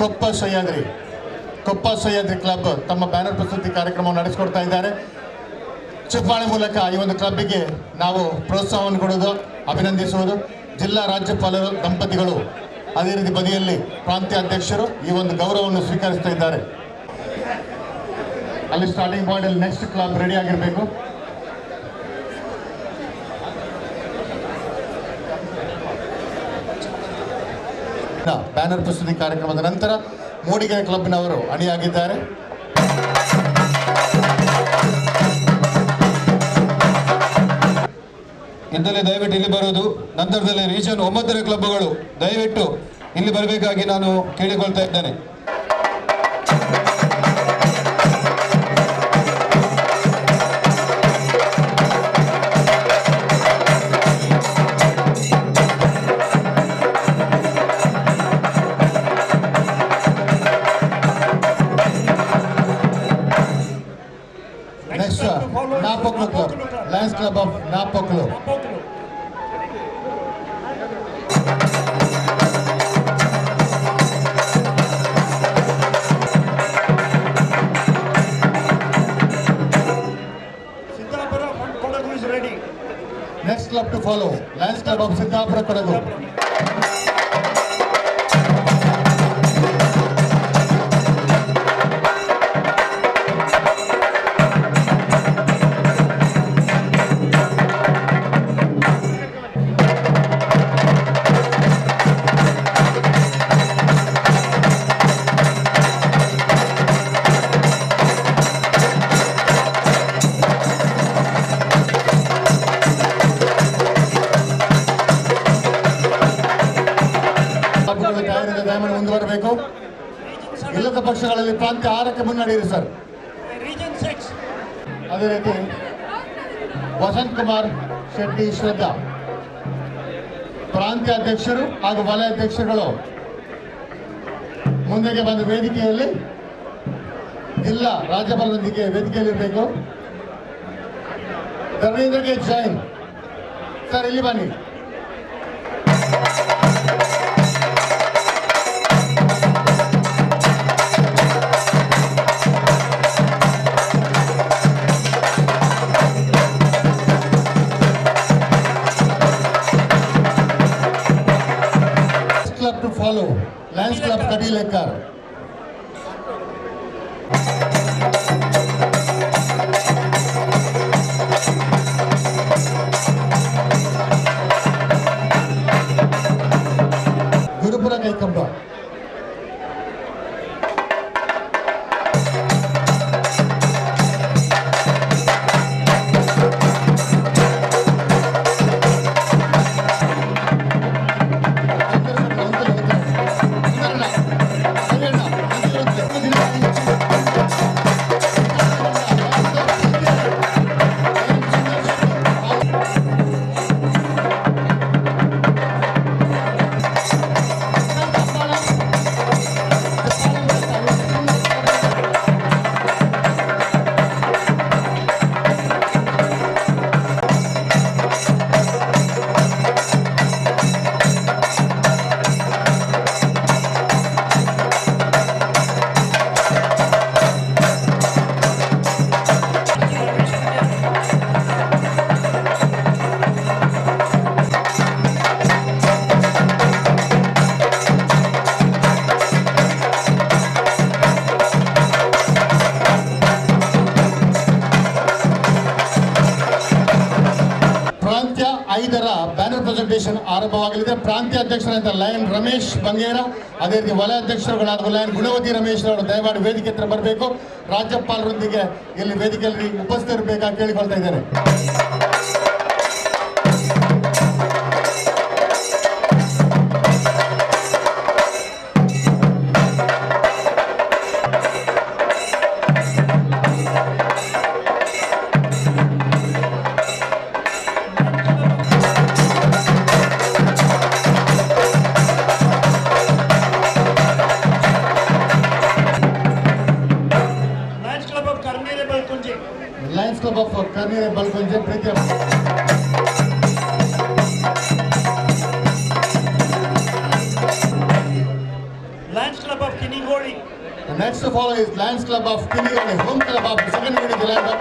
Koppa Sahyadri club ತಮ್ಮ banner ಪ್ರಸ್ತುತಿ ಕಾರ್ಯಕ್ರಮವನ್ನು ನಡೆಸಿಕೊಡ್ತಾ ಇದ್ದಾರೆ. ಚಪ್ಪಾಳೆ ಮೂಲಕ ಈ ಒಂದು ಕ್ಲಬ್ಗೆ ನಾವು ಪ್ರೋತ್ಸಾಹವನ್ನು ಕೊಡುವುದು, ಅಭಿನಂದಿಸುವುದು. ಜಿಲ್ಲಾ ರಾಜ್ಯಪಾಲರು ದಂಪತಿಗಳು ಅದೇ ರೀತಿ ಬದಿಯಲ್ಲಿ ಪ್ರಾಂತ್ಯ ಅಧ್ಯಕ್ಷರು ಈ ಒಂದು ಗೌರವವನ್ನು ಸ್ವೀಕರಿಸ್ತಾ ಇದ್ದಾರೆ. ಅಲ್ಲಿ starting point next club ready ಆಗಿರಬೇಕು. ಬ್ಯಾನರ್ ಪ್ರಸ್ತುತಿ ಕಾರ್ಯಕ್ರಮದ ನಂತರ ಮೂಡಿಗೆರೆ ಕ್ಲಬ್ನವರು ಅಣಿಯಾಗಿದ್ದಾರೆ. ಇಂದಲೇ ದಯವಿಟ್ಟು ಇಲ್ಲಿ ಬರುವುದು. ನಂತರದಲ್ಲಿ ರೀಜನ್ 9ರ ಕ್ಲಬ್ಗಳು ದಯವಿಟ್ಟು ಇಲ್ಲಿ ಬರಬೇಕಾಗಿ ನಾನು ಕೇಳಿಕೊಳ್ತಾ ಇದ್ದೇನೆ. Next, Napoklu Club, Lions Club of Napoklu. Siddhapura Kodagu is ready. Next club to follow, Lions Club of Siddhapura Kodagu. ಮುಂದುವರಬೇಕು. ಇಲ್ಲದ ಪಕ್ಷಗಳಲ್ಲಿ ಪ್ರಾಂತ್ಯ 6ಕ್ಕೆ ಮುನ್ನಡೆಯಿರಿ ಸರ್. ಅದೇ ರೀತಿ ವಸಂತ್ ಕುಮಾರ್ ಶೆಟ್ಟಿ ಶ್ರದ್ಧಾ ಪ್ರಾಂತ್ಯ ಅಧ್ಯಕ್ಷರು ಹಾಗೂ ವಲಯ ಅಧ್ಯಕ್ಷರುಗಳು ಮುಂದೆಗೆ ಬಂದ ವೇದಿಕೆಯಲ್ಲಿ ಜಿಲ್ಲಾ ರಾಜ್ಯಪಾಲರೊಂದಿಗೆ ವೇದಿಕೆಯಲ್ಲಿರಬೇಕು. ಧರ್ಮೇಂದ್ರ ಜೈನ್ ಸರ್ ಇಲ್ಲಿ ಬನ್ನಿ. Club to follow, Lions Club Kadilekar. Gurupura Kaikamba. Banner presentation ಆರಂಭವಾಗಲಿದೆ. ಪ್ರಾಂತ್ಯ ಅಧ್ಯಕ್ಷರಾದ ಲಯನ್ ರಮೇಶ್ ಬಂಗೇರ, ಅದೇ ರೀತಿ ವಲಯ ಅಧ್ಯಕ್ಷರುಗಳಾದ ಲಯನ್ ಗುಣವತಿ ರಮೇಶ್ ಅವರು ದಯಮಾಡಿ ವೇದಿಕೆ ಹತ್ರ ಬರಬೇಕು. ರಾಜ್ಯಪಾಲರೊಂದಿಗೆ ಇಲ್ಲಿ ವೇದಿಕೆಯಲ್ಲಿ ಉಪಸ್ಥಿತರಿರಬೇಕಾಗಿ ಕೇಳಿಕೊಳ್ತಾ ಇದ್ದೇನೆ. Lions Club of Karnire Balkonje, ಪ್ರೀತಿಯ follow is Lions Club of Kinigani, home club of the second unit, the Lions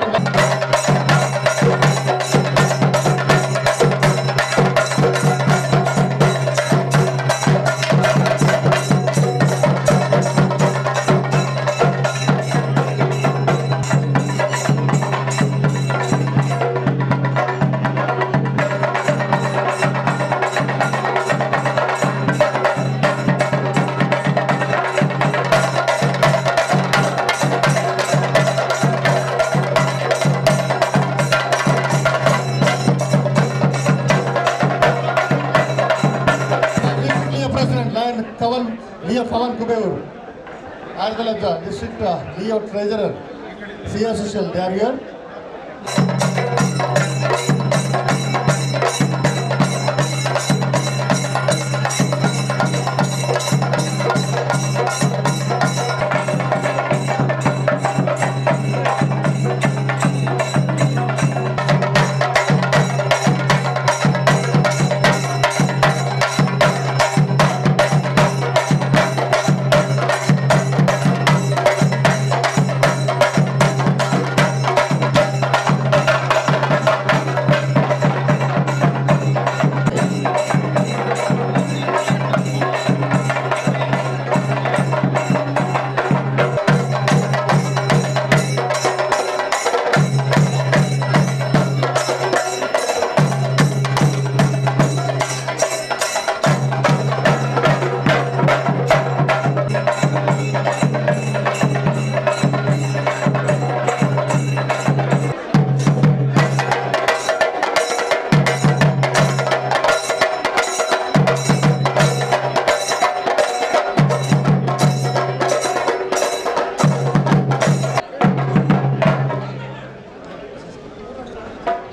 Pawan Kubeur, as well as the district Leo Treasurer, CS Social, they are here.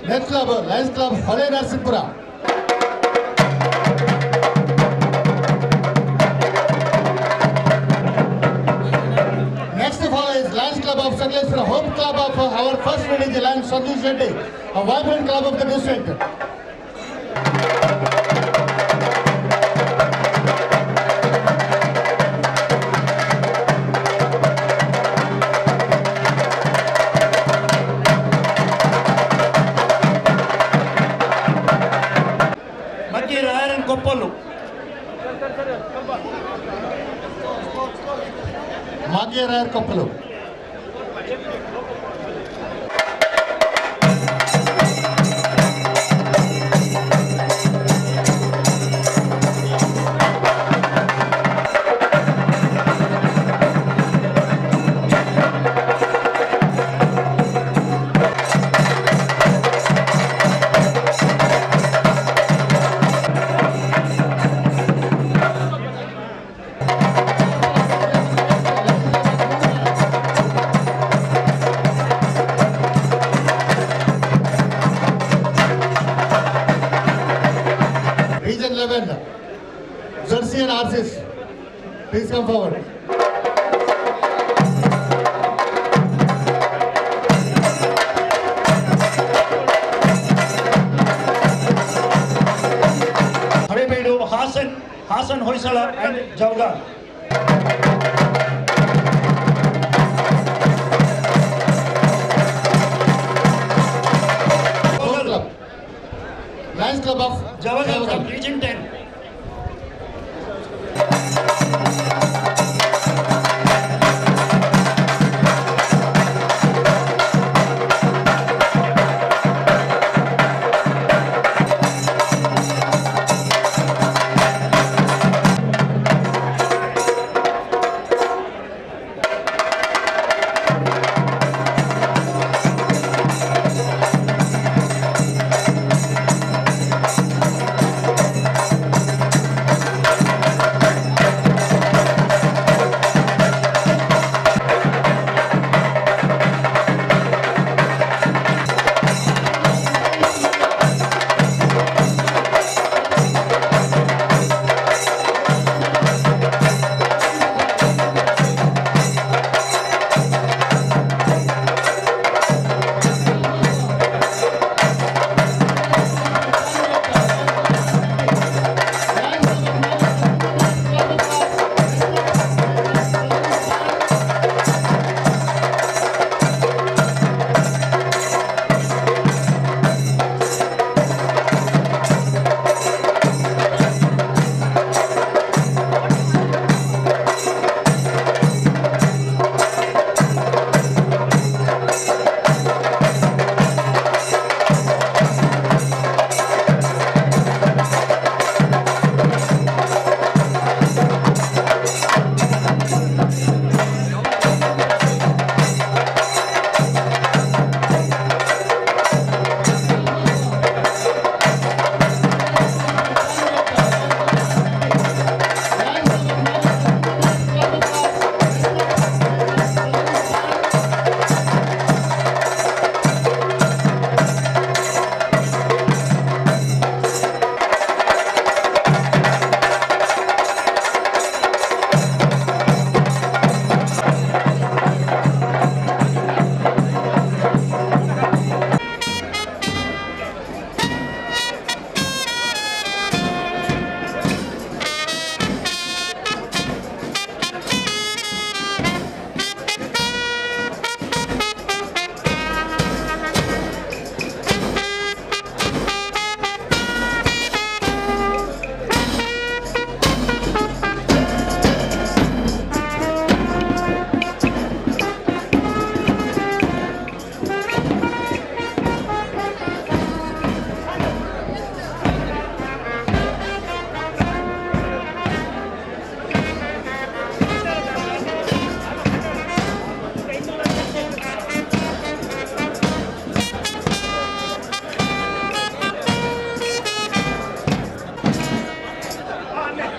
Next club, Lions Club, Hale Narsipura. Next to follow is Lions Club of Sakleshpura, home club of our first lady, Lions Sanju Shetty, a vibrant club of the district. Magyar Koppelu. Region 11, Jersey and Arsis, please come forward. Harebedu, Hassan Hoysala and Jawgar. Lions Club of Jawgar from Region 10.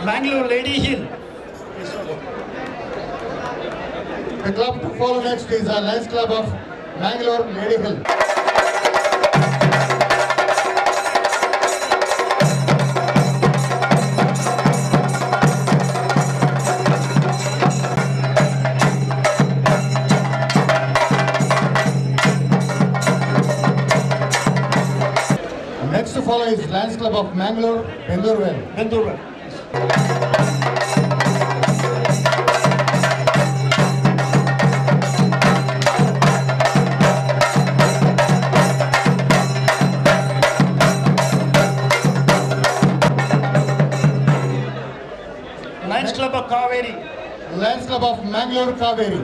Mangalore Lady Hill. The club to follow next is the Lions Club of Mangalore Lady Hill. Next to follow is Lions Club of Mangalore, Bendurwell. Lions Club of Kaveri. Lions Club of Mangalore, Kaveri.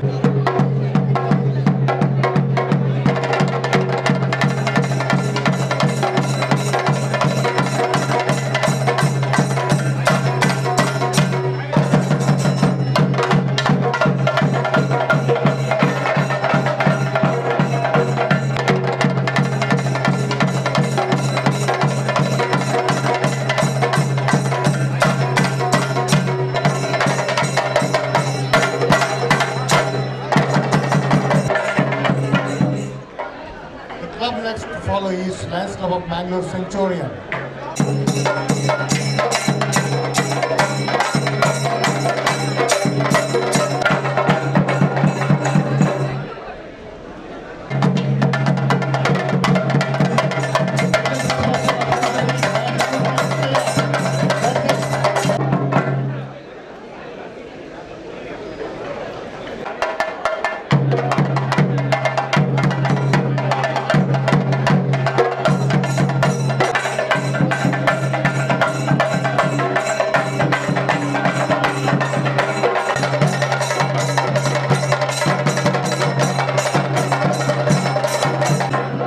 Club next to follow is Lions Club of Mangalore Centurion.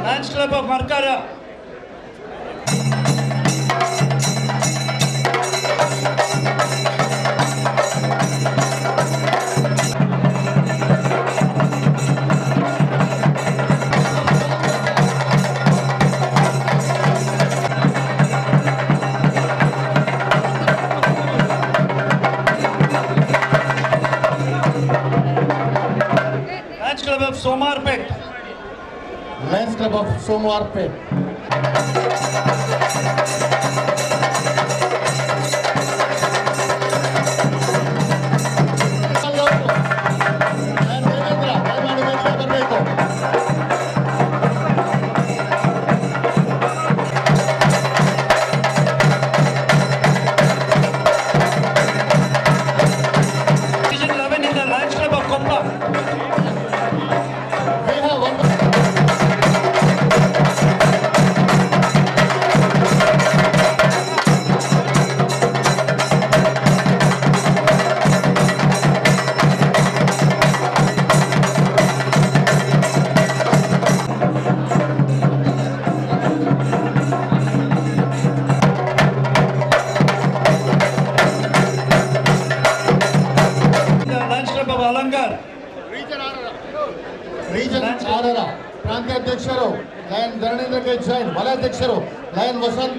Lions Club of Markara. Lions Club of Somarpet. Lions Club of Somarpet. Division 11 in the Lions Club of Koppa. We have one. The Lions Club of Alangar. Region 6ರ ಪ್ರಾಂತ್ಯಾಧ್ಯಕ್ಷರು lion Dharanendra K Jain, ವಲಯಾಧ್ಯಕ್ಷರು lion Vasanth.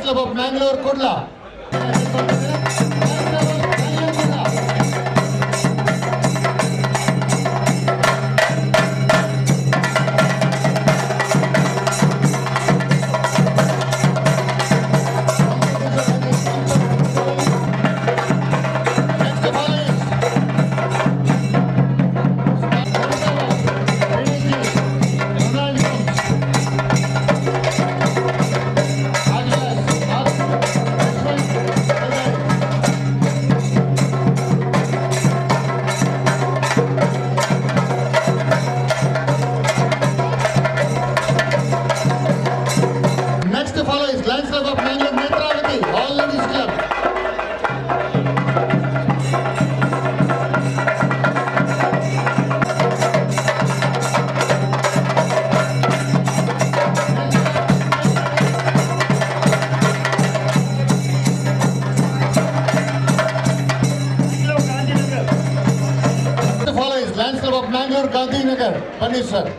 Club of Mangalore, Kudla. Next to follow is Lions Club of Mangalore, Netravati, all ladies club. Next to follow is Lions Club of Mangalore, Gandhinagar, Panis sir.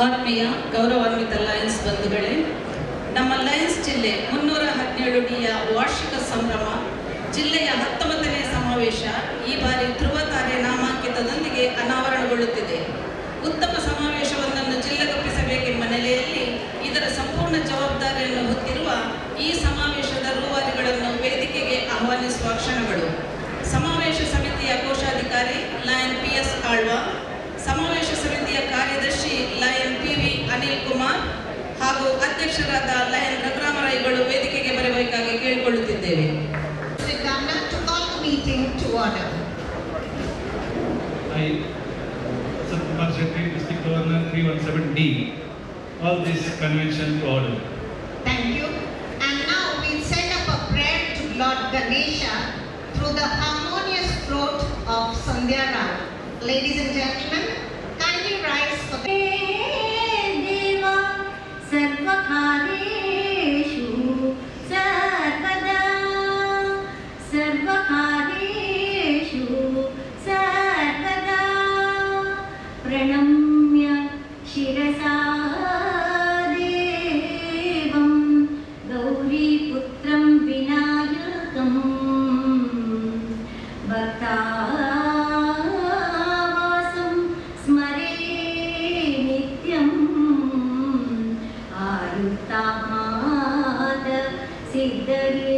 ಆತ್ಮೀಯ ಗೌರವಾನ್ವಿತ Lions ಬಂಧುಗಳೇ, ನಮ್ಮ Lions ಜಿಲ್ಲೆ 317ಡಿಯ ವಾರ್ಷಿಕ ಸಂಭ್ರಮ ಜಿಲ್ಲೆಯ 19ನೇ ಸಮಾವೇಶ ಈ ಬಾರಿ ಧ್ರುವತಾರೆ ನಾಮಾಂಕಿತದೊಂದಿಗೆ ಅನಾವರಣಗೊಳ್ಳುತ್ತಿದೆ. ಉತ್ತಮ ಸಮಾವೇಶವೊಂದನ್ನು ಜಿಲ್ಲೆಗೊಪ್ಪಿಸಬೇಕೆಂಬ ನೆಲೆಯಲ್ಲಿ ಇದರ ಸಂಪೂರ್ಣ ಜವಾಬ್ದಾರಿಯನ್ನು ಹೊತ್ತಿರುವ ಈ ಸಮಾವೇಶದ ರೂವಾರಿಗಳನ್ನು ವೇದಿಕೆಗೆ ಆಹ್ವಾನಿಸುವ ಕ್ಷಣಗಳು. ಸಮಾವೇಶ ಸಮಿತಿಯ ಕೋಶಾಧಿಕಾರಿ ಲಯನ್ PS ಆಳ್ವ, ಸಮಾವೇಶ ಸಮಿತಿಯ ಕಾರ್ಯದರ್ಶಿ ಲಯನ್ PV ಅನಿಲ್ ಕುಮಾರ್ ಹಾಗೂ ಅಧ್ಯಕ್ಷರಾದ ಲಯನ್ ರಘುರಾಮರಾಯ್ಗಳು ವೇದಿಕೆಗೆ ಬರಬೇಕಾಗಿ ಕೇಳಿಕೊಳ್ಳುತ್ತಿದ್ದೇವೆ. Secretary, District Governor 317D, all this convention to order. Thank you. And now we send up a prayer to Lord Ganesha through the harmonious throat of Sandhya Rao. Ladies and gentlemen, kindly rise for the Deva Sarvakareshu Sarvada Sarvakareshu Sarvada Pranamya Shirasa Devam Gauri Putram Vinayakam Bhaktavasam Smare Nityam Ayuttamada Siddhare.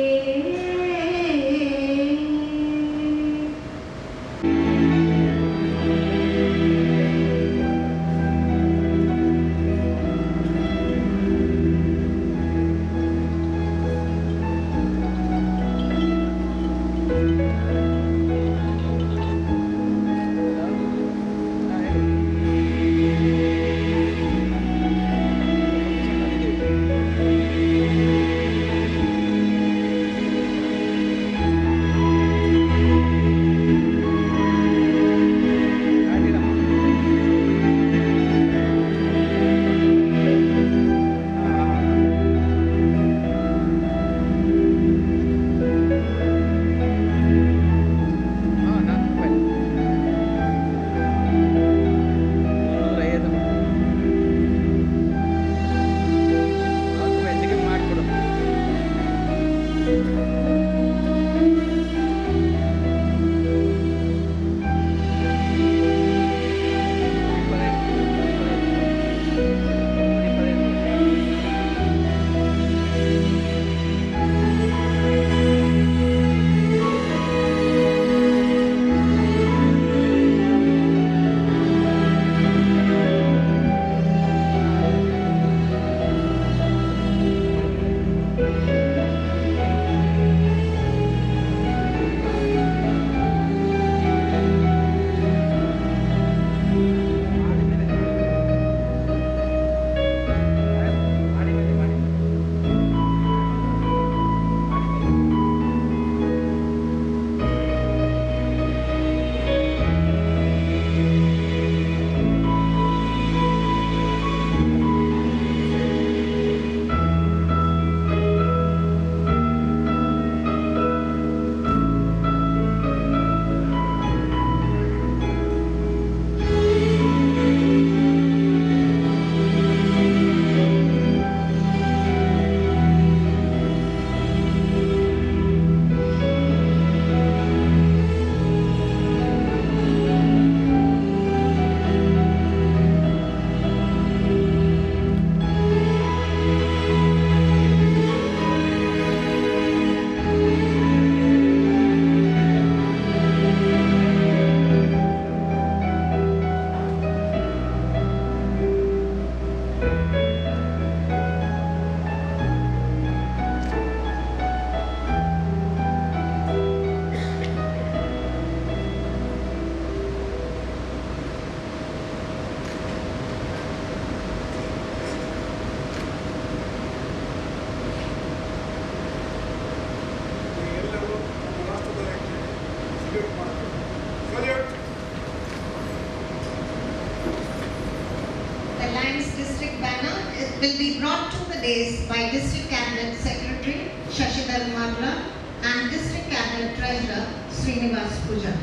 will be brought to the dais by District Cabinet Secretary Shashidhar Marla and District Cabinet Treasurer Srinivas Puja.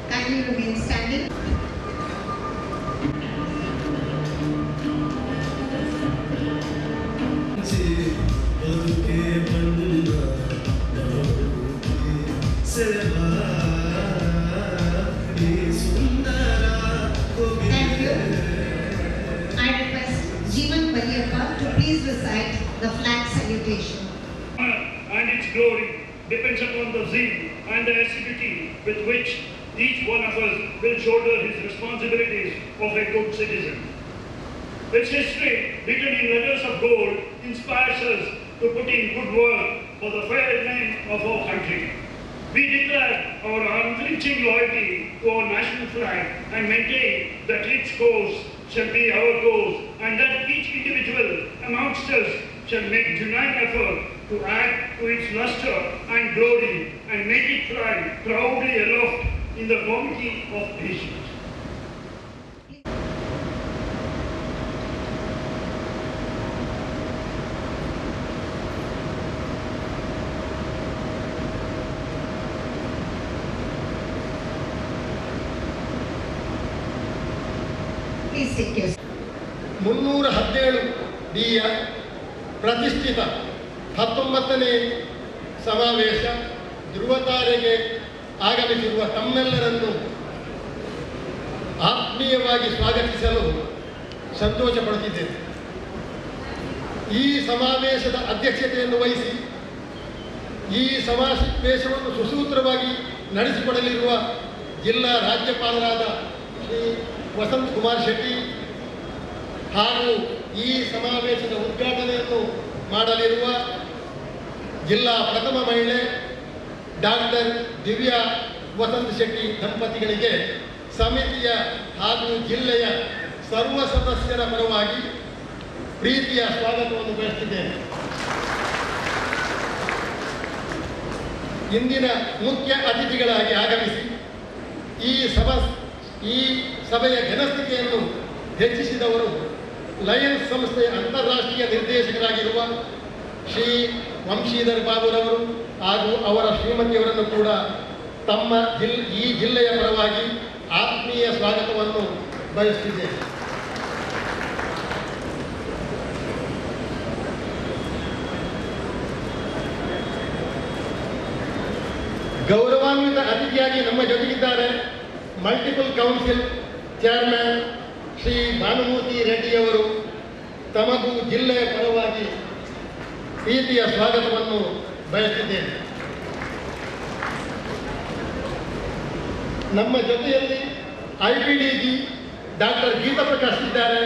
Kindly remain standing. Member to please recite the flag salutation. And its glory depends upon the zeal and the assiduity with which each one of us will shoulder his responsibilities of a good citizen. Its history, written in letters of gold, inspires us to put in good work for the fair name of our country. We declare our unflinching loyalty to our national flag and maintain that its course shall be our course and that each individual amongst us shall make genuine effort to add to its luster and glory and make it fly proudly aloft in the bounty of nations. Please take your seat. 317 ಡಿಯ ಪ್ರತಿಷ್ಠಿತ 19ನೇ ಸಮಾವೇಶ ಧ್ರುವತಾರೆಗೆ ಆಗಮಿಸಿರುವ ತಮ್ಮೆಲ್ಲರನ್ನು ಆತ್ಮೀಯವಾಗಿ ಸ್ವಾಗತಿಸಲು ಸಂತೋಷ ಪಡುತ್ತಿದ್ದೇನೆ. ಈ ಸಮಾವೇಶದ ಅಧ್ಯಕ್ಷತೆಯನ್ನು ವಹಿಸಿ ಈ ಸಮಾವೇಶವನ್ನು ಸುಸೂತ್ರವಾಗಿ ನಡೆಸಿಕೊಡಲಿರುವ ಜಿಲ್ಲಾ ರಾಜ್ಯಪಾಲರಾದ ಶ್ರೀ ವಸಂತ್ ಕುಮಾರ್ ಶೆಟ್ಟಿ ಹಾಗೂ ಈ ಸಮಾವೇಶದ ಉದ್ಘಾಟನೆಯನ್ನು ಮಾಡಲಿರುವ ಜಿಲ್ಲಾ ಪ್ರಥಮ ಮಹಿಳೆ ಡಾಕ್ಟರ್ ದಿವ್ಯಾ ವಸಂತ್ ಶೆಟ್ಟಿ ದಂಪತಿಗಳಿಗೆ ಸಮಿತಿಯ ಹಾಗೂ ಜಿಲ್ಲೆಯ ಸರ್ವ ಸದಸ್ಯರ ಪರವಾಗಿ ಪ್ರೀತಿಯ ಸ್ವಾಗತವನ್ನು ಬಯಸುತ್ತಿದ್ದೇನೆ. ಇಂದಿನ ಮುಖ್ಯ ಅತಿಥಿಗಳಾಗಿ ಆಗಮಿಸಿ ಈ ಸಭೆಯ ಘನಸ್ಥಿತಿಯನ್ನು ಹೆಚ್ಚಿಸಿದವರು ಲಯನ್ಸ್ ಸಂಸ್ಥೆಯ ಅಂತಾರಾಷ್ಟ್ರೀಯ ನಿರ್ದೇಶಕರಾಗಿರುವ ಶ್ರೀ ವಂಶೀಧರ್ ಬಾಬುರವರು ಹಾಗೂ ಅವರ ಶ್ರೀಮತಿಯವರನ್ನು ಕೂಡ ತಮ್ಮ ಈ ಜಿಲ್ಲೆಯ ಪರವಾಗಿ ಆತ್ಮೀಯ ಸ್ವಾಗತವನ್ನು ಬಯಸುತ್ತಿದ್ದೇನೆ. ಗೌರವಾನ್ವಿತ ಅತಿಥಿಯಾಗಿ ನಮ್ಮ ಜೊತೆಗಿದ್ದಾರೆ ಮಲ್ಟಿಪಲ್ ಕೌನ್ಸಿಲ್ ಚೇರ್ಮನ್ ಶ್ರೀ ಭಾನುಮೂರ್ತಿ ರೆಡ್ಡಿಯವರು. ತಮಗೂ ಜಿಲ್ಲೆಯ ಪರವಾಗಿ ಪ್ರೀತಿಯ ಸ್ವಾಗತವನ್ನು ಬಯಸಿದ್ದೇನೆ. ನಮ್ಮ ಜೊತೆಯಲ್ಲಿ IPDG ಡಾಕ್ಟರ್ ಗೀತಾ ಪ್ರಕಾಶ್ ಇದ್ದಾರೆ.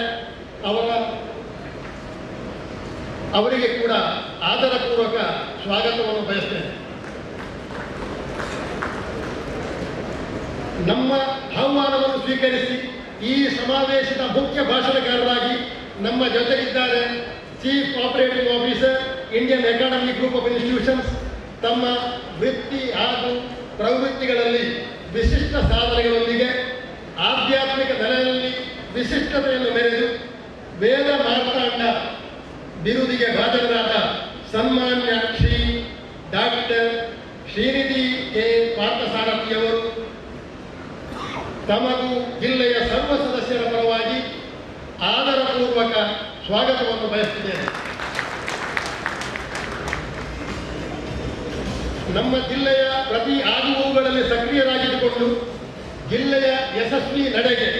ಅವರಿಗೆ ಕೂಡ ಆದರಪೂರ್ವಕ ಸ್ವಾಗತವನ್ನು ಬಯಸ್ತೇನೆ. ನಮ್ಮ ಆಹ್ವಾನವನ್ನು ಸ್ವೀಕರಿಸಿ ಈ ಸಮಾವೇಶದ ಮುಖ್ಯ ಭಾಷಣಕಾರರಾಗಿ ನಮ್ಮ ಜೊತೆಗಿದ್ದಾರೆ chief operating officer Indian academy group of institutions. ತಮ್ಮ ವೃತ್ತಿ ಹಾಗೂ ಪ್ರವೃತ್ತಿಗಳಲ್ಲಿ ವಿಶಿಷ್ಟ ಸಾಧನೆಗಳೊಂದಿಗೆ ಆಧ್ಯಾತ್ಮಿಕ ನೆಲೆಯಲ್ಲಿ ವಿಶಿಷ್ಟತೆಯನ್ನು ಮೆರೆದು ವೇದ ಮಾರ್ತಾಂಡ ಬಿರುದಿಗೆ ಭಾಜನರಾದ ಸನ್ಮಾನ್ಯ ಶ್ರೀ ಡಾಕ್ಟರ್ ಶ್ರೀನಿಧಿ ಕೆ ಪಾರ್ಥಸಾರಥಿಯವರು ತಮಗೂ ಜಿಲ್ಲೆಯ ಸರ್ವ ಸದಸ್ಯರ ಪರವಾಗಿ ಆದರಪೂರ್ವಕ ಸ್ವಾಗತವನ್ನು ಬಯಸುತ್ತೇನೆ. ನಮ್ಮ ಜಿಲ್ಲೆಯ ಪ್ರತಿ ಆಗುವುಗಳಲ್ಲಿ ಸಕ್ರಿಯರಾಗಿದ್ದುಕೊಂಡು ಜಿಲ್ಲೆಯ ಯಶಸ್ವಿ ನಡೆಗೆ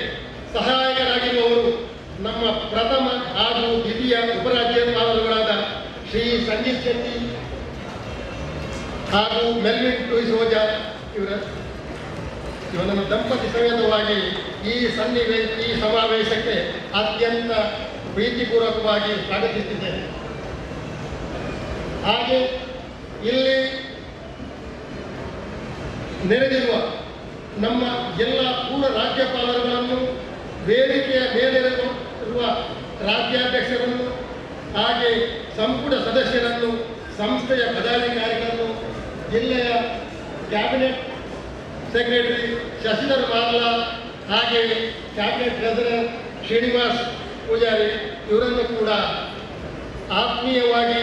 ಸಹಾಯಕರಾಗಿರುವವರು ನಮ್ಮ ಪ್ರಥಮ ಹಾಗೂ ದ್ವಿತೀಯ ಉಪರಾಜ್ಯಪಾಲರುಗಳಾದ ಶ್ರೀ ಸಂಜೀತ್ ಶೆಟ್ಟಿ ಹಾಗೂ ಮೆಲ್ವಿನ್ ಟುಯಿಸೋಜಾ ಇವರನ್ನು ದಂಪತಿ ಸಮೇತವಾಗಿ ಈ ಸಮಾವೇಶಕ್ಕೆ ಅತ್ಯಂತ ಪ್ರೀತಿಪೂರ್ವಕವಾಗಿ ಸ್ವಾಗತಿಸುತ್ತಿದ್ದೇನೆ. ಹಾಗೆ ಇಲ್ಲಿ ನೆರೆದಿರುವ ನಮ್ಮ ಎಲ್ಲ ಪೂರ್ವ ರಾಜ್ಯಪಾಲರುಗಳನ್ನು, ವೇದಿಕೆಯ ಮೇಲಿರುವ ರಾಜ್ಯಾಧ್ಯಕ್ಷರನ್ನು, ಹಾಗೆ ಸಂಪುಟ ಸದಸ್ಯರನ್ನು, ಸಂಸ್ಥೆಯ ಪದಾಧಿಕಾರಿಗಳನ್ನು, ಜಿಲ್ಲೆಯ ಕ್ಯಾಬಿನೆಟ್ ಸೆಕ್ರೆಟರಿ ಶಶಿಧರ್ ಮಾರ್ಲಾ, ಹಾಗೆ ಕ್ಯಾಬಿನೆಟ್ ಟ್ರೆಸರರ್ ಶ್ರೀನಿವಾಸ್ ಪೂಜಾರಿ ಇವರನ್ನು ಕೂಡ ಆತ್ಮೀಯವಾಗಿ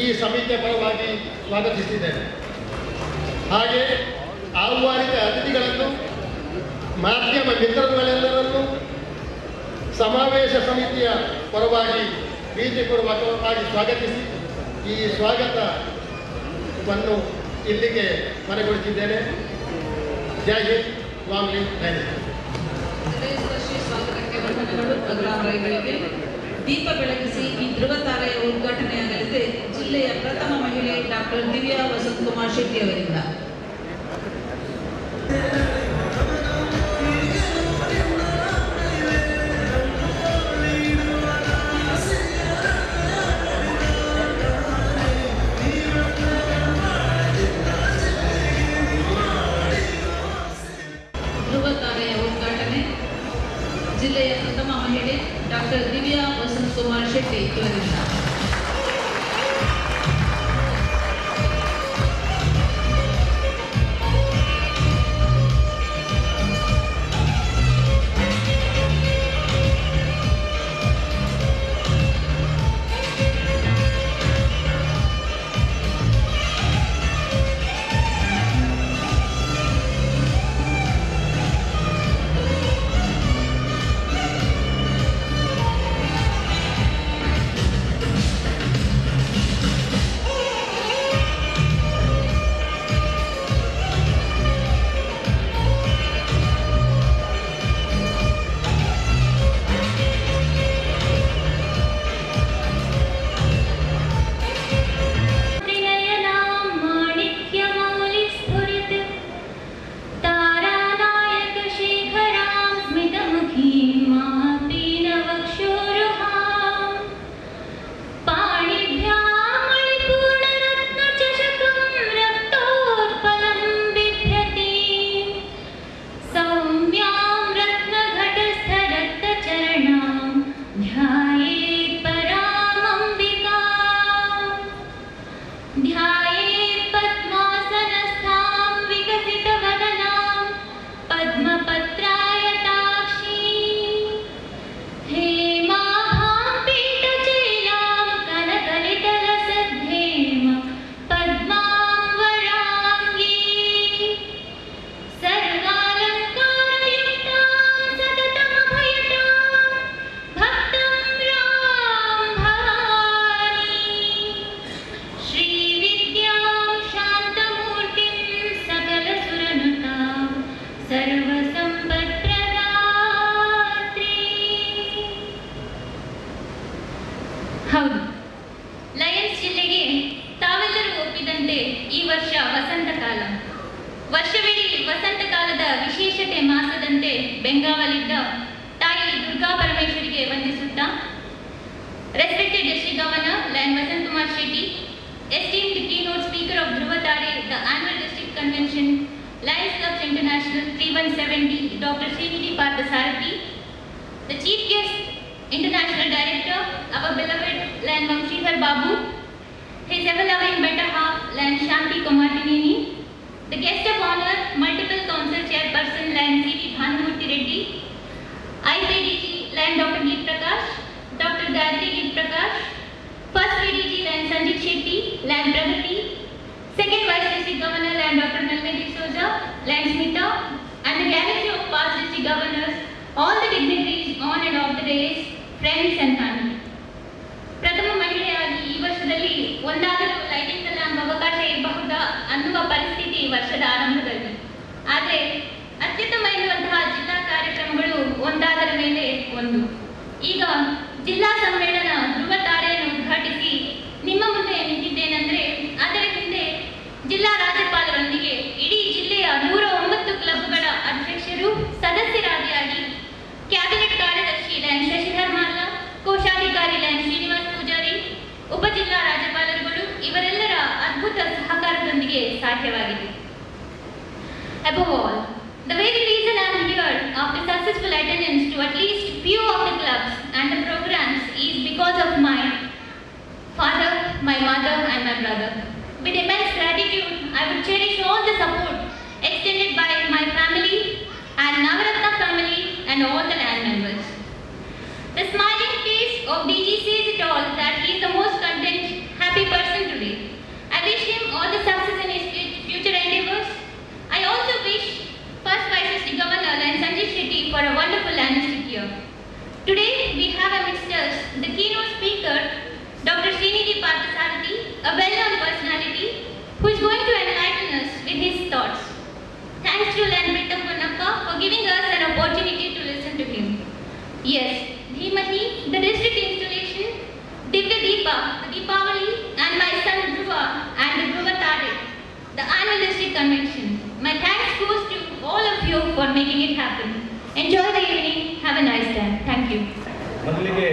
ಈ ಸಮಿತಿಯ ಪರವಾಗಿ ಸ್ವಾಗತಿಸಿದ್ದೇನೆ. ಹಾಗೆ ಆಹ್ವಾನಿತ ಅತಿಥಿಗಳನ್ನು, ಮಾಧ್ಯಮ ಮಿತ್ರರುಗಳೆಲ್ಲರನ್ನು ಸಮಾವೇಶ ಸಮಿತಿಯ ಪರವಾಗಿ ಪ್ರೀತಿಪೂರ್ವಕವಾಗಿ ಸ್ವಾಗತಿಸಿ ಈ ಸ್ವಾಗತವನ್ನು ಇಲ್ಲಿಗೆ ಮನೆಗೊಳಿಸಿದ್ದೇನೆ. ಜೈ ಹಿಂದ್, ಲಾಂಗ್ ಲಿವ್ ಲಯನ್ಸ್. ಸ್ವಾಗತಕ್ಕೆ ವಂದನೆಗಳು. ದೀಪ ಬೆಳಗಿಸಿ ಈ ಧ್ರುವತಾರೆಯ ಉದ್ಘಾಟನೆಯಾಗಲಿದೆ ಜಿಲ್ಲೆಯ ಪ್ರಥಮ ಮಹಿಳೆ ಡಾಕ್ಟರ್ ದಿವ್ಯಾ ವಸಂತಕುಮಾರ್ ಶೆಟ್ಟಿ ಅವರಿಂದ. ಧ್ರುವತಾರೆಯ ಉದ್ಘಾಟನೆ ಜಿಲ್ಲೆಯ ಪ್ರಥಮ ಮಹಿಳೆ ಡಾಕ್ಟರ್ ದಿವ್ಯಾ ವಸಂತಕುಮಾರ್ ಶೆಟ್ಟಿ ಇವರಿಂದ. ಹೌದು, ಲಯನ್ಸ್ ಜಿಲ್ಲೆಗೆ ತಾವೆಲ್ಲರೂ ಒಪ್ಪಿದಂತೆ ಈ ವರ್ಷ ವಸಂತಕಾಲ. ವರ್ಷವಿಡೀ ವಸಂತಕಾಲದ ವಿಶೇಷತೆ ಮಾಸದಂತೆ ಬೆಂಗಾವಲಿದ್ದ ತಾಯಿ ದುರ್ಗಾ ಪರಮೇಶ್ವರಿಗೆ ವಂದಿಸುತ್ತಾ, respected district governor lion Vasanth Kumar Shetty, esteemed keynote speaker of DHRUVATAARE, the annual district convention, Lions Clubs International 3170, Dr. Srinidhi Parthasarathy, the chief guest, international director, our beloved Lion Vamshidhar Babu, his ever-loving better half, Lion Shanti Kumartinini, the guest of honor, multiple council chairperson, Lion C.V. Bhanumurthy Reddy, IPDG, Lion Dr. Geet Prakash, Dr. Gayatri Geet Prakash, first PDG, Lion Sanjit Shetty, Lion Pragati, second Vice District Governor, Lion Dr. Nalmedi Souza, Lion Smita, and the galaxy of past district governors, all the dignitaries on and off the days, friends and family. ಪ್ರಥಮ ಮಹಿಳೆಯಾಗಿ ಈ ವರ್ಷದಲ್ಲಿ ಒಂದಾದರೂ lighting the lamp ಅವಕಾಶ ಇರಬಹುದಾ ಅನ್ನುವ ಪರಿಸ್ಥಿತಿ ಈ ವರ್ಷದ ಆರಂಭದಲ್ಲಿ. ಆದರೆ ಅತ್ಯುತ್ತಮ ಎನ್ನುವಂತಹ ಜಿಲ್ಲಾ ಕಾರ್ಯಕ್ರಮಗಳು ಒಂದಾದರ ಮೇಲೆ ಒಂದು. ಈಗ ಜಿಲ್ಲಾ ಸಮ್ಮೇಳನ ಧ್ರುವತಾರೆಯನ್ನು ಉದ್ಘಾಟಿಸಿ ನಿಮ್ಮ ಮುಂದೆ ನಿಂತಿದ್ದೇನೆಂದರೆ, ಅದರ ಹಿಂದೆ ಜಿಲ್ಲಾ ರಾಜ್ಯಪಾಲರೊಂದಿಗೆ ಇಡೀ ಜಿಲ್ಲೆಯ 109 ಕ್ಲಬ್ಗಳ ಅಧ್ಯಕ್ಷರು ಸದಸ್ಯರಾದಿಯಾಗಿ ಕ್ಯಾಬಿನೆಟ್ ಕಾರ್ಯದರ್ಶಿ ಲಯನ್ ಶಶಿಧರ್ ಮಾಲಾ, ಕೋಶಾಧಿಕಾರಿ ಲಯನ್ ಶ್ರೀನಿವಾಸ್ ಪೂಜಾರಿ, ಉಪಜಿಲ್ಲಾ ರಾಜ್ಯಪಾಲರುಗಳು ಇವರೆಲ್ಲರ ಅದ್ಭುತ ಸಹಕಾರದೊಂದಿಗೆ ಸಾಧ್ಯವಾಗಿದೆ. Above all, the very reason I am here after successful attendance to at least few of the clubs and the programs is because of my father, my mother and my brother. With immense gratitude, I would cherish all the support extended by my family and Navaratna family and all the land members. The smiling face of DG says it all that he is the most content, happy person today. I wish him all the success in his future endeavors. I also wish First Vice District Governor Lion Sanjit Shetty for a wonderful landing year. Today we have amidst Divya Deepa, the Deepavali, and my son Dhruva and the DHRUVATAARE, the annual district convention. My thanks goes to all of you for making it happen. Enjoy the evening. Have a nice time. Thank you. ಮೊದಲಿಗೆ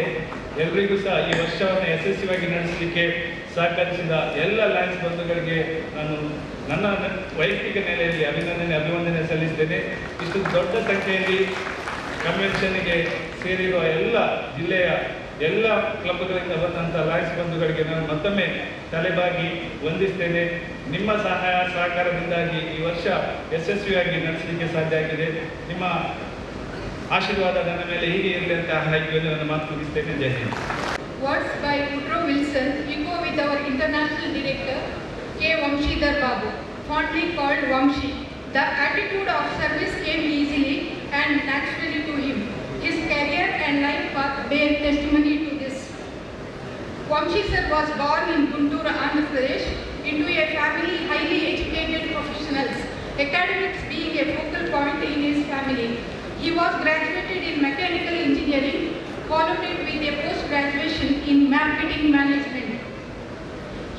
ಎಲ್ರಿಗೂ ಸಹ ಈ ವರ್ಷವನ್ನು ಯಶಸ್ವಿಯಾಗಿ ನಡೆಸಲಿಕ್ಕೆ ಸಹಕರಿಸಿದ ಎಲ್ಲ Lions ಬಂಧುಗಳಿಗೆ ನಾನು ನನ್ನ ವೈಯಕ್ತಿಕ ನೆಲೆಯಲ್ಲಿ ಅಭಿವಂದನೆ ಸಲ್ಲಿಸ್ತೇನೆ. ಇಷ್ಟು ದೊಡ್ಡ ಸಂಖ್ಯೆಯಲ್ಲಿ ಕನ್ವೆನ್ಷನ್ಗೆ ಸೇರಿರುವ ಎಲ್ಲ ಜಿಲ್ಲೆಯ ಎಲ್ಲ ಕ್ಲಬ್ಗಳಿಂದ ಬಂದಂಥ ಲಯನ್ಸ್ ಬಂಧುಗಳಿಗೆ ನಾನು ಮತ್ತೊಮ್ಮೆ ತಲೆಬಾಗಿ ವಂದಿಸ್ತೇನೆ. ನಿಮ್ಮ ಸಹಾಯ ಸಹಕಾರದಿಂದಾಗಿ ಈ ವರ್ಷ ಯಶಸ್ವಿಯಾಗಿ ನಡೆಸಲಿಕ್ಕೆ ಸಾಧ್ಯ ಆಗಿದೆ. ನಿಮ್ಮ ಆಶೀರ್ವಾದ ನನ್ನ ಮೇಲೆ ಹೀಗೆ ಇರಲಿ ಅಂತ ಹಾಕಿ ನನ್ನ ಮಾತು ಮುಗಿಸ್ತೇನೆ. ಜೈ Hind. Words by Woodrow Wilson echo with our international director K. Vamshidhar Babu, fondly called Vamshi. The attitude of service came easily and naturally to him. His career and life path bear testimony to this. Vamshi sir was born in Guntur, Andhra Pradesh, into a family highly educated professionals, academics being a focal point in his family. He was graduated in mechanical engineering, followed it with a post-graduation in marketing management.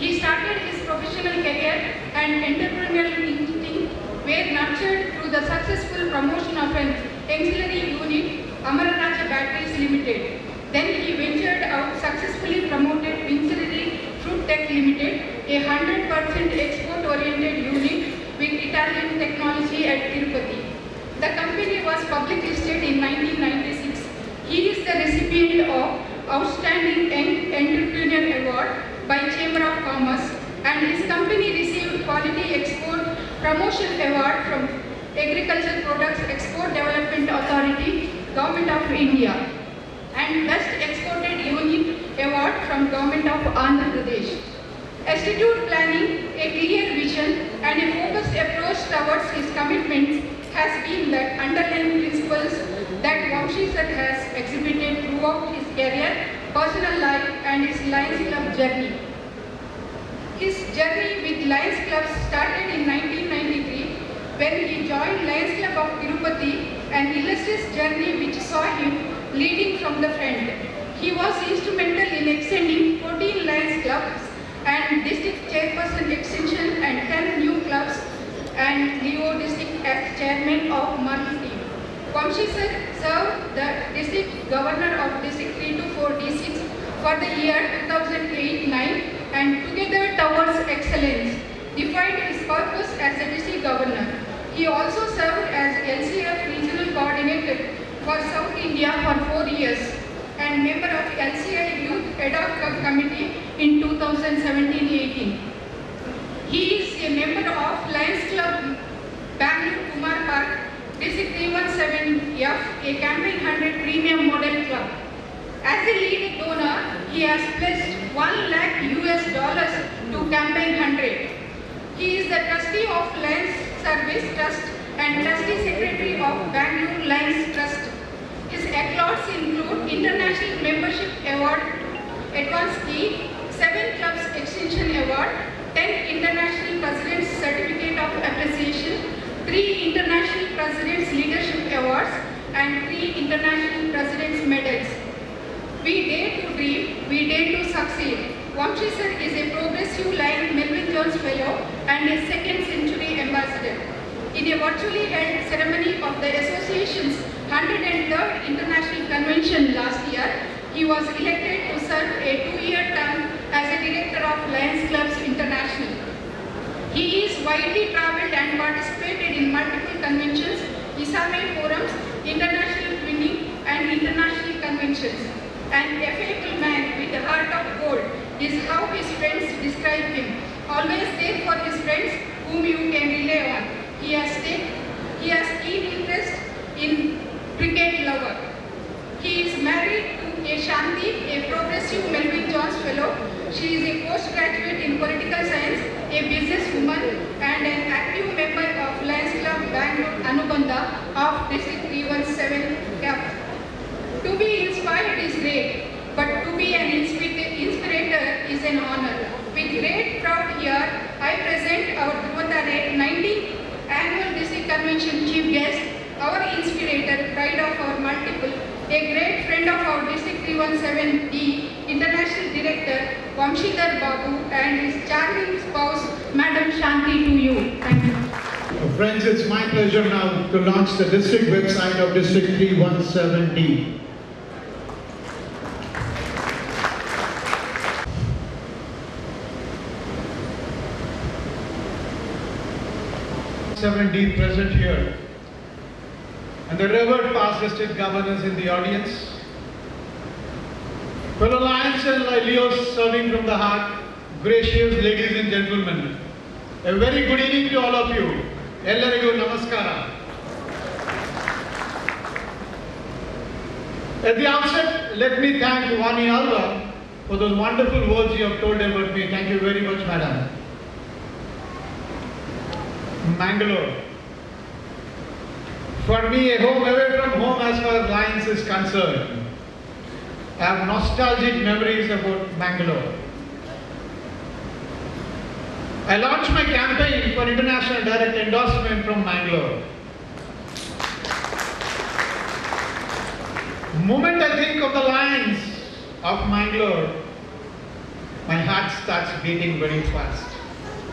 He started his professional career and entrepreneurial instinct were nurtured through the successful promotion of an auxiliary unit, Amaranaja Batteries Limited. Then he ventured out, successfully promoted Vincere Fruit Tech Limited, a 100% export-oriented unit with Italian technology at Tirupati. The company was public listed in 1996. He is the recipient of Outstanding Young Entrepreneur Award by Chamber of Commerce, and his company received Quality Export Promotion Award from Agriculture Products Export Development Authority, Government of India, and Best Exported Unit Award from Government of Andhra Pradesh. Astute planning, a clear vision, and a focused approach towards his commitments has been the underlying principles that Vamshi sir has exhibited throughout his career, personal life, and his Lions Club journey. His journey with Lions Club started in 1993 when he joined Lions Club of Tirupati, an illustrious journey which saw him leading from the front. He was instrumental in extending 14 Lions Clubs and district chairperson extension and 10 new clubs and Leo district as chairman of Marl team. Vamshi sir served the district governor of district 3 to 4 districts for the year 2008-9 and together towards excellence defined his purpose as the district governor. He also served as LCF regional coordinator for South India for 4 years and member of LCI Youth Ad hoc Committee in 2017-18. He is a member of Lions Club Bangalore Kumar Park, District 317F, a Campaign 100 Premium Model Club. As a lead donor, he has pledged $1 lakh to Campaign 100. He is the trustee of Lions Service Trust and trustee secretary of Bangalore Lions Trust. His accolades include International Membership Award, Advance Key, 7 Clubs Extension Award, 10 International President's Certificate of Appreciation, 3 International President's Leadership Awards, and 3 International President's Medals. We dare to dream, we dare to succeed. Vamshi sir is a progressive Lion Melvin Jones Fellow and a second century ambassador. In a virtually held ceremony of the association's 103rd International Convention last year, he was elected to serve a 2-year term as a director of Lions Clubs International. He is widely travelled and participated in multiple conventions, ISAME forums, international twinning and international conventions. An affable man with a heart of gold is how his friends describe him. Always there for his friends whom you can rely on. He has keen interest in cricket lover. He is married to a Shanti, a progressive Melvin Jones Fellow. She is a postgraduate in political science, a businesswoman, and an active member of Lions Club Bangalore Anubandha of District 317 Cap. To be inspired is great, but to be an inspirator is an honor. With great pride here, I present our DHRUVATAARE 19th Annual District Convention Chief Guest, our inspirator, pride of our multiple, a great friend of our District 317D, International Director, Friends, it's my pleasure now to launch the district website of District 317D. D present here, and the revered past district governors in the audience, fellow lions and Leos serving from the heart, gracious ladies and gentlemen, a very good evening to all of you. Ellarigu namaskara. At the outset, let me thank Vani Alva for those wonderful words you have told about me. Thank you very much, madam. Mangalore. For me, a home away from home as far as Lions is concerned. I have nostalgic memories about Mangalore. I launched my campaign for international direct endorsement from Mangalore. The moment I think of the Lions of Mangalore, my heart starts beating very fast.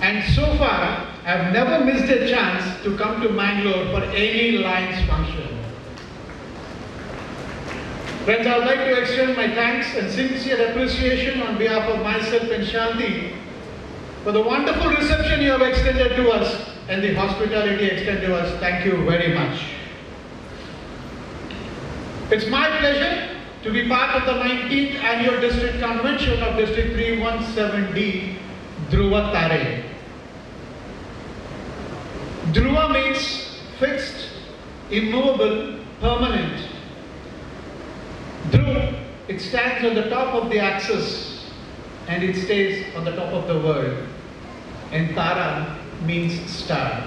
And so far, I have never missed a chance to come to Mangalore for any Lions function. Friends, I would like to extend my thanks and sincere appreciation on behalf of myself and Shanti for the wonderful reception you have extended to us and the hospitality extended to us. Thank you very much. It's my pleasure to be part of the 19th Annual District Convention of District 317D, DHRUVATAARE. Dhruva means fixed, immovable, permanent. Dhruv, it stands on the top of the axis and it stays on the top of the world. And Tara means star.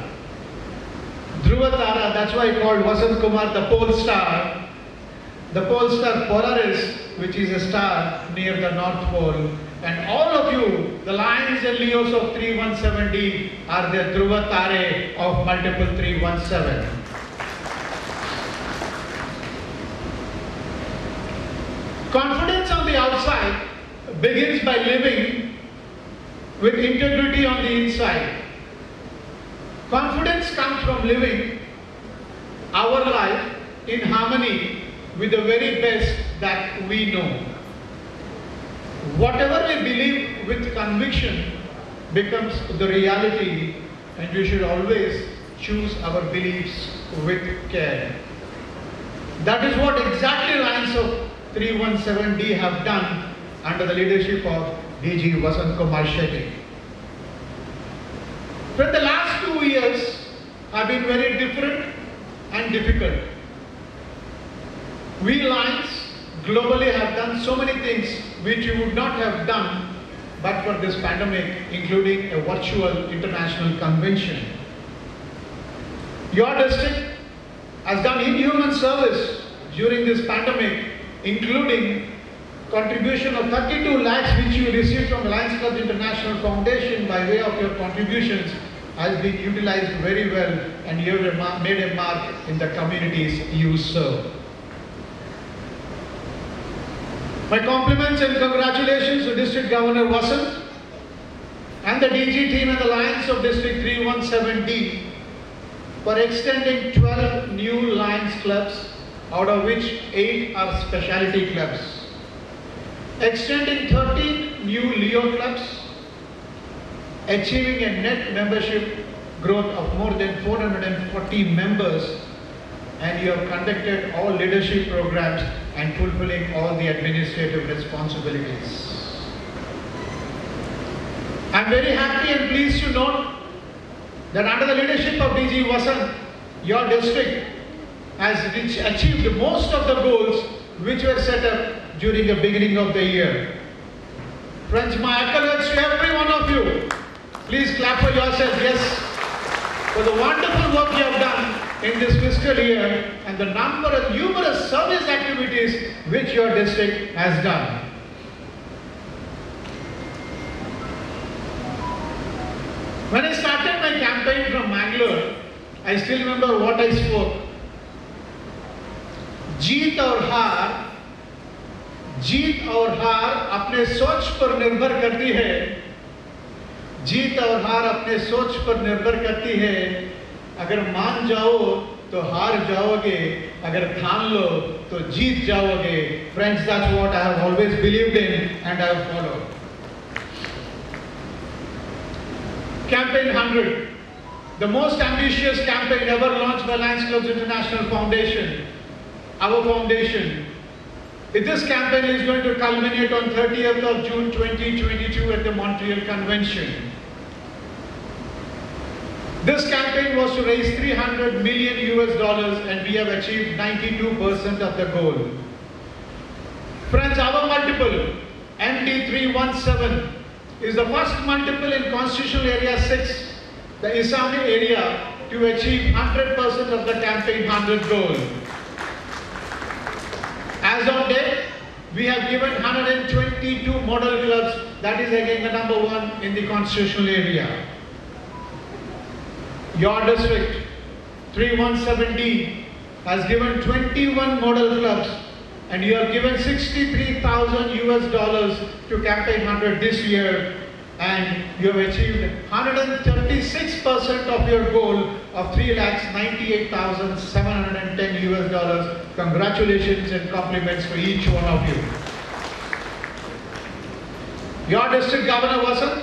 DHRUVATAARE, that's why I called Vasant Kumar the pole star. The pole star Polaris, which is a star near the North Pole. And all of you, the Lions and Leos of 317D, are the DHRUVATAARE of multiple 317. Confidence on the outside begins by living with integrity on the inside. Confidence comes from living our life in harmony with the very best that we know. Whatever we believe with conviction becomes the reality, and we should always choose our beliefs with care. That is what exactly Lions of 317D have done under the leadership of DG Vasant Kumar Shetty. For the last 2 years have been very different and difficult. We Lions globally have done so many things which we would not have done but for this pandemic, including a virtual international convention. Your district has done inhuman service during this pandemic, including contribution of 32 lakhs which you received from Lions Club International Foundation by way of your contributions has been utilized very well, and you have made a mark in the communities you serve. My compliments and congratulations to District Governor Vasant and the DG team and the Lions of District 317D for extending 12 new Lions clubs, out of which 8 are specialty clubs. Extending 13 new Leo clubs, achieving a net membership growth of more than 440 members, and you have conducted all leadership programs and fulfilling all the administrative responsibilities. I am very happy and pleased to note that under the leadership of DG Vasant, your district has achieved most of the goals which were set up during the beginning of the year. Friends, my accolades to every one of you. Please clap for yourselves, yes, for the wonderful work you have done in this fiscal year and the numerous service activities which your district has done. When I started my campaign from Mangalore, I still remember what I spoke. जीत और हार अपने सोच पर निर्भर करती है. जीत और हार अपने सोच पर निर्भर करती है. अगर मान जाओ तो हार जाओगे, अगर ठान लो तो जीत जाओगे. Friends, that's what I have always believed in and I have followed. Campaign 100, the most ambitious campaign ever launched by Lions Clubs International Foundation, our foundation. This campaign is going to culminate on 30th of June 2022 at the Montreal Convention. This campaign was to raise $300 million and we have achieved 92% of the goal. Friends, our multiple, MD317, is the first multiple in Constitutional Area 6, the Isami area, to achieve 100% of the campaign 100 goal. As on date, we have given 122 model clubs, that is again the number one in the Constitutional Area. Your district, 317D, has given 21 model clubs and you have given $63,000 to campaign 100 this year, and you have achieved 136% of your goal of $3,98,710. Congratulations and compliments for each one of you. Your district governor Vasant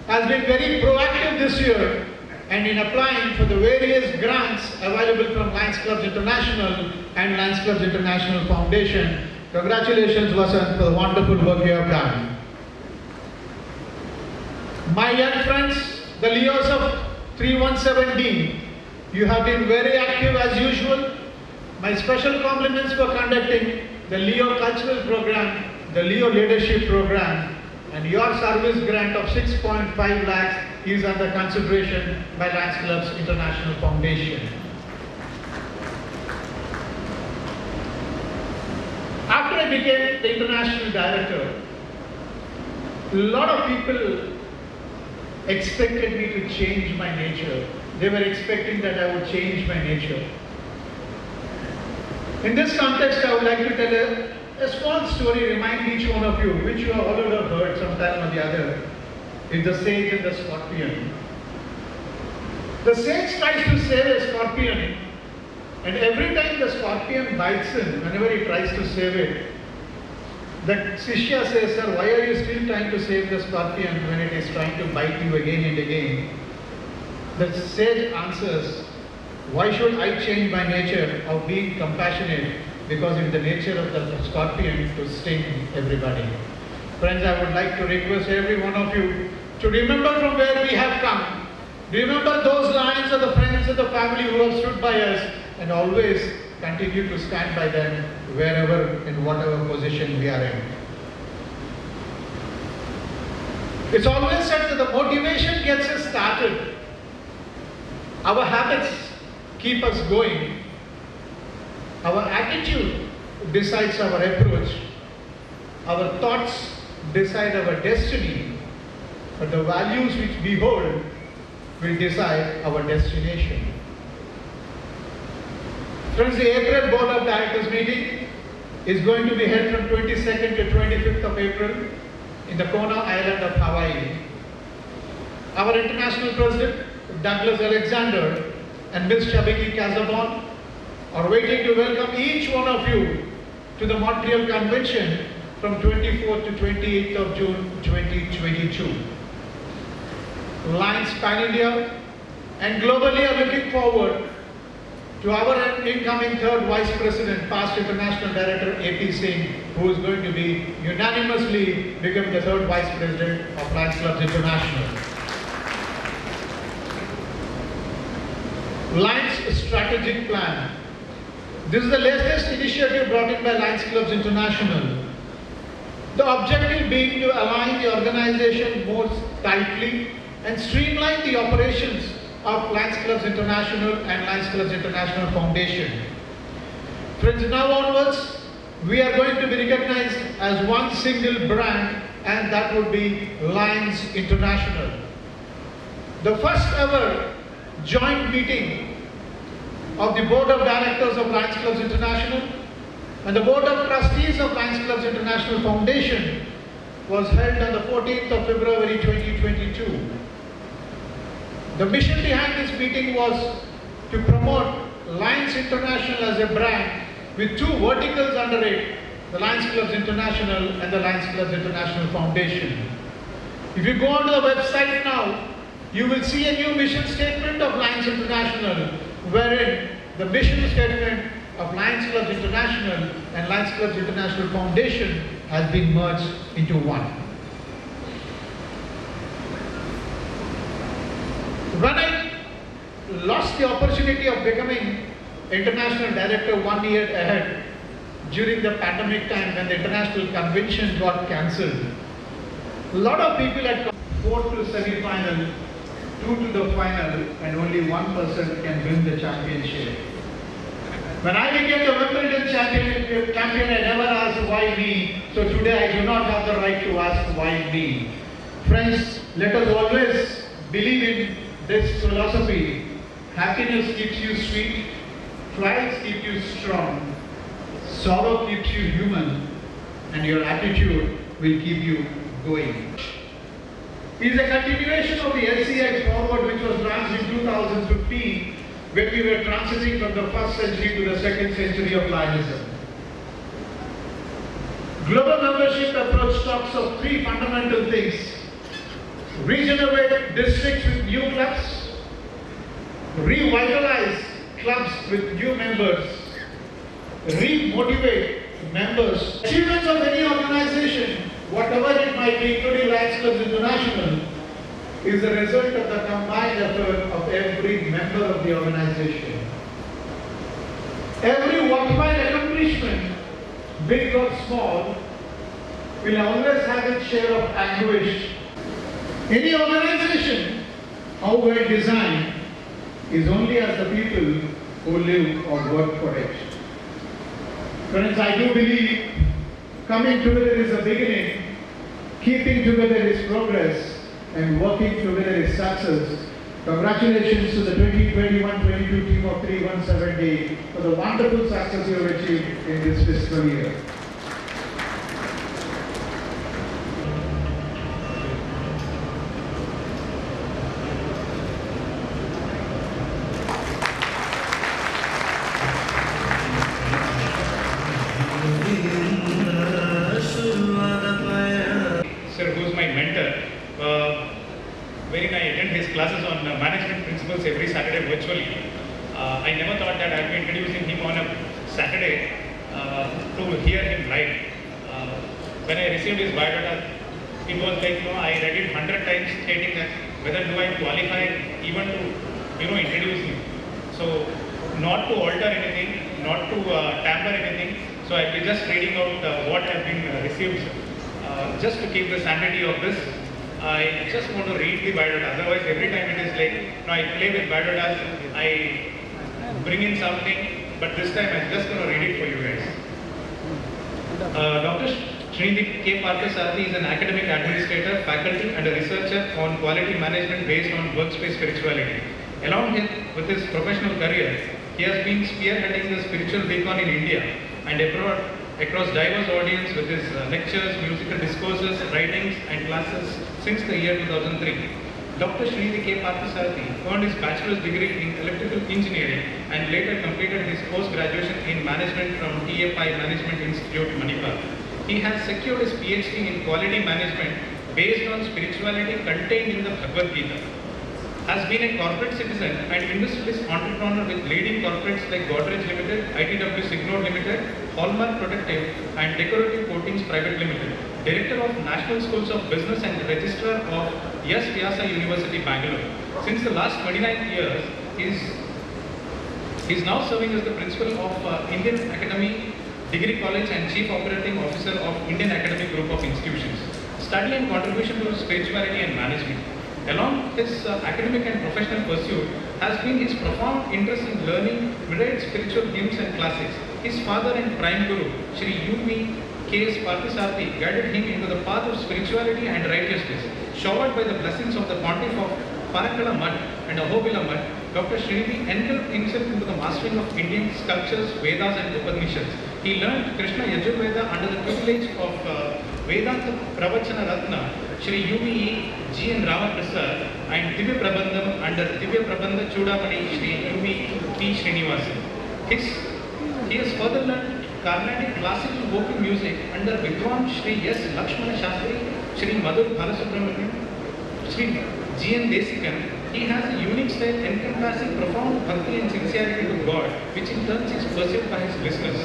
has been very proactive this year and in applying for the various grants available from Lions Clubs International and Lions Clubs International Foundation. Congratulations, Vasant, for the wonderful work you have done. My young friends, the Leos of 317D, you have been very active as usual. My special compliments for conducting the Leo Cultural Program, the Leo Leadership Program, and your service grant of 6.5 lakhs is under consideration by Lions Clubs International Foundation. After I became the international director, a lot of people expected me to change my nature. They were expecting that I would change my nature. In this context, I would like to tell a small story, remind each one of you, which you all would have heard sometime or the other, is the sage and the scorpion. The sage tries to save a scorpion, and every time the scorpion bites him, whenever he tries to save it, the Shishya says, "Sir, why are you still trying to save the scorpion when it is trying to bite you again and again?" The sage answers, "Why should I change my nature of being compassionate? Because it is the nature of the scorpion to sting everybody." Friends, I would like to request every one of you to remember from where we have come. Remember those lions of the friends of the family who have stood by us, and always continue to stand by them wherever and whatever position we are in. It's always said that the motivation gets us started. Our habits keep us going. Our attitude decides our approach. Our thoughts decide our destiny. But the values which we hold will decide our destination. Friends, the April Board of Directors meeting is going to be held from 22nd to 25th of April in the Kona Island of Hawaii. Our International President, Douglas Alexander, and Ms. Chabiki Casabon are waiting to welcome each one of you to the Montreal Convention from 24th to 28th of June 2022. Lions Pan-India and globally are looking forward to our incoming third Vice President, past International Director A.P. Singh, who is going to be unanimously become the third Vice President of Lions Clubs International. Lions Strategic Plan. This is the latest initiative brought in by Lions Clubs International. The objective being to align the organization more tightly and streamline the operations of Lions Clubs International and Lions Clubs International Foundation. Friends, now onwards, we are going to be recognized as one single brand, and that would be Lions International. The first ever joint meeting of the Board of Directors of Lions Clubs International and the Board of Trustees of Lions Clubs International Foundation was held on the 14th of February 2022. The mission behind this meeting was to promote Lions International as a brand with two verticals under it, the Lions Clubs International and the Lions Clubs International Foundation. If you go onto the website now, you will see a new mission statement of Lions International, wherein the mission statement of Lions Clubs International and Lions Clubs International Foundation has been merged into one. When I lost the opportunity of becoming international director 1 year ahead during the pandemic time when the international convention got cancelled, a lot of people had come 4th to semi-final, 2 to the final, and only one person can win the championship. When I became the Wimbledon champion, I never asked why me. So today I do not have the right to ask why me. Friends, let us always believe in this philosophy. Happiness keeps you sweet, trials keep you strong, sorrow keeps you human, and your attitude will keep you going. It is a continuation of the LCX forward which was launched in 2015 when we were transiting from the 1st century to the 2nd century of Lionism. Global membership approach talks of three fundamental things: regenerate districts with new clubs, revitalize clubs with new members, re-motivate members. Achievements of any organization, whatever it might be, including Lions Clubs International, is the result of the combined effort of every member of the organization. Every worthwhile accomplishment, big or small, will always have its share of anguish. Any organization, how well designed, is only as the people who live or work for it. Friends, I do believe coming together is a beginning, keeping together is progress, and working together is success. Congratulations to the 2021-22 team of 3170 for the wonderful success you have achieved in this fiscal year. Sir, who's my mentor, wherein I attend his classes on management principles every Saturday virtually. I never thought that I'd be introducing him on a Saturday to hear him live. When I received his biodata, it was like, I read it 100 times stating that whether do I qualify even to, introduce him. So, not to alter anything, not to tamper anything. So, I'll be just reading out what have been received. Just to keep the sanity of this, I just want to read the biodata. Otherwise, every time it is like, I play with biodatas, I bring in something, but this time I'm just going to read it for you guys. Dr. Srinidhi K. Parthasarathy is an academic administrator, faculty and a researcher on quality management based on workspace spirituality. Along with his professional career, he has been spearheading the spiritual beacon in India and abroad across diverse audience with his lectures, musical discourses, writings and classes since the year 2003. Dr. Srinidhi K. Parthasarathy earned his bachelor's degree in electrical engineering and later completed his post-graduation in management from TFI Management Institute, Manipur. He has secured his PhD in quality management based on spirituality contained in the Bhagavad Gita. Has been a corporate citizen and industrialist entrepreneur with leading corporates like Godrej Limited, ITW Signode Limited, Hallmark Protective and Decorative Coatings Private Limited, Director of National Schools of Business and Registrar of Yes Vyasa University, Bangalore. Since the last 29 years, he is now serving as the Principal of Indian Academy Degree College and Chief Operating Officer of Indian Academic Group of Institutions. Study and contribution to spirituality and management. Along his academic and professional pursuit has been his profound interest in learning myriad spiritual hymns and classics. His father and prime guru, Sri U.V. K. Parthasarathy, guided him into the path of spirituality and righteousness. Showered by the blessings of the pontiff of Parakkala Mutt and Ahobila Mutt, Dr. Srinidhi engulfed himself into the mastering of Indian sculptures, Vedas and Upanishads. He learned Krishna Yajurveda under the tutelage of Vedanta Pravachana Ratna, Shri UVE G.N. Ramaprasad, and Divya Prabandham under Divya Prabandha Chudamani, Shri UVE P. Srinivasan. He has further learned Carnatic classical vocal music under Vidwan Shri S. Lakshmana Shastri, Shri Madhur Balasubramanian, Shri G.N. Desikan. He has a unique style encompassing profound bhakti and sincerity to God, which in turn is perceived by his listeners.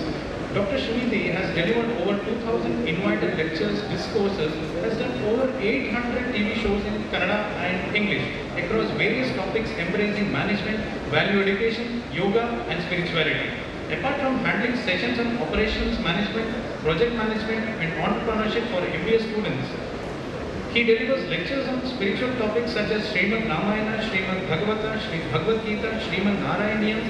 Dr. Shrimati has delivered over 2,000 invited lectures, discourses, has done over 800 TV shows in Kannada and English across various topics embracing management, value education, yoga and spirituality. Apart from handling sessions on operations management, project management and entrepreneurship for MBA students, he delivers lectures on spiritual topics such as Srimad Ramayana, Srimad Bhagavata, Sri Bhagavad Gita, Srimad Narayaniyam,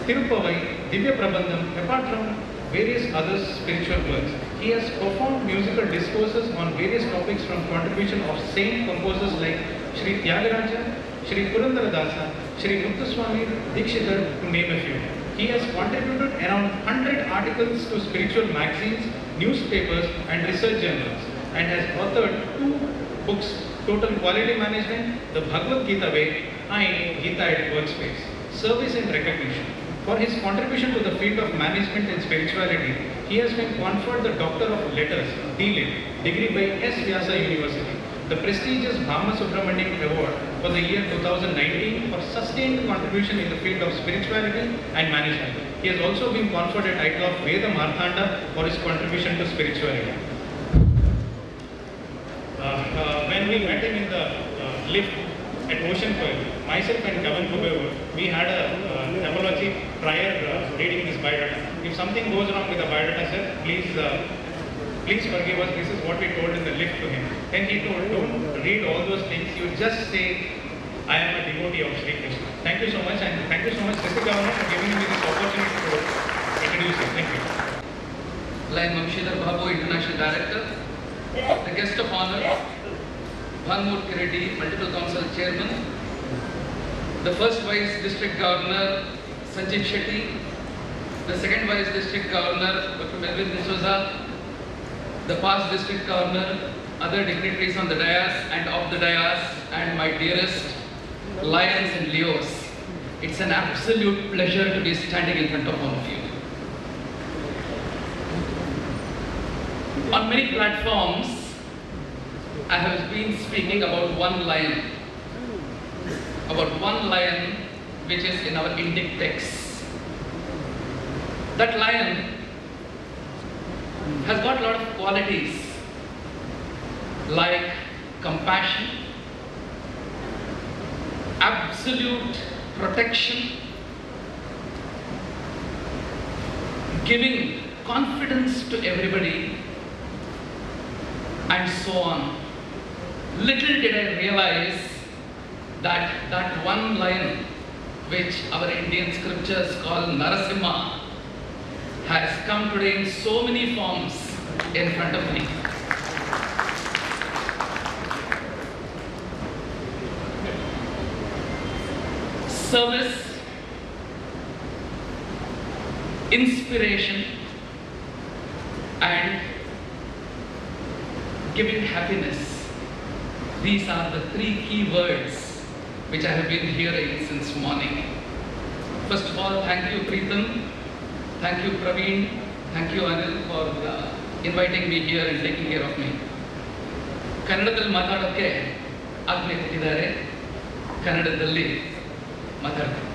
Tirupavai, Divya Prabandham, apart from various other spiritual works. He has performed musical discourses on various topics from contribution of saint composers like Shri Tyagaraja, Shri Purandaradasa, Shri Muthuswami Dikshidhar, to name a few. He has contributed around 100 articles to spiritual magazines, newspapers and research journals, and has authored 2 books, Total Quality Management, The Bhagavad Gita Way, and Gita at Workspace. Service and recognition. For his contribution to the field of management and spirituality, he has been conferred the Doctor of Letters, D.Litt, degree by S. Vyasa University, the prestigious Bhama Subramanian Award for the year 2019 for sustained contribution in the field of spirituality and management. He has also been conferred a title of Veda Marthanda for his contribution to spirituality. When we met him in the lift at Ocean Pearl, myself and Kavan Kubevar, we had a apology prior reading this biodata. If something goes wrong with the biodata, sir, please forgive us. This is what we told in the lift to him. Then he told, don't read all those things. You just say, I am a devotee of Sri Krishna. Thank you so much, and thank you so much, Mr. Governor, for giving me this opportunity to introduce him. Thank you. Lion Vamshidhar Babu, International Director. The guest of honor, Bhanmurthy Reddy, Multiple Council Chairman. The first Vice District Governor, Sanjeev Shetty. The second Vice District Governor, Dr. Melvin D'Souza. The past District Governor, other dignitaries on the dais and off the dais, and my dearest Lions and Leos. It's an absolute pleasure to be standing in front of all of you. On many platforms, I have been speaking about one lion which is in our Indic text. That lion has got a lot of qualities like compassion, absolute protection, giving confidence to everybody, and so on. Little did I realize that that one lion, which our Indian scriptures call Narasimha, has come today in so many forms in front of me. Service, inspiration, and giving happiness. These are the 3 key words which I have been hearing since morning. First of all, thank you Preetham, thank you Praveen, thank you Anil for inviting me here and taking care of me. ಕನ್ನಡದಲ್ಲಿ ಮಾತಾಡೋಕ್ಕೆ ಆಜ್ಞೆ ಕೊಟ್ಟಿದ್ದಾರೆ, ಕನ್ನಡದಲ್ಲಿ ಮಾತಾಡ್ತೀನಿ.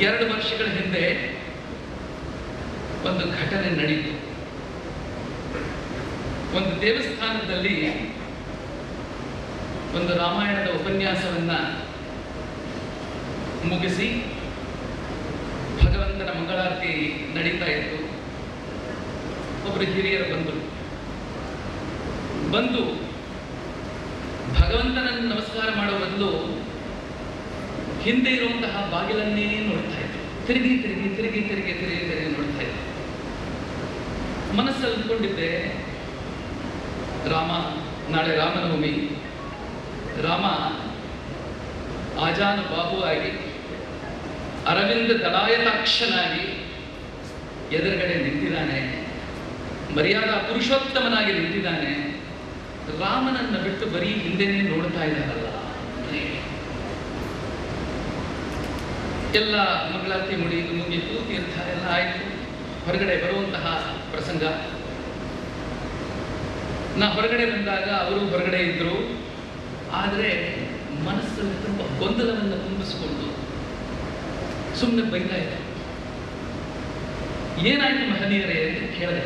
2 ವರ್ಷಗಳ ಹಿಂದೆ ಒಂದು ಘಟನೆ ನಡೆಯಿತು. ಒಂದು ದೇವಸ್ಥಾನದಲ್ಲಿ ಒಂದು ರಾಮಾಯಣದ ಉಪನ್ಯಾಸವನ್ನ ಮುಗಿಸಿ ಭಗವಂತನ ಮಂಗಳಾರತಿ ನಡೀತಾ ಇತ್ತು. ಒಬ್ಬರು ಹಿರಿಯರು ಬಂದು ಭಗವಂತನನ್ನು ನಮಸ್ಕಾರ ಮಾಡೋ ಬದಲು ಹಿಂದೆ ಇರುವಂತಹ ಬಾಗಿಲನ್ನೇ ನೋಡ್ತಾ ಇದ್ರು. ತಿರುಗಿ ನೋಡ್ತಾ ಇದ್ರು. ಮನಸ್ಸಲ್ಲಿ ಅಂದ್ಕೊಂಡಿದ್ದೆ, ರಾಮ, ನಾಳೆ ರಾಮನವಮಿ, ರಾಮ ಆಜಾನುಬಾಹು ಆಗಿ ಅರವಿಂದ ದಳಾಯತಾಕ್ಷನಾಗಿ ಎದುರುಗಡೆ ನಿಂತಿದ್ದಾನೆ. ಮರ್ಯಾದಾ ಪುರುಷೋತ್ತಮನಾಗಿ ನಿಂತಿದ್ದಾನೆ, ರಾಮನನ್ನ ಬಿಟ್ಟು ಬರೀ ಹಿಂದೆನೇ ನೋಡ್ತಾ ಇದ್ದಾರಲ್ಲ. ಎಲ್ಲ ಮಂಗಳಾರತಿ ಮುಗಿತು, ತೀರ್ಥ ಎಲ್ಲ ಆಯಿತು, ಹೊರಗಡೆ ಬರುವಂತಹ ಪ್ರಸಂಗ. ನಾ ಹೊರಗಡೆ ಬಂದಾಗ ಅವರು ಹೊರಗಡೆ ಇದ್ರು. ಆದರೆ ಮನಸ್ಸಲ್ಲಿ ತುಂಬ ಗೊಂದಲವನ್ನು ತುಂಬಿಸಿಕೊಂಡು ಸುಮ್ಮನೆ ಬೈತಾ ಇದ್ದೆ. ಏನಾಯ್ತು ಮಹನೀಯರೇ ಅಂತ ಕೇಳಿದೆ.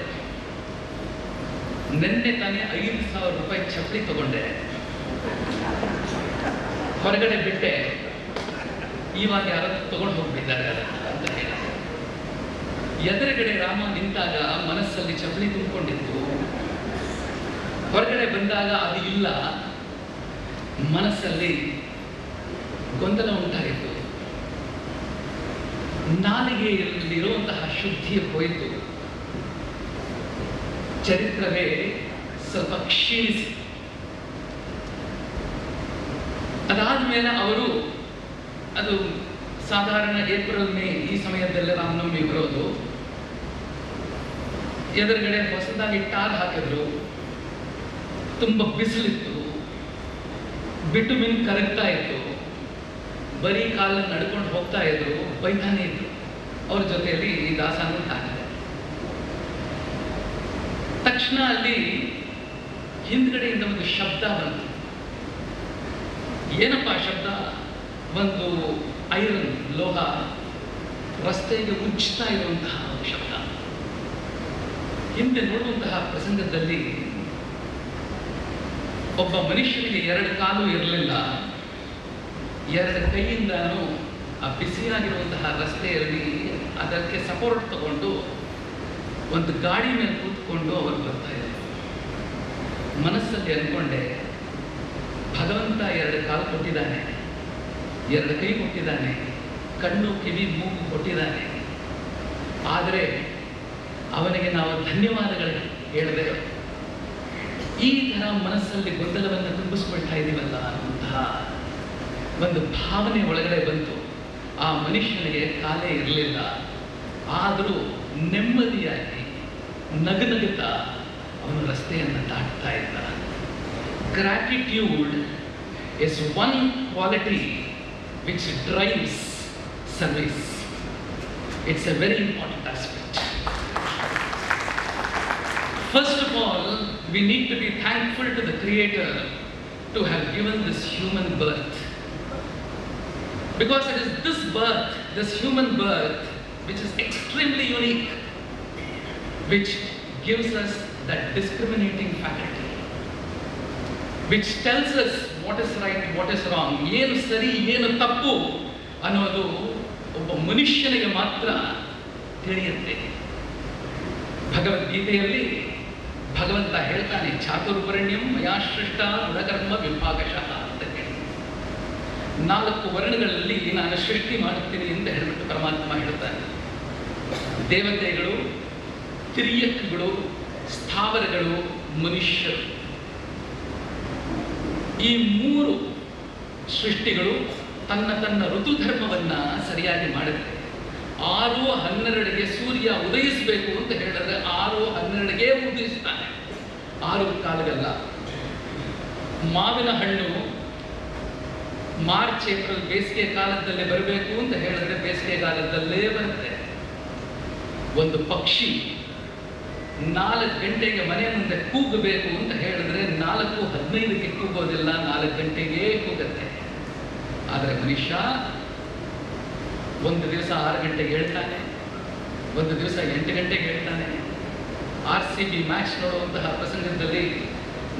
ನಿನ್ನೆ ತಾನೇ 5,000 ರೂಪಾಯಿ ಚಪ್ಪಲಿ ತಗೊಂಡೆ, ಹೊರಗಡೆ ಬಿಟ್ಟೆ, ಇವಾಗ ಯಾರಾದ್ರೂ ತಗೊಂಡು ಹೋಗ್ಬಿಟ್ಟಿದ್ದಾರೆ ಅಂತ ಹೇಳಿದೆ. ಎದುರುಗಡೆ ರಾಮ ನಿಂತಾಗ ಮನಸ್ಸಲ್ಲಿ ಚಪ್ಪಲಿ ತುಂಬಿಕೊಂಡಿತ್ತು, ಹೊರಗಡೆ ಬಂದಾಗ ಅದು ಇಲ್ಲ, ಮನಸ್ಸಲ್ಲಿ ಗೊಂದಲ ಉಂಟಾಯಿತು. ನಾಲಿಗೆಯಲ್ಲಿರುವಂತಹ ಶುದ್ಧಿ ಹೋಯಿತು, ಚರಿತ್ರವೇ ಸ್ವಲ್ಪ ಕ್ಷೀಣಿಸಿ. ಅದಾದ್ಮೇಲೆ ಅವರು, ಅದು ಸಾಧಾರಣ ಏಪ್ರಿಲ್ ಮೇ ಈ ಸಮಯದಲ್ಲೇ ರಾಮನವಮಿ ಬರೋದು, ಎದುರುಗಡೆ ಹೊಸದಾಗಿ ಟಾರ್ ಹಾಕಿದ್ರು, ತುಂಬ ಬಿಸಿಲಿತ್ತು, ಬಿಟುಮಿನ್ ಕರಗ್ತಾ ಇತ್ತು, ಬರೀ ಕಾಲನ್ನು ನಡ್ಕೊಂಡು ಹೋಗ್ತಾ ಇದ್ರು, ಬೈತಾನೆ ಇದ್ರು. ಅವ್ರ ಜೊತೆಯಲ್ಲಿ ಈ ದಾಸನೂ ಹಾಕಿದೆ. ತಕ್ಷಣ ಅಲ್ಲಿ ಹಿಂದ್ಗಡೆಯಿಂದ ಒಂದು ಶಬ್ದ ಬಂತು. ಏನಪ್ಪ ಶಬ್ದ? ಒಂದು ಐರನ್, ಲೋಹ ರಸ್ತೆಗೆ ಉಜ್ಜ್ತಾ ಇರುವಂತಹ ಶಬ್ದ. ಹಿಂದೆ ನೋಡುವಂತಹ ಪ್ರಸಂಗದಲ್ಲಿ ಒಬ್ಬ ಮನುಷ್ಯನಿಗೆ 2 ಕಾಲು ಇರಲಿಲ್ಲ, 2 ಕೈಯಿಂದನೂ ಆ ಬಿಸಿಯಾಗಿರುವಂತಹ ರಸ್ತೆಯಲ್ಲಿ ಅದಕ್ಕೆ ಸಪೋರ್ಟ್ ತಗೊಂಡು ಒಂದು ಗಾಡಿ ಮೇಲೆ ಕೂತ್ಕೊಂಡು ಅವರು ಬರ್ತಾ ಇದ್ದಾರೆ. ಮನಸ್ಸಲ್ಲಿ ಅನ್ಕೊಂಡೆ, ಭಗವಂತ 2 ಕಾಲು ಕೊಟ್ಟಿದ್ದಾನೆ, 2 ಕೈ ಕೊಟ್ಟಿದ್ದಾನೆ, ಕಣ್ಣು ಕಿವಿ ಮೂಗು ಕೊಟ್ಟಿದ್ದಾನೆ. ಆದರೆ ಅವನಿಗೆ ನಾವು ಧನ್ಯವಾದಗಳು ಹೇಳಿದೆ. ಈ ಥರ ಮನಸ್ಸಲ್ಲಿ ಗೊಂದಲವನ್ನು ತುಂಬಿಸ್ಕೊಳ್ತಾ ಇದ್ದೀವಲ್ಲ ಅನ್ನುವಂತಹ ಒಂದು ಭಾವನೆ ಒಳಗಡೆ ಬಂತು. ಆ ಮನುಷ್ಯನಿಗೆ ಕಾಲೇ ಇರಲಿಲ್ಲ, ಆದರೂ ನೆಮ್ಮದಿಯಾಗಿ ನಗುತ್ತಾ ಅವನು ರಸ್ತೆಯನ್ನು ದಾಟ್ತಾ ಇದ್ದ. Gratitude is one quality which drives service. It's A very important aspect. First of all, we need to be thankful to the Creator to have given this human birth. Because it is this birth, this human birth, which is extremely unique, which gives us that discriminating faculty, which tells us what is right, what is wrong, ಏನು ಸರಿ ಏನು ತಪ್ಪು ಅನ್ನೋದು ಒಬ್ಬ ಮನುಷ್ಯನಿಗೆ ಮಾತ್ರ ತಿಳಿಯುತ್ತೆ. ಭಗವದ್ಗೀತೆಯಲ್ಲಿ ಭಗವಂತ ಹೇಳ್ತಾನೆ, ಚಾತುರ್ವರ್ಣ್ಯಂ ಮಯಾ ಸೃಷ್ಟ ಗುಣಕರ್ಮ ವಿಭಾಗಶಃ ಅಂತ ಹೇಳಿ. 4 ವರ್ಣಗಳಲ್ಲಿ ನಾನು ಸೃಷ್ಟಿ ಮಾಡುತ್ತೀನಿ ಅಂತ ಹೇಳಿಬಿಟ್ಟು ಪರಮಾತ್ಮ ಹೇಳ್ತಾನೆ. ದೇವತೆಗಳು, ತಿರ್ಯಕಗಳು, ಸ್ಥಾವರಗಳು, ಮನುಷ್ಯರು, ಈ 3 ಸೃಷ್ಟಿಗಳು ತನ್ನ ಋತುಧರ್ಮವನ್ನ ಸರಿಯಾಗಿ ಮಾಡುತ್ತೆ. 6:12ಗೆ ಸೂರ್ಯ ಉದಯಿಸಬೇಕು ಅಂತ ಹೇಳಿದ್ರೆ 6:12ಗೆ ಉದಯಿಸ್ತಾನೆ, 6 ಕಾಲಗಲ್ಲ. ಮಾವಿನ ಹಣ್ಣು ಮಾರ್ಚ್ ಏಪ್ರಿಲ್ ಬೇಸಿಗೆ ಕಾಲದಲ್ಲಿ ಬರಬೇಕು ಅಂತ ಹೇಳಿದ್ರೆ ಬೇಸಿಗೆ ಕಾಲದಲ್ಲೇ ಬರುತ್ತೆ. ಒಂದು ಪಕ್ಷಿ 4 ಗಂಟೆಗೆ ಮನೆ ಮುಂದೆ ಕೂಗಬೇಕು ಅಂತ ಹೇಳಿದ್ರೆ 4:15ಕ್ಕೆ ಕೂಗೋದಿಲ್ಲ, 4 ಗಂಟೆಗೆ ಕೂಗುತ್ತೆ. ಆದರೆ ಮನುಷ್ಯ ಒಂದು ದಿವಸ 6 ಗಂಟೆಗೆ ಹೇಳ್ತಾನೆ, ಒಂದು ದಿವಸ 8 ಗಂಟೆಗೆ ಹೇಳ್ತಾನೆ. RCB ಮ್ಯಾಚ್ ನೋಡುವಂತಹ ಪ್ರಸಂಗದಲ್ಲಿ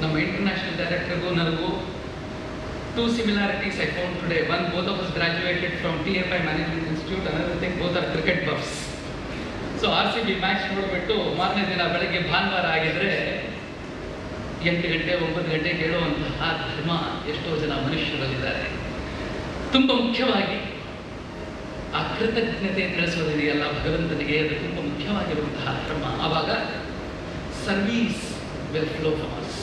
ನಮ್ಮ ಇಂಟರ್ನ್ಯಾಷನಲ್ ಡೈರೆಕ್ಟರ್ಗೂ ನನಗೂ 2 similarities I found today. One, both of us graduated from TFI Management Institute. Another thing, both are cricket buffs. So RCB match ನೋಡಿಬಿಟ್ಟು ಮಾರನೇ ದಿನ ಬೆಳಗ್ಗೆ ಭಾನುವಾರ ಆಗಿದ್ರೆ 8 ಗಂಟೆ 9 ಗಂಟೆಗೆ ಹೇಳುವಂತಹ ಧರ್ಮ ಎಷ್ಟೋ ಜನ ಮನುಷ್ಯರಲ್ಲಿದ್ದಾರೆ. ತುಂಬ ಮುಖ್ಯವಾಗಿ ಆ ಕೃತಜ್ಞತೆ ತಿಳಿಸೋದಿದೆಯಲ್ಲ ಭಗವಂತನಿಗೆ, ಅದು ತುಂಬ ಮುಖ್ಯವಾಗಿರುವಂತಹ ಧರ್ಮ. ಆವಾಗ service will flow from us.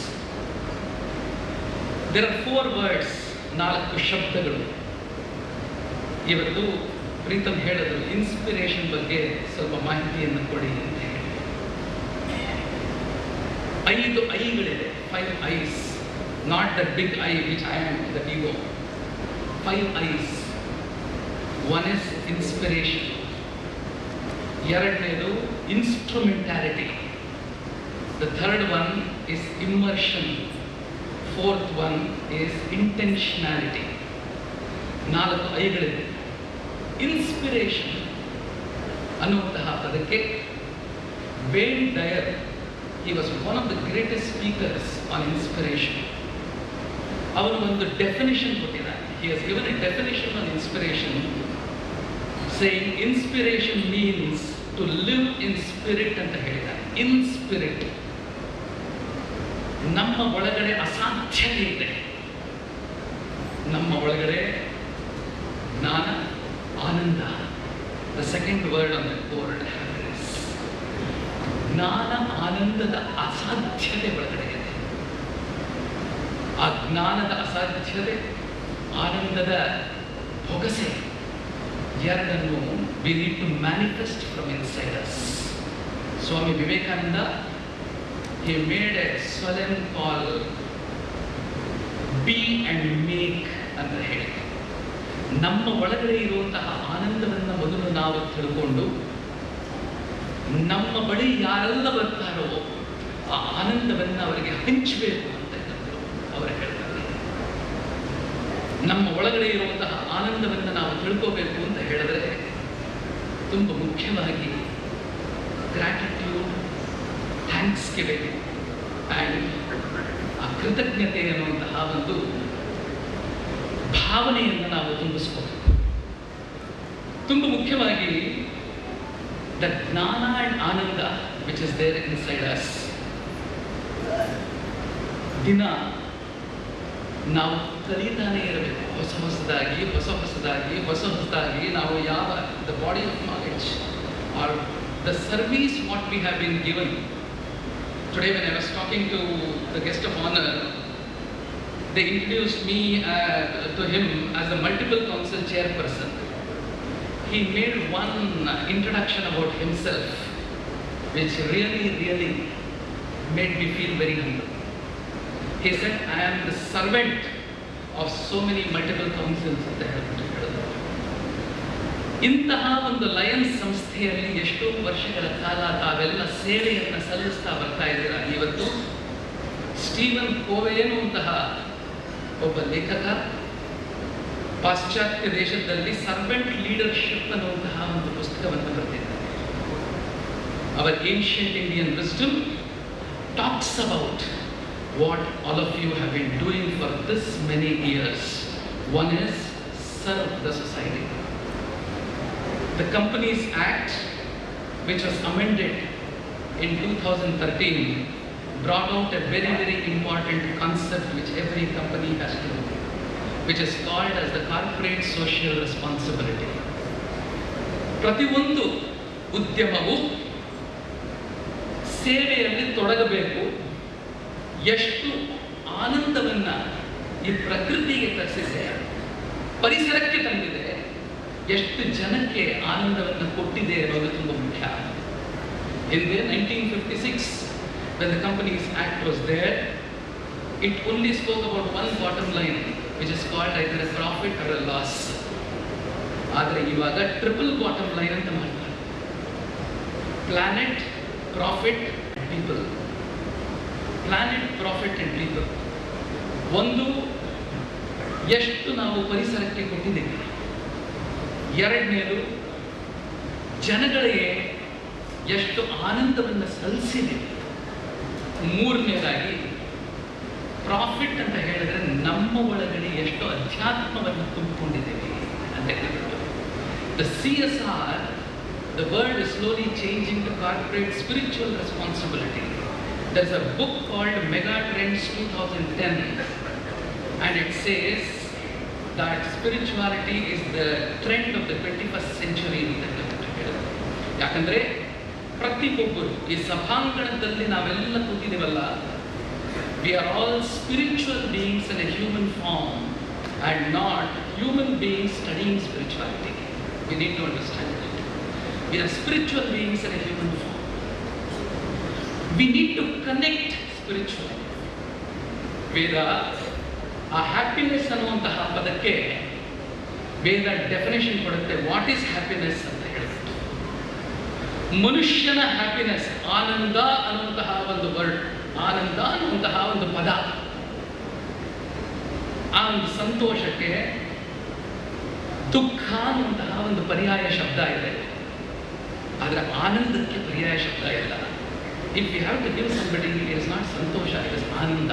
There are 4 words, 4 ಶಬ್ದಗಳು. ಇವತ್ತು ಪ್ರೀತಮ್ ಹೇಳಿದ್ರು, ಇನ್ಸ್ಪಿರೇಷನ್ ಬಗ್ಗೆ ಸ್ವಲ್ಪ ಮಾಹಿತಿಯನ್ನು ಕೊಡಿ ಅಂತ ಹೇಳಿ. 5 ಐಗಳಿದೆ, 5 I's, not the big I which I am that ego. 5 I's. One is inspiration, ಎರಡನೇದು instrumentality, the third one is immersion, fourth one is intentionality. 4 ಐಗಳಿದೆ. ಇನ್ಸ್ಪಿರೇಷನ್ ಅನ್ನುವಂತಹ ಪದಕ್ಕೆ Wayne Dyer, he was one of the greatest speakers on inspiration. ಅವನು ಒಂದು definition ಕೊಟ್ಟಿದ್ದಾನೆ. He has given a definition on inspiration, saying inspiration means to live in spirit ಅಂತ ಹೇಳಿದ್ದಾನೆ. In spirit. ನಮ್ಮ ಒಳಗಡೆ ಅಸಾಧ್ಯತೆ ಇದೆ. ನಮ್ಮ ಒಳಗಡೆ ಜ್ಞಾನ, ಆನಂದ. The second word on the board, happiness. ಜ್ಞಾನ ಆನಂದದ ಅಸಾಧ್ಯತೆ ಒಳಗಡೆ ಇದೆ. ಆ ಜ್ಞಾನದ ಅಸಾಧ್ಯತೆ, ಆನಂದದ ಹೊಗಸೆ ಎರಡನ್ನು we need to manifest from inside us. Swami Vivekananda he made a solemn call, be and make ಅಂತ ಹೇಳಿ. ನಮ್ಮ ಒಳಗಡೆ ಇರುವಂತಹ ಆನಂದವನ್ನು ಮೊದಲು ನಾವು ತಿಳ್ಕೊಂಡು ನಮ್ಮ ಬಳಿ ಯಾರೆಲ್ಲ ಬರ್ತಾರೋ ಆ ಆನಂದವನ್ನು ಅವರಿಗೆ ಹಂಚಬೇಕು ಅಂತ ಅವರು ಹೇಳ್ತಾರೆ. ನಮ್ಮ ಒಳಗಡೆ ಇರುವಂತಹ ಆನಂದವನ್ನು ನಾವು ತಿಳ್ಕೋಬೇಕು ಅಂತ ಹೇಳಿದ್ರೆ ತುಂಬ ಮುಖ್ಯವಾಗಿ ಗ್ರಾಟಿಟ್ಯೂಡ್, ಥ್ಯಾಂಕ್ಸ್ ಗಿವಿಂಗ್ ಆ್ಯಂಡ್ ಆ ಕೃತಜ್ಞತೆ ಅನ್ನುವಂತಹ ಒಂದು ಭಾವನೆಯನ್ನು ನಾವು ತುಂಬಿಸ್ಕೋಬೇಕು. ತುಂಬ ಮುಖ್ಯವಾಗಿ ದ ಜ್ಞಾನ ಆ್ಯಂಡ್ ಆನಂದ which is there inside us. ದಿನ ನಾವು ಕಲಿತಾನೇ ಇರಬೇಕು. ಹೊಸದಾಗಿ ನಾವು ಯಾವ the body of knowledge are the service what we have been given. Today when I was talking to the guest of honour, they introduced me to him as a multiple council chairperson. He made one introduction about himself which really made me feel very humble. He said, I am the servant of so many multiple councils ಅಂತ ಹೇಳಿದ್ರು. ಇಂತಹ ಒಂದು Lions ಸಂಸ್ಥೆಯಲ್ಲಿ ಎಷ್ಟೋ ವರ್ಷಗಳ ಕಾಲ ತಾವೆಲ್ಲ ಸೇವೆಯನ್ನು ಸಲ್ಲಿಸ್ತಾ ಬರ್ತಾ ಇದ್ದೀರಾ. ಇವತ್ತು ಸ್ಟೀವನ್ ಕೋವೆ ಎನ್ನುವಂತಹ ಒಬ್ಬ ಲೇಖಕ ಪಾಶ್ಚಾತ್ಯ ದೇಶದಲ್ಲಿ ಸರ್ವೆಂಟ್ ಲೀಡರ್ಶಿಪ್ ಅನ್ನುವಂತಹ ಒಂದು ಪುಸ್ತಕವನ್ನು ಬರೆದಿದ್ದಾರೆ. Our ancient Indian wisdom talks about what all of you have been doing for this many years. One is serve the society. The companies act which was amended in 2013 brought out a very important concept which every company has to do, which is called as the corporate social responsibility. ಪ್ರತಿಯೊಂದು ಉದ್ಯಮವು ಸೇವೆಯಲ್ಲಿ ತೊಡಗಬೇಕು. ಎಷ್ಟು ಆನಂದವನ್ನು ಈ ಪ್ರಕೃತಿಗೆ ತರಿಸಿದೆ, ಪರಿಸರಕ್ಕೆ ತಂದಿದೆ, ಎಷ್ಟು ಜನಕ್ಕೆ ಆನಂದವನ್ನು ಕೊಟ್ಟಿದೆ ಅನ್ನೋದು ತುಂಬ ಮುಖ್ಯ. In the 1956, when the Companies Act was there, it only spoke about one bottom line, which is called either a profit or a loss. ಆದರೆ ಇವಾಗ ಟ್ರಿಪಲ್ ಬಾಟಮ್ ಲೈನ್ ಅಂತ ಮಾಡ್ತಾರೆ. Planet, profit and people. Planet, profit and people. ಒಂದು, ಎಷ್ಟು ನಾವು ಪರಿಸರಕ್ಕೆ ಕೊಟ್ಟಿದ್ದೀವಿ. ಎರಡನೇದು, ಜನಗಳಿಗೆ ಎಷ್ಟು ಆನಂದವನ್ನು ಸಲ್ಲಿಸಿದ್ದೀವಿ. ಮೂರನೇದಾಗಿ ಪ್ರಾಫಿಟ್ ಅಂತ ಹೇಳಿದ್ರೆ ನಮ್ಮ ಒಳಗಡೆ ಎಷ್ಟು ಅಧ್ಯಾತ್ಮವನ್ನು ತುಂಬಿಕೊಂಡಿದ್ದೀವಿ ಅಂತ ಹೇಳಿದ್ರು. The CSR, the world is slowly changing to corporate spiritual responsibility. There's a book called Mega Trends 2010 and it says that spirituality is the trend of the 21st century. ಯಾಕಂದ್ರೆ ಪ್ರತಿಯೊಬ್ಬರು ಈ ಸಭಾಂಗಣದಲ್ಲಿ ನಾವೆಲ್ಲ ಕೂತಿದ್ದೀವಲ್ಲ, we are all spiritual beings in a human form and not human beings studying spirituality. We need to understand that. We are spiritual beings in a human form. We need to connect spiritual. Veda ಆ happiness ಅನ್ನುವಂತಹ ಪದಕ್ಕೆ Veda definition ಕೊಡುತ್ತೆ. What is happiness ಅಂತ ಹೇಳ್ಬಿಟ್ಟು, ಮನುಷ್ಯನ happiness, ಆನಂದ ಅನ್ನುವಂತಹ ಒಂದು word, ಆನಂದ ಅನ್ನುವಂತಹ ಒಂದು ಪದ, ಆ ಒಂದು ಸಂತೋಷಕ್ಕೆ ದುಃಖ ಅನ್ನುವಂತಹ ಒಂದು ಪರ್ಯಾಯ ಶಬ್ದ ಇದೆ, ಆದರೆ ಆನಂದಕ್ಕೆ ಪರ್ಯಾಯ ಶಬ್ದ ಇಲ್ಲ. If you have to give somebody, it is not ಸಂತೋಷ, ಇಟ್ ಇಸ್ ಆನಂದ.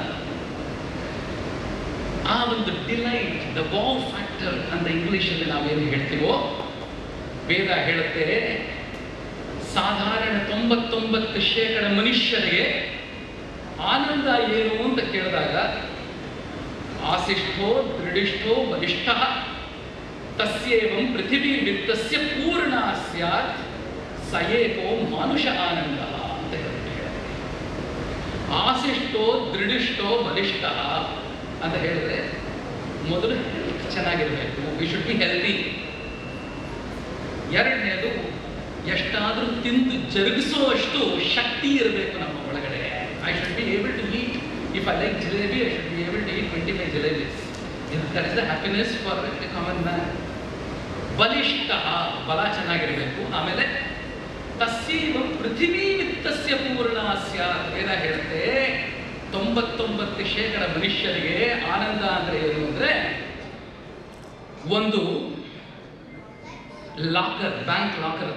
ಆ ಒಂದು ಡಿಲೈಟ್, ದ ವಾವ್ ಫ್ಯಾಕ್ಟರ್ ಅಂತ ಇಂಗ್ಲಿಷಲ್ಲಿ ನಾವೇನು ಹೇಳ್ತೀವೋ, ವೇದ ಹೇಳುತ್ತೆ ಸಾಧಾರಣ 99% ಮನುಷ್ಯರಿಗೆ ಆನಂದ ಏನು ಅಂತ ಕೇಳಿದಾಗ, ಆಶಿಷ್ಠೋ ದೃಢಿಷ್ಠೋ ಬಲಿಷ್ಠ ತಸ್ಯೇವಂ ಪೃಥಿವೀ ವಿತ್ತಸ್ಯ ಪೂರ್ಣ ಸ್ಯಾತ್ ಸಯೇಕೋ ಮಾನುಷ ಆನಂದ ಅಂತ ಹೇಳ್ತಾರೆ. ಆಶಿಷ್ಠೋ ದೃಢಿಷ್ಠೋ ಬಲಿಷ್ಠ ಅಂತ ಹೇಳಿದ್ರೆ ಮೊದಲು ಚೆನ್ನಾಗಿರಬೇಕು, ವಿ ಶುಡ್ ಬಿ ಹೆಲ್ದಿ. ಎರಡನೇದು, ಎಷ್ಟಾದರೂ ತಿಂದು ಜರುಗಿಸುವಷ್ಟು ಶಕ್ತಿ ಇರಬೇಕು ನಮ್ಮ ಒಳಗಡೆ. I should be able to eat. If I like jalebi, I should be able to eat 25 jalebis. That is the happiness for a common man. ಬಲಿಷ್ಠ, ಬಲ ಚೆನ್ನಾಗಿರಬೇಕು. ಆಮೇಲೆ ತಸ್ಯೈವ ಪೃಥಿವೀ ವಿತ್ತಸ್ಯ ಪೂರ್ಣ ಸ್ಯಾತ್. ವೇದ ಹೇಳುತ್ತೆ 99% ಮನುಷ್ಯರಿಗೆ ಆನಂದ ಅಂದ್ರೆ ಏನು ಅಂದ್ರೆ, ಒಂದು ಲಾಕರ್, ಬ್ಯಾಂಕ್ ಲಾಕರ್.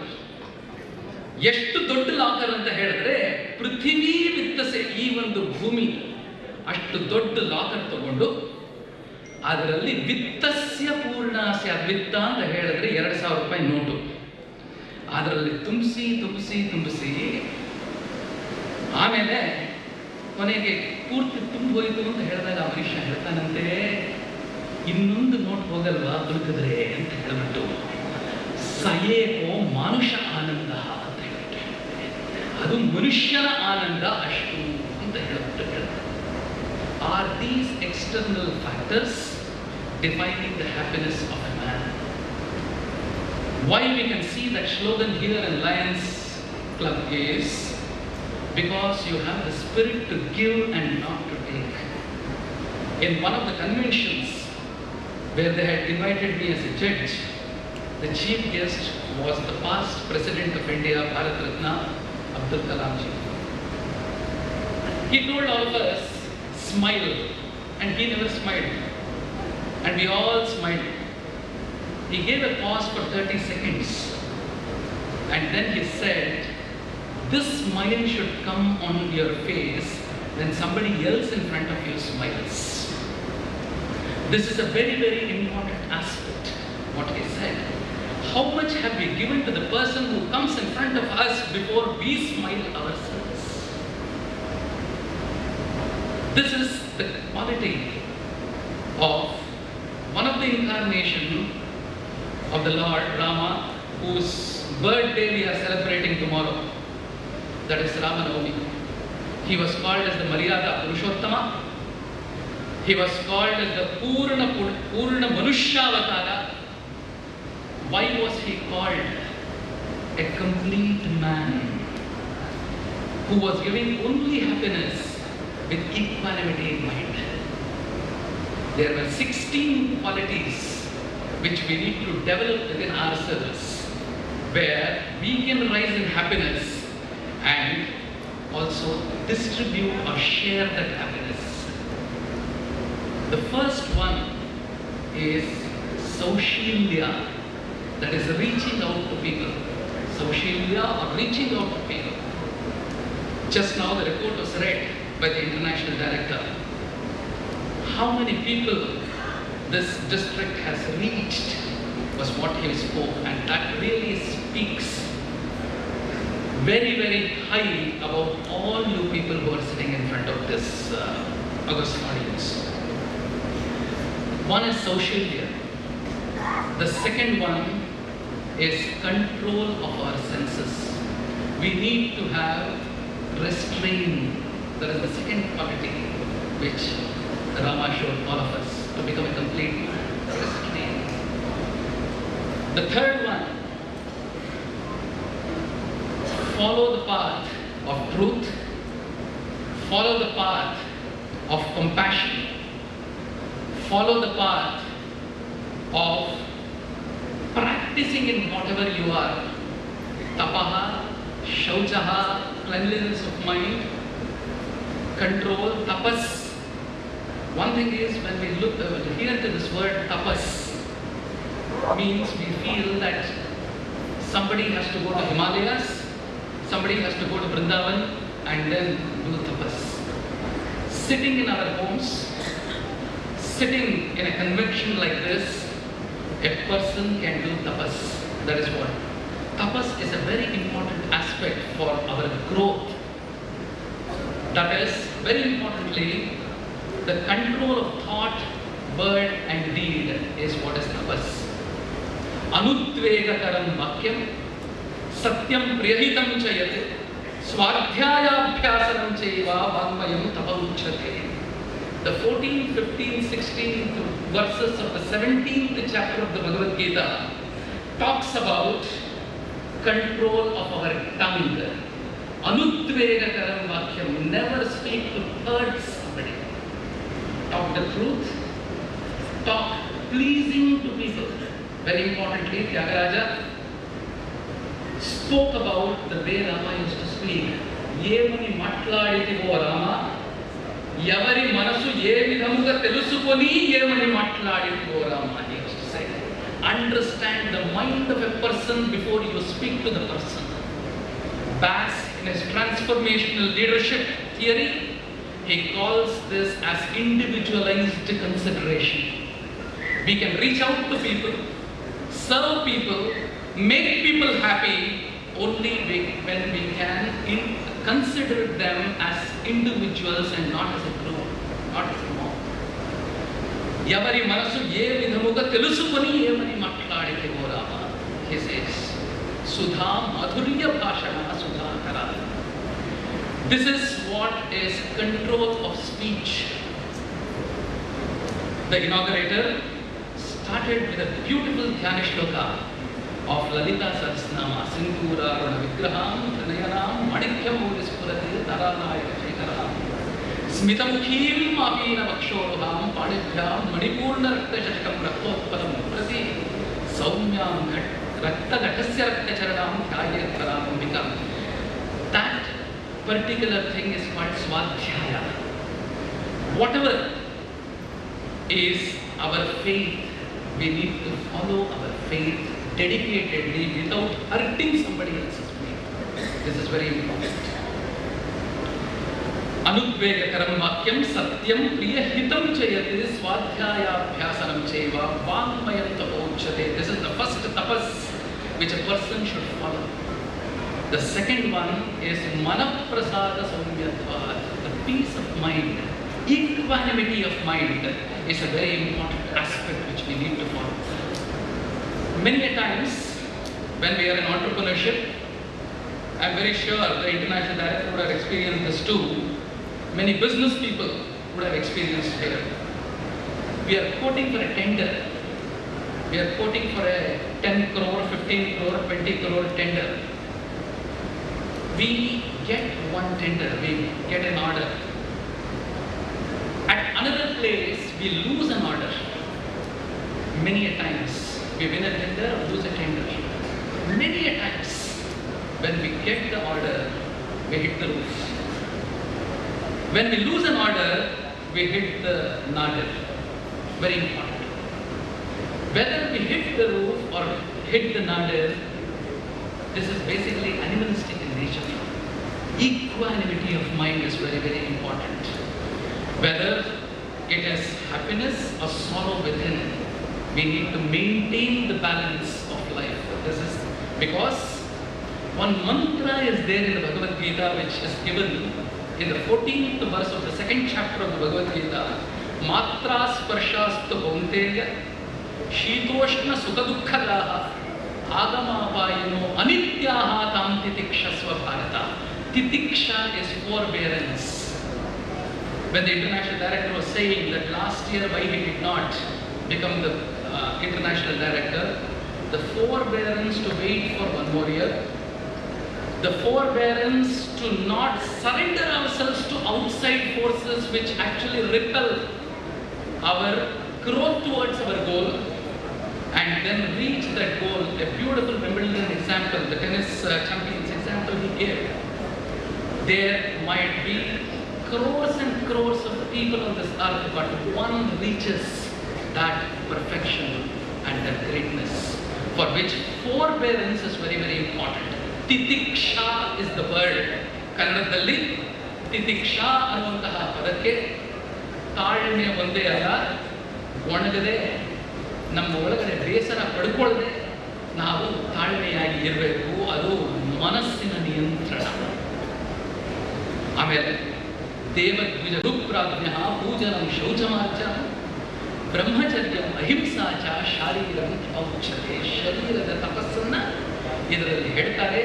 ಎಷ್ಟು ದೊಡ್ಡ ಲಾಕರ್ ಅಂತ ಹೇಳಿದ್ರೆ, ಪೃಥಿವೀ ವಿತ್ತಸೆ, ಈ ಒಂದು ಭೂಮಿ ಅಷ್ಟು ದೊಡ್ಡ ಲಾಕರ್ ತಗೊಂಡು ಅದರಲ್ಲಿ ವಿತ್ತಸ್ಯ ಪೂರ್ಣಸ್ಯ, ವಿತ್ತ ಅಂತ ಹೇಳಿದ್ರೆ 2,000 ರೂಪಾಯಿ ನೋಟು, ಅದರಲ್ಲಿ ತುಂಬಿಸಿ ತುಂಬಿಸಿ ತುಂಬಿಸಿ ಆಮೇಲೆ ಕೊನೆಗೆ ಪೂರ್ತಿ ತುಂಬ ಹೋಯಿತು ಅಂತ ಹೇಳಿದಾಗ ಆ ಮನುಷ್ಯ ಹೇಳ್ತಾನಂತೆ, ಇನ್ನೊಂದು ನೋಟ್ ಹೋಗಲ್ವಾ ಬದುಕಿದ್ರೆ ಅಂತ ಹೇಳ್ಬಿಟ್ಟು, ಸಯೇಕೋ ಮಾನುಷ ಆನಂದ ಅಂತ ಹೇಳ್ಬಿಟ್ಟು, ಅದು ಮನುಷ್ಯನ ಆನಂದ ಅಷ್ಟು ಅಂತ ಹೇಳ್ಬಿಟ್ಟು ಹೇಳ್ತಾರೆ. Are these external factors defining the happiness of A man? Why we can see that slogan here in Lions Club is because you have the spirit to give and not to take. In one of the conventions where they had invited me as a judge, the chief guest was the past President of India, Bharat Ratna, Abdul Kalam ji. He told all of us, smile, and he never smiled. And we all smiled. He gave a pause for 30 seconds. And then he said, this smile should come on your face when somebody else in front of you smiles. This is a very, very important aspect, what he said. How much have we given to the person who comes in front of us before we smile ourselves? This is the quality of one of the incarnation of the Lord Rama, whose birthday we are celebrating tomorrow. That is Ramanavami. He was called as the Maryada Purushottama. He was called as the Purna Manushavatara. Why was he called? A complete man who was giving only happiness with equanimity in mind. There were 16 qualities which we need to develop within ourselves, where we can rise in happiness and also distribute or share that happiness. The first one is Saushalya, that is reaching out to people. Saushalya or reaching out to people. Just now the report was read by the international director. How many people this district has reached was what he spoke, and that really speaks very, very high about all you people who are sitting in front of this august audience. One is Saushalya. The second one is control of our senses. We need to have restraint. That is the second quality which Rama showed all of us to become a complete man. Restraint. The third one, follow the path of truth, follow the path of compassion, follow the path of practicing in whatever you are. Tapaha, shauchaha, cleanliness of mind, control, tapas. One thing is, when we look hear to this word tapas, means we feel that somebody has to go to Himalayas, somebody has to go to Vrindavan and then do tapas. Sitting in our homes, sitting in a convention like this, a person can do tapas. That is what. Tapas is a very important aspect for our growth. That is, very importantly, the control of thought, word and deed is what is tapas. Anudvegakaram vakyam, satyam priyahitam chayate, swadhyayabhyasanam chaiva vangmayam tapauchyate. The 14th, 15th, 16th verses of the 17th chapter of the Bhagavad Gita talks about control of our tongue. Anudvegakaram vakyam, never speak to hurt somebody. Talk the truth, talk pleasing to people. Very importantly, Tyagaraja spoke about the way Rama used to speak. Yemani matladitivo Rama, yavari manasu ye vidhamuga telusukoni yemani matladitivo Rama, he used to say. Understand the mind of a person before you speak to the person. Bass, in his transformational leadership theory, he calls this as individualized consideration. We can reach out to people, serve people, make people happy only when we can consider them as individuals and not as a group, not as a mob. Yavari manasu ye vidhamuga telusukoni yemani matladite go Rama. He says, Sudha madhurya bhashana sudha kara. This is what is control of speech. The inaugurator started with a beautiful Dhyana shloka of Lalita Sahasranama, Sindhura Rana Vigraham, Trinayanam, Madikyam Udispurati, Naranayaka Shekaram, Smitamukhim Apina Vakshoruham, Padibhyam, Manipurna Rakta Shashakam Raktotparam Prati, Saumyam Rakta Gatasya Rakta Charanam, Dhyayat Paramambikam. That particular thing is called Swadhyaya. Whatever is our faith, we need to follow our faith dedicatedly without hurting somebody else's faith. This is very important. Anudvegakaram vakyam satyam priyahitam chayate swadhyaya abhyasanam chaiva vangmayam tapauchyate. This is the first tapas which a person should follow. The second one is manaprasada saumyatvat, the peace of mind, equanimity of mind is a very important aspect which we need to follow. Many a times when we are in entrepreneurship, I am very sure the international director would have experienced this too. Many business people would have experienced here. We are quoting for a tender. We are quoting for a 10 crore, 15 crore, 20 crore tender. We get one tender, we get an order. At another place, we lose an order. Many a times, we win a tender, lose a tender. Many a times, when we get the order, we hit the roof. When we lose an order, we hit the nadir. Very important. Whether we hit the roof or hit the nadir, this is basically animalistic in nature. Equanimity of mind is very, very important. Whether it is happiness or sorrow within, we need to maintain the balance of life. This is because one mantra is there in the Bhagavad Gita which is given in the 14th verse of the 2nd chapter of the Bhagavad Gita. Matra sparshastu bhaunteya shitoshna sukhadukkadaha agamapayano anityaha tam titikshasva bharata. Titiksha is forbearance. When the international director was saying that last year why he did not become the international director, the forbearance to wait for one more year, the forbearance to not surrender ourselves to outside forces which actually repel our growth towards our goal, and then reach that goal. A beautiful Wimbledon example, the tennis champions example he gave. There might be crores and crores of people on this earth, but one reaches that perfection and that greatness, for which forbearance is very, very important. Titiksha is the word. Kannadalli titiksha ಅನ್ನುವಂತಹ ಪದಕ್ಕೆ ತಾಳ್ಮೆ ಒಂದೇ ಅಲ್ಲ, ಒಣಗದೆ ನಮ್ಮ ಒಳಗಡೆ ಬೇಸರ ಪಡ್ಕೊಳ್ಳದೆ ನಾವು ತಾಳ್ಮೆಯಾಗಿ ಇರಬೇಕು. ಅದು ಮನಸ್ಸಿನ ನಿಯಂತ್ರಣ. ಆಮೇಲೆ ದೇವದ್ವಿಜ ರುಪ್ರಾಜ್ಞ ಪೂಜನಂ ಶೌಚಮಾರ್ಜನಂ ಬ್ರಹ್ಮಚರ್ಯಂ ಅಹಿಂಸಾ ಚ ಶಾರೀರಂ ಔಚ್ಯತೆ. ಶರೀರದ ತಪಸ್ಸನ್ನ ಇದರಲ್ಲಿ ಹೇಳ್ತಾರೆ.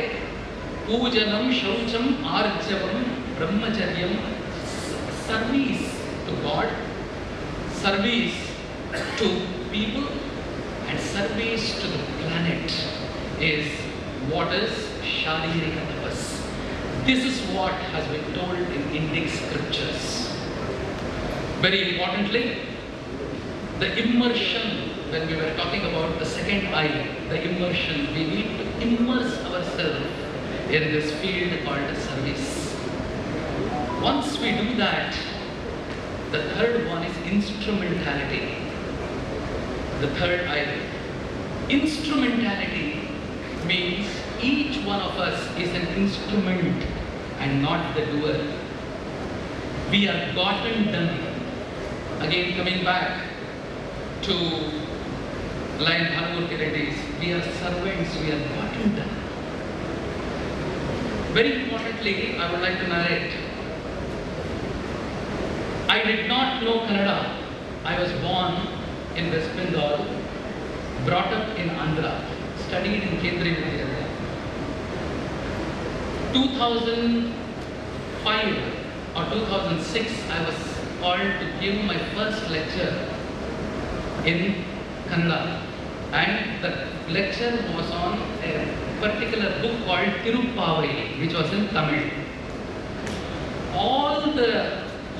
ಪೂಜನಂ ಶೌಚಂ ಆರ್ಜವಂ ಬ್ರಹ್ಮಚರ್ಯಂ, service to God, service to people, and service to the planet is what is Sharirika Tapas. This is what has been told in Indic scriptures. Very importantly, the immersion, when we were talking about the second eye, the immersion, we need to immerse ourselves in this field called service. Once we do that, the third one is instrumentality. The third eye. Instrumentality means each one of us is an instrument and not the doer. We are gotten done. Again, coming back to line Bhanumurthy Reddy's, we are servants, we are gotten done. Very importantly, I would like to narrate. I did not know Kannada. I was born in West Bengal, brought up in Andhra, studied in Kendriya Vidyalaya. 2005 or 2006, I was called to give my first lecture in Kannada, and the lecture was on a particular book called Tirupavai, which was in Tamil. All the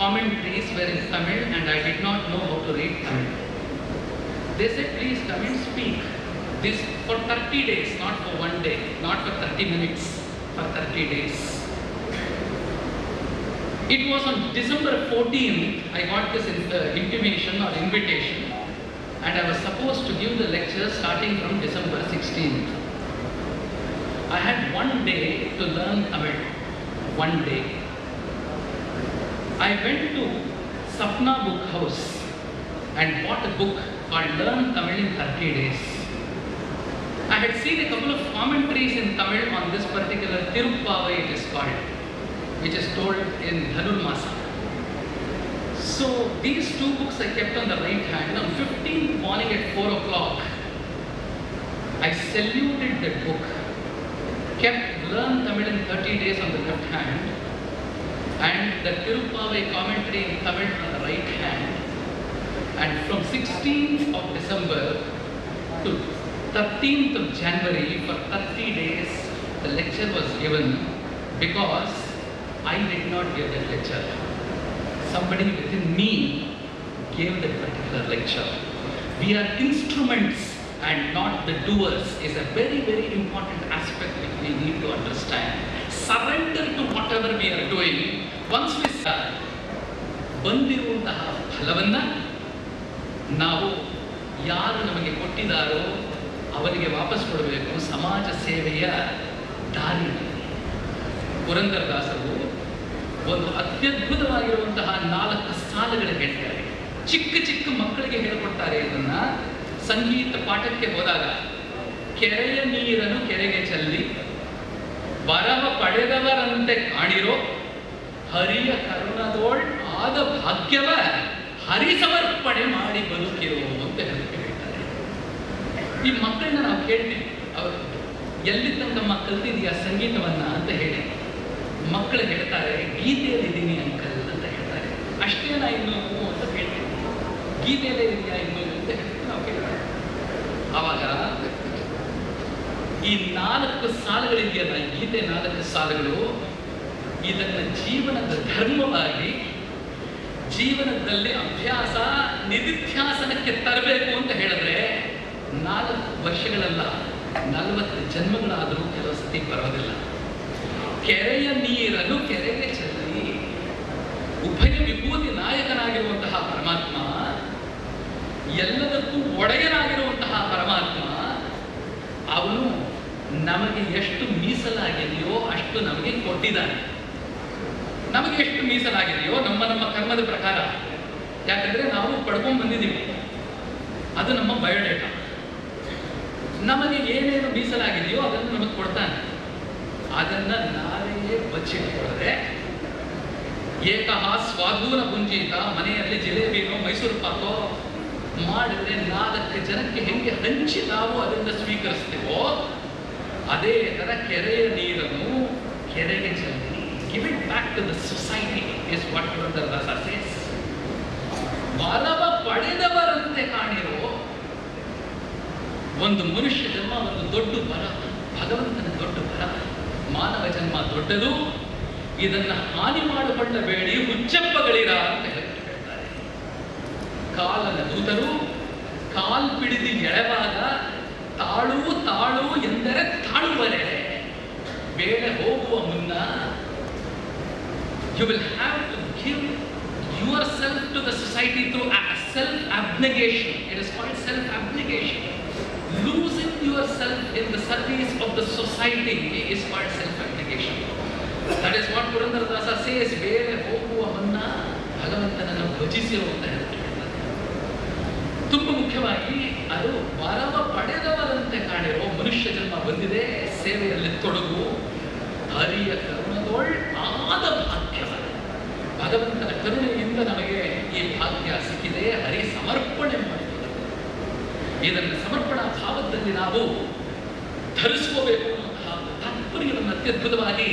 commentaries were in Tamil, and I did not know how to read Tamil. They said, please come and speak. This for 30 days, not for one day, not for 30 minutes, for 30 days. It was on December 14th, I got this intimation or invitation, and I was supposed to give the lecture starting from December 16th. I had one day to learn Tamil. One day. I went to Sapna Book House and bought a book called Learn Tamil in 30 Days. I had seen a couple of commentaries in Tamil on this particular Tirupavai, it is called, which is told in Dhanurmasa. So these two books I kept on the right hand. On 15th morning at 4 o'clock, I saluted that book, kept Learn Tamil in 30 Days on the left hand, and the Tirupavai commentary in Tamil on the right hand. And from 16th of December to 13th of January, for 30 days, the lecture was given because I did not give that lecture. Somebody within me gave that particular lecture. We are instruments and not the doers is a very, very important aspect which we need to understand. Surrender to whatever we are doing. Once we start, ಬಂದಿರುವಂತಹ ಫಲವನ್ನ ನಾವು ಯಾರು ನಮಗೆ ಕೊಟ್ಟಿದ್ದಾರೋ ಅವರಿಗೆ ವಾಪಸ್ ಕೊಡಬೇಕು. ಸಮಾಜ ಸೇವೆಯ ದಾರಿ. ಪುರಂದರದಾಸರು ಒಂದು ಅತ್ಯದ್ಭುತವಾಗಿರುವಂತಹ 4 ಸಾಲುಗಳು ಹೇಳ್ತಾರೆ. ಚಿಕ್ಕ ಚಿಕ್ಕ ಮಕ್ಕಳಿಗೆ ಹೇಳಿಕೊಡ್ತಾರೆ ಇದನ್ನ. ಸಂಗೀತ ಪಾಠಕ್ಕೆ ಹೋದಾಗ ಕೆರೆಯ ನೀರನ್ನು ಕೆರೆಗೆ ಚೆಲ್ಲಿ ವರವ ಪಡೆದವರಂತೆ ಕಾಣಿರೋ ಹರಿಯ ಕರುಣದೋಳ್ ಆದ ಭಾಗ್ಯವ ಹರಿಸಮರ್ಪಣೆ ಮಾಡಿ ಬದುಕಿರೋ ಅಂತ ಹೇಳ್ತಾರೆ. ಈ ಮಕ್ಕಳನ್ನ ನಾವು ಕೇಳ್ತೀವಿ, ಅವರು ಎಲ್ಲಿ ತನಕ ಕಲ್ತಿದೀಯಾ ಸಂಗೀತವನ್ನ ಅಂತ ಹೇಳಿ. ಮಕ್ಕಳು ಹೇಳ್ತಾರೆ ಗೀತೆಯಲ್ಲಿದ್ದೀನಿ ಅಂಕಲ್ ಅಂತ ಹೇಳ್ತಾರೆ. ಅಷ್ಟೇನಾ ಇನ್ನು ಅಂತ ಹೇಳ್ತೀವಿ. ಗೀತೆಯಲ್ಲೇ ಇದೆಯಾ ಇನ್ನು ಅಂತ ಹೇಳ್ತೀವಿ ನಾವು ಕೇಳ್ತಾರೆ. ಆವಾಗ ಈ 4 ಸಾಲುಗಳಿದೆಯಲ್ಲ, ಗೀತೆ 4 ಸಾಲುಗಳು, ಇದನ್ನು ಜೀವನದ ಧರ್ಮವಾಗಿ ಜೀವನದಲ್ಲಿ ಅಭ್ಯಾಸ ನಿಧಿಧ್ಯಾಸನಕ್ಕೆ ತರಬೇಕು ಅಂತ ಹೇಳಿದ್ರೆ 4 ವರ್ಷಗಳಲ್ಲ, 40 ಜನ್ಮಗಳಾದರೂ ಕೆಲವು ಸತಿ ಬರೋದಿಲ್ಲ. ಕೆರೆಯ ನೀರನ್ನು ಕೆರೆಗೆ ಚೆಲ್ಲಿ ಉಭಯ ವಿಭೂತಿ ನಾಯಕನಾಗಿರುವಂತಹ ಪರಮಾತ್ಮ, ಎಲ್ಲದಕ್ಕೂ ಒಡೆಯನಾಗಿರುವಂತಹ ಪರಮಾತ್ಮ, ಅವನು ನಮಗೆ ಎಷ್ಟು ಮೀಸಲಾಗಿದೆಯೋ ಅಷ್ಟು ನಮಗೆ ಕೊಟ್ಟಿದ್ದಾನೆ. ನಮಗೆ ಎಷ್ಟು ಮೀಸಲಾಗಿದೆಯೋ ನಮ್ಮ ನಮ್ಮ ಕರ್ಮದ ಪ್ರಕಾರ, ಯಾಕಂದ್ರೆ ನಾವು ಪಡ್ಕೊಂಡು ಬಂದಿದ್ದೀವಿ, ಅದು ನಮ್ಮ ಬಯೋಡೇಟಾ. ನಮಗೆ ಏನೇನು ಮೀಸಲಾಗಿದೆಯೋ ಅದನ್ನು ನಮಗೆ ಕೊಡ್ತಾನೆ. ಅದನ್ನ ನಾವೇ ಬಚ್ಚಿಟ್ಕೊಳ್ಳದೆ ಏಕಃ ಸ್ವಾದೂನ ಪುಂಜೀತ, ಮನೆಯಲ್ಲಿ ಜಿಲೇಬಿನೋ ಮೈಸೂರು ಪಾಕೋ ಮಾಡಿದ್ರೆ 4 ಜನಕ್ಕೆ ಹೆಂಗೆ ಹಂಚಿ ನಾವು ಅದನ್ನು ಸ್ವೀಕರಿಸ್ತೀವೋ, ಅದೇ ತರ ಕೆರೆಯ ನೀರನ್ನು ಕೆರೆಗೆ ಚೆಲ್ಲಿ give it back to the society is what Purandara says. ವರವ ಪಡೆದವರಂತೆ ಕಾಣಿರೋ ಒಂದು ಮನುಷ್ಯ ಜನ್ಮ ಒಂದು ದೊಡ್ಡ ವರ, ಭಗವಂತನ ದೊಡ್ಡ ವರ. ಮಾನವ ಜನ್ಮ ದೊಡ್ಡದು, ಇದನ್ನ ಹಾನಿ ಮಾಡಿಕೊಳ್ಳಬೇಡಿ, ಹುಚ್ಚಪ್ಪಗಳಿರ ಅಂತ ಹೇಳ್ತಾರೆ. ಕಾಲನ ದೂತರು ಕಾಲ್ ಪಿಡಿದು ಎಳೆವಾಗ ತಾಳು ತಾಳು ಎಂದರೆ ತಾಳುವರೆ. ಬೇಳೆ ಹೋಗುವ ಮುನ್ನ you will have to give yourself to the society through self-abnegation. It is called self-abnegation. Losing yourself in the service of the society is called self-abnegation. That is what Purandara says, ಬೇರೆ ಹೋಗುವ ಮುನ್ನ ಭಗವಂತನನ್ನು ಭಜಿಸಿರು ಅಂತ ಹೇಳ್ತಾರೆ. ತುಂಬ ಮುಖ್ಯವಾಗಿ ಅದು ವರವ ಪಡೆದವರಂತೆ ಕಾಣಿರೋ ಮನುಷ್ಯ ಜನ್ಮ ಬಂದಿದೆ, ಸೇವೆಯಲ್ಲಿ ತೊಡಗು, ಹರಿಯ ಕರುಣದೊಳ್ ಆದ ಭಾಗ್ಯವ. ಭಗವಂತನ ಕರುಣೆಯಿಂದ ನಮಗೆ ಈ ಭಾಗ್ಯ ಸಿಕ್ಕಿದೆ, ಹರಿ ಸಮರ್ಪಣೆ ಮಾಡಿದೆ. ಇದನ್ನು ಸಮರ್ಪಣಾ ಭಾವದಲ್ಲಿ ನಾವು ಧರಿಸ್ಕೋಬೇಕು ಅನ್ನುವಂತಹ ತಾತ್ಪರ್ಯವನ್ನು ಅತ್ಯದ್ಭುತವಾಗಿ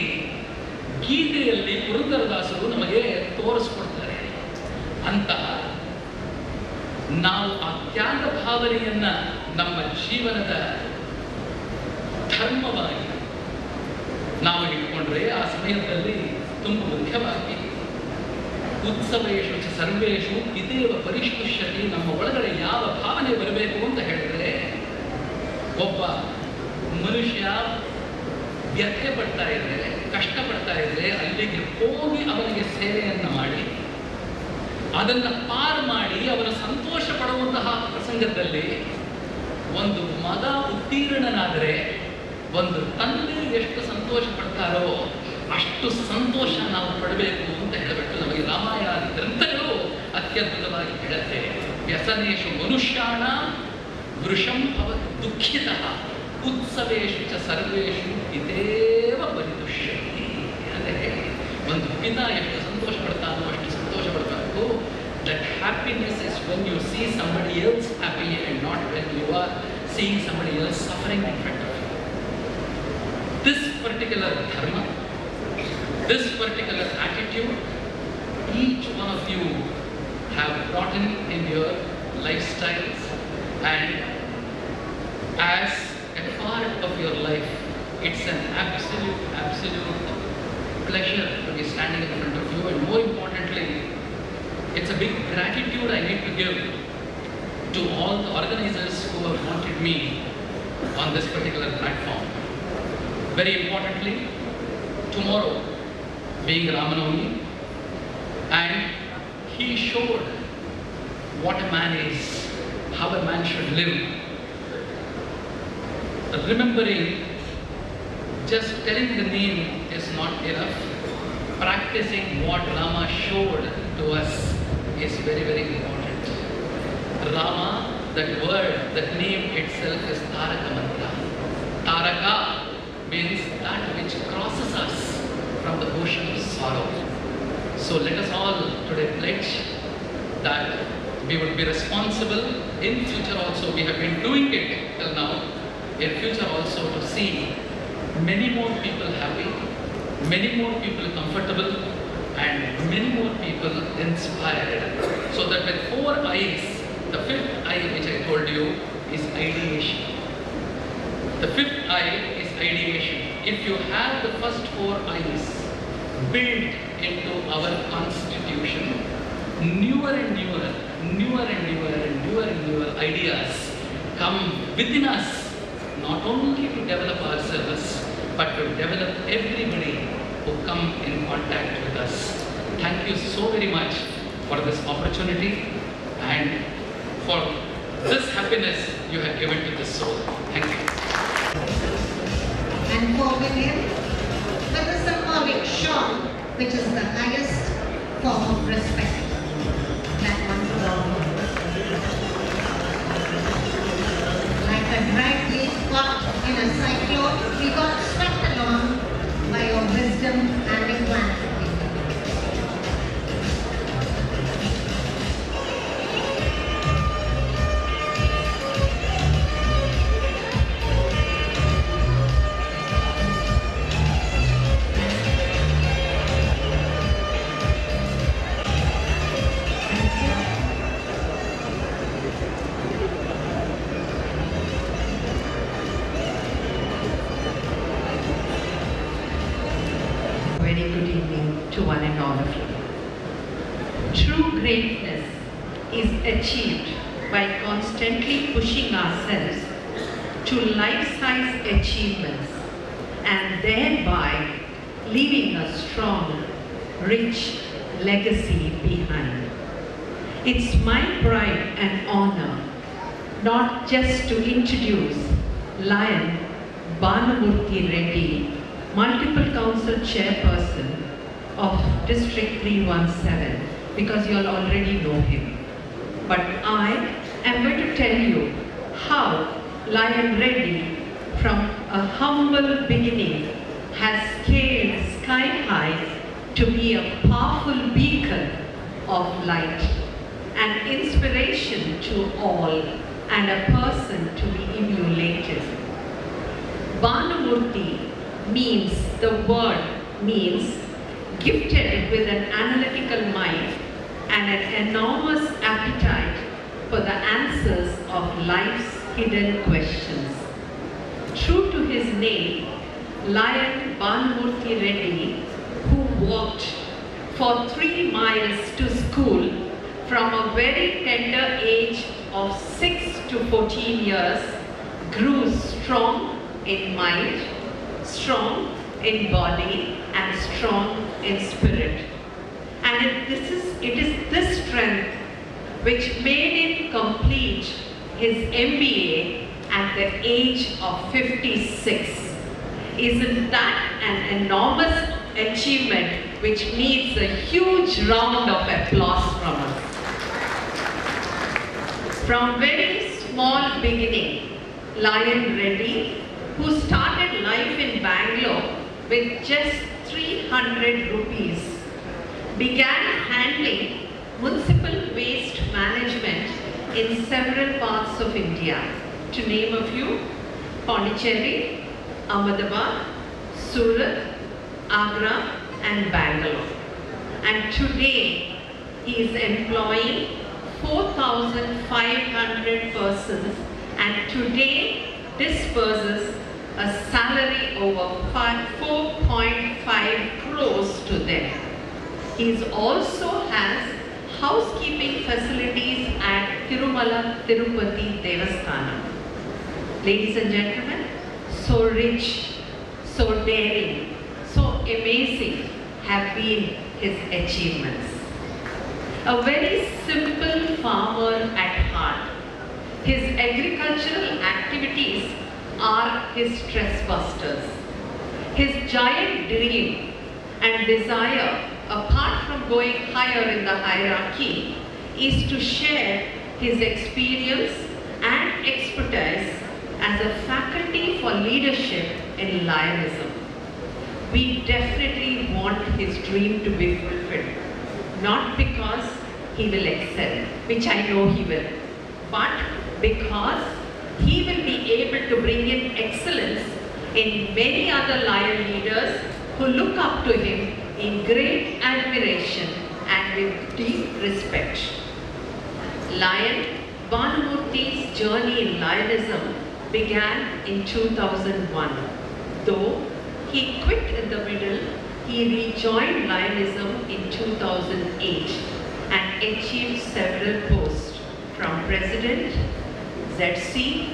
ಗೀತೆಯಲ್ಲಿ ಪುರಂದರದಾಸರು ನಮಗೆ ತೋರಿಸ್ಕೊಡ್ತಾರೆ. ಅಂತ ನಾವು ಆ ತ್ಯಾಗ ಭಾವನೆಯನ್ನ ನಮ್ಮ ಜೀವನದ ಧರ್ಮವಾಗಿ ನಾವು ಇಟ್ಕೊಂಡ್ರೆ ಆ ಸಮಯದಲ್ಲಿ ತುಂಬ ಮುಖ್ಯವಾಗಿ ಉತ್ಸವೇಶು ಸರ್ವೇಶು ಇದೇವ ಪರಿಷ್ಕೃಷ್ಯತೆ, ನಮ್ಮ ಒಳಗಡೆ ಯಾವ ಭಾವನೆ ಬರಬೇಕು ಅಂತ ಹೇಳಿದ್ರೆ, ಒಬ್ಬ ಮನುಷ್ಯ ವ್ಯಥೆ ಪಡ್ತಾ ಇದ್ರೆ, ಕಷ್ಟಪಡ್ತಾ ಇದ್ರೆ ಅಲ್ಲಿಗೆ ಹೋಗಿ ಅವನಿಗೆ ಸೇವೆಯನ್ನು ಮಾಡಿ ಅದನ್ನು ಪಾರ್ ಮಾಡಿ ಅವನು ಸಂತೋಷ ಪಡುವಂತಹ ಪ್ರಸಂಗದಲ್ಲಿ ಒಂದು ಮಗ ಉತ್ತೀರ್ಣನಾದರೆ ಒಂದು ತಂದೆ ಎಷ್ಟು ಸಂತೋಷ ಪಡ್ತಾರೋ ಅಷ್ಟು ಸಂತೋಷ ನಾವು ಪಡಬೇಕು ಅಂತ ಹೇಳಬೇಕು. ನಮಗೆ ರಾಮಾಯಣ ಗ್ರಂಥಗಳು ಅತ್ಯದ್ಭುತವಾಗಿ ಹೇಳುತ್ತೆ. ವ್ಯಸನೇಶು ಮನುಷ್ಯಾಣ ವೃಷಂ ಭವತಿ ದುಃಖಿತಃ ಉತ್ಸವೇಶು ಚ ಸರ್ವೇಶು ಇದೇವ ಪರಿದುಷ್ಯತಿ. ಅಂದರೆ ಒಂದು ಪಿತ ಎಷ್ಟು ಸಂತೋಷ ಪಡ್ತಾನೋ ಅಷ್ಟು ಸಂತೋಷ ಪಡಬೇಕು. That happiness is when U C somebody else happy and not when you are seeing somebody else suffering in front of you. This particular dharma, this particular attitude, each one of you have brought in your lifestyles, and as a part of your life, it's an absolute pleasure to be standing in front of you, and more importantly, it's a big gratitude I need to give to all the organizers who have wanted me on this particular platform. Very importantly, tomorrow being Ramanavami, and he showed what a man is, how a man should live. Remembering, just telling the name is not enough. Practicing what Rama showed to us is very, very important. Rama, that word, that name itself is Taraka Mantra. Taraka means that which crosses us from the ocean of sorrow. So let us all today pledge that we would be responsible in future also. We have been doing it till now. In future also to see many more people happy, many more people comfortable, and many more people inspired. So that with 4 eyes, the 5th eye which I told you is ideation. The fifth I is ideation. If you have the first four I's built into our constitution, newer and newer ideas come within us, not only to develop ourselves, but to develop everybody who come in contact with us. Thank you so very much for this opportunity and for this happiness you have given to this soul. Thank you. And for William, with the symbolic shawl, which is the highest form of respect that one could offer. Like a dry leaf caught in a cyclone, we got swept along by your wisdom and equanimity. Very good evening to one and all of you. True greatness is achieved by constantly pushing ourselves to life-size achievements and thereby leaving a strong, rich legacy behind. It's my pride and honor not just to introduce Lion Banamurthy Reddy, multiple council chairperson of District 317, because you all already know him. But I am going to tell you how Lion Reddy, from a humble beginning, has scaled sky high to be a powerful beacon of light, an inspiration to all, and a person to be emulated. Banamurthy the word means gifted with an analytical mind and an enormous appetite for the answers of life's hidden questions. True to his name, Lion Banamurthy Reddy, who walked for 3 miles to school from a very tender age of 6 to 14 years, grew strong in mind, strong in body, and strong in spirit. And it is this strength which made him complete his MBA at the age of 56. Isn't that an enormous achievement which needs a huge round of applause from us? From very small beginning, Lion Reddy, who started life in Bangalore with just 300 rupees, began handling municipal waste management in several parts of India. To name a few: Pondicherry, Ahmedabad, Surat, Agra, and Bangalore. And today, he is employing 4,500 persons, and today disperses a salary over 4.5 crores to them. He also has housekeeping facilities at Tirumala Tirupati Devasthanam. Ladies and gentlemen, so rich, so daring, so amazing have been his achievements. A very simple farmer at heart, his agricultural activities are his stress busters. His giant dream and desire, apart from going higher in the hierarchy, is to share his experience and expertise as a faculty for leadership in Lionism. We definitely want his dream to be fulfilled, not because he will excel, which I know he will, but because he will be able to bring in excellence in many other Lion leaders who look up to him in great admiration and with deep respect. Lion Banamurthy's journey in Lionism began in 2001. Though he quit in the middle, he rejoined Lionism in 2008 and achieved several posts from President, ZC,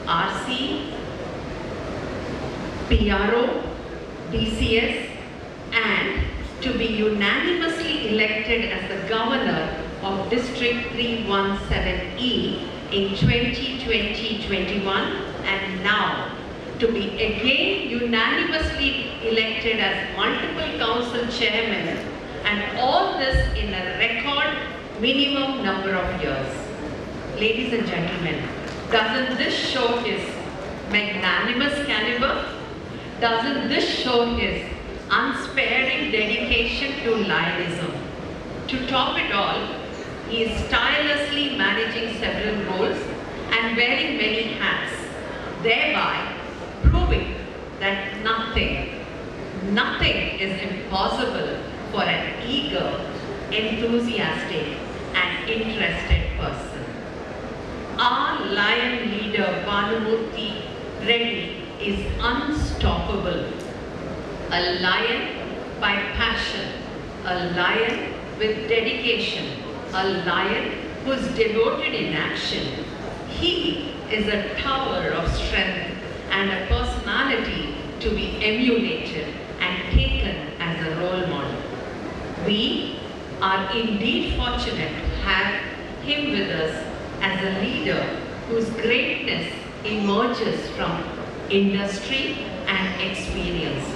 RC, PRO, DCS, and to be unanimously elected as the Governor of District 317E in 2020-21, and now to be again unanimously elected as multiple council chairmen, and all this in a record minimum number of years. Ladies and gentlemen, doesn't this show his magnanimous caliber? Doesn't this show his unsparing dedication to Lionism? To top it all, he is tirelessly managing several roles and wearing many hats, thereby proving that nothing is impossible for an eager, enthusiastic, and interested person. Our Lion leader Bhanumurthy Reddy is unstoppable. A lion by passion, a lion with dedication, a lion who is devoted in action. He is a tower of strength and a personality to be emulated and taken as a role model. We are indeed fortunate to have him with us as a leader whose greatness emerges from industry and experience.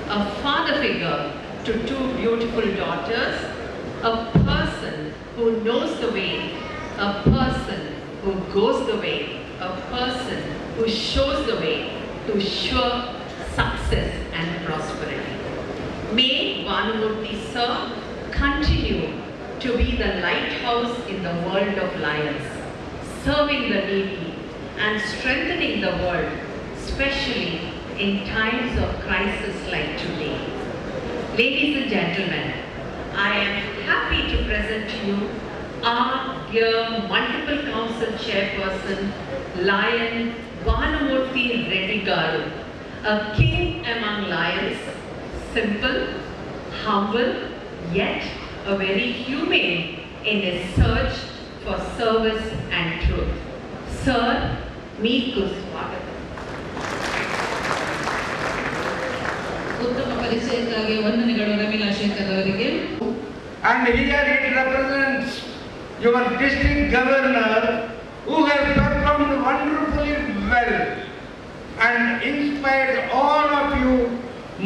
A father figure to two beautiful daughters, a person who knows the way, a person who goes the way, a person who shows the way to sure success and prosperity. May Bhanumurthy sir continue to be the lighthouse in the world of lions, serving the needy and strengthening the world, especially in times of crisis like today. Ladies and gentlemen, I am happy to present to you our dear multiple council chairperson, Lion Bhanumurthy Reddy Garu, a king among lions, simple, humble, yet a very humane in his search for service and truth. Sir, meeku swagatam. ಉತ್ತಮ ಪರಿಚಯಕ್ಕಾಗಿ ವಂದನೆಗಳು ರಮೀಲಾ ಶೇಖರ್ ಅವರಿಗೆ. And here it represents your district governor who has performed wonderfully well and inspired all of you.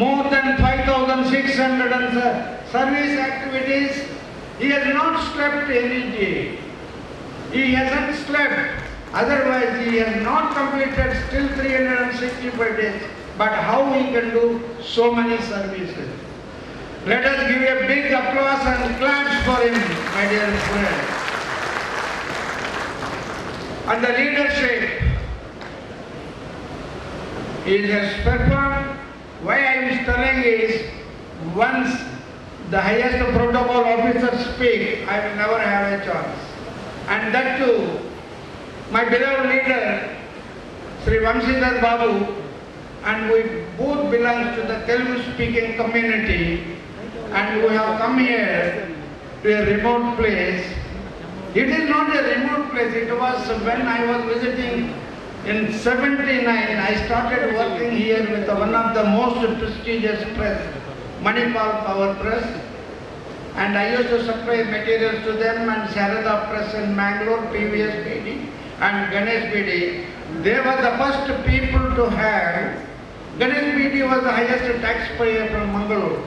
More than 5,600 service activities. He has not slept any day. He hasn't slept. Otherwise, he has not completed still 365 days. But how he can do so many services? Let us give a big applause and claps for him, my dear friends. And the leadership, he has performed. Why I am telling is, once the highest protocol officers speak, I will never have a chance. And that too, my beloved leader, Sri Vamshidhar Babu, and we both belong to the Telugu speaking community, and we have come here to a remote place. It is not a remote place, it was when I was visiting in 79, I started working here with one of the most prestigious press, Manipal Power Press, and I used to supply materials to them, and Sarada Press in Mangalore, PVS BD and Ganesh BD. They were the first people to have. Ganesh BD was the highest taxpayer from Mangalore.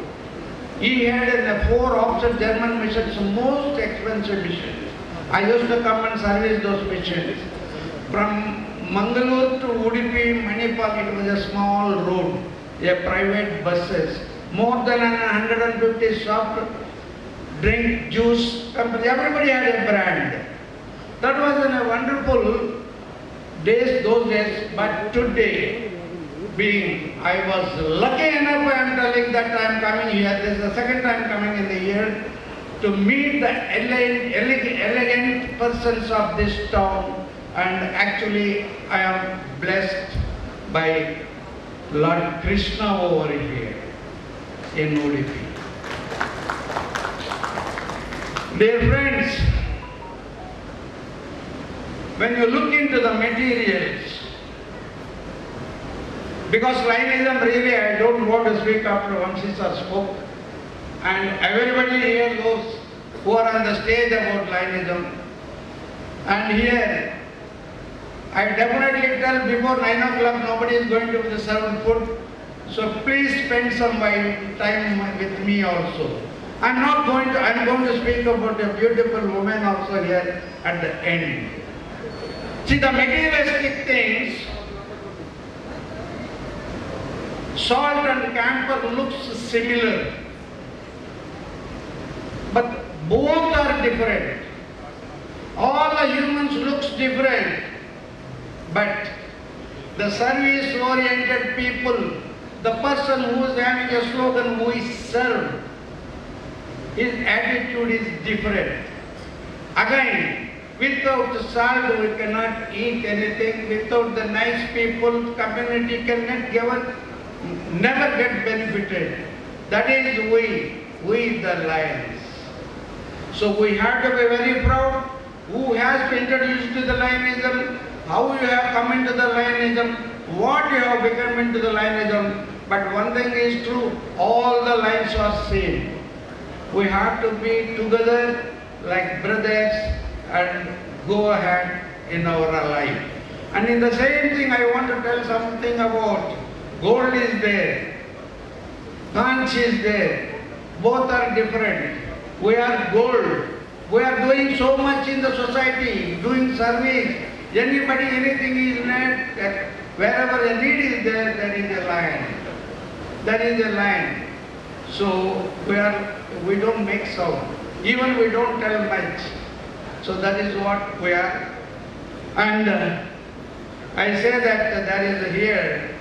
He had 4 offset German missions, most expensive missions. I used to come and service those missions. From Mangalore to Udupi, Manipal, it was a small road, a private buses. More than 150 soft drink, juice company. Everybody had a brand. That was a wonderful days, those days. But today, being I was lucky enough, I am telling that I am coming here. This is the second time coming in the year to meet the elegant persons of this town and actually I am blessed by Lord Krishna over here in Udupi. Dear friends, when you look into the materials, because Lionism really, I don't want to speak after Vamshi sir spoke, and everybody here knows who are on the stage about Lionism. And here, I definitely tell before 9 o'clock nobody is going to be served food. So please spend some time with me also. I'm going to speak about a beautiful woman also here at the end. See, the materialistic things, salt and camphor looks similar, but both are different. All the humans looks different, but the service-oriented people, the person who is having a slogan, who is served, his attitude is different. Again, without salt we cannot eat anything. Without the nice people, community cannot never get benefited. That is we the lions. So we have to be very proud. Who has to introduce to the Lionism? How you have come into the Lionism? What you have become into the Lionism? But one thing is true, all the lions are same. We have to be together like brothers and go ahead in our life. And in the same thing I want to tell something about gold is there, conch is there, both are different. We are gold. We are doing so much in the society, doing service. Anybody, anything is not, wherever a need is there, there is a lion. There is a lion. So we don't make sound. Even we don't tell much. So that is what we are. And I say that there is here,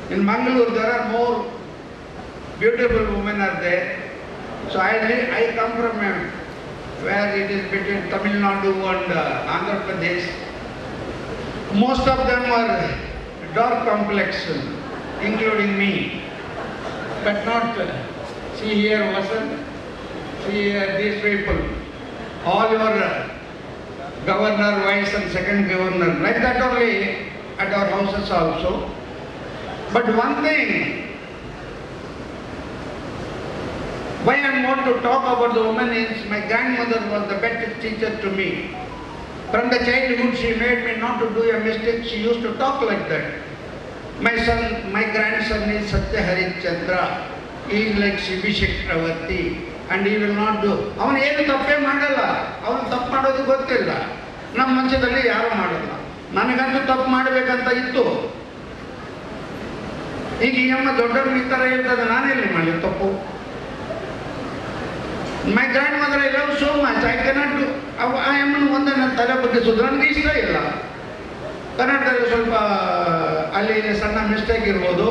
in Mangalore there are more beautiful women are there. So I come from where it is between Tamil Nadu and Andhra Pradesh. Most of them are dark complexion, including me. But not, see here Vasant, see here these people, all your governor, vice and second governor, like that only at our houses also. But one thing, why I want to talk about the woman is my grandmother was the best teacher to me. From the childhood she made me not to do a mistake. She used to talk like that. My grandson is Satya Harichandra. He is like Shivi Chakravarti and he will not do. ಅವನು ಏನು ತಪ್ಪೇ ಮಾಡಲ್ಲ. ಅವನು ತಪ್ಪು ಮಾಡೋದು ಗೊತ್ತಿಲ್ಲ. ನಮ್ಮ ಮನಸ್ಸಿನಲ್ಲಿ ಯಾರು ಮಾಡಲ್ಲ. ನನಗಂತೂ ತಪ್ಪು ಮಾಡಬೇಕಂತ ಇತ್ತು. ಈಗ ಈ ಅಮ್ಮ ದೊಡ್ಡವ್ರು ಈ ಥರ ಹೇಳ್ತದೆ ನಾನೆಲ್ಲಿ ಮಾಡಲಿ ತಪ್ಪು. My grandmother I love so much, I cannot do. I am ಒಂದೇ ನನ್ನ ತಲೆ ಬಗ್ಗಿಸೋದು ನನಗೆ ಇಷ್ಟ ಇಲ್ಲ. ಕನ್ನಡದಲ್ಲಿ ಸ್ವಲ್ಪ ಅಲ್ಲಿ ಸಣ್ಣ ಮಿಸ್ಟೇಕ್ ಇರ್ಬೋದು.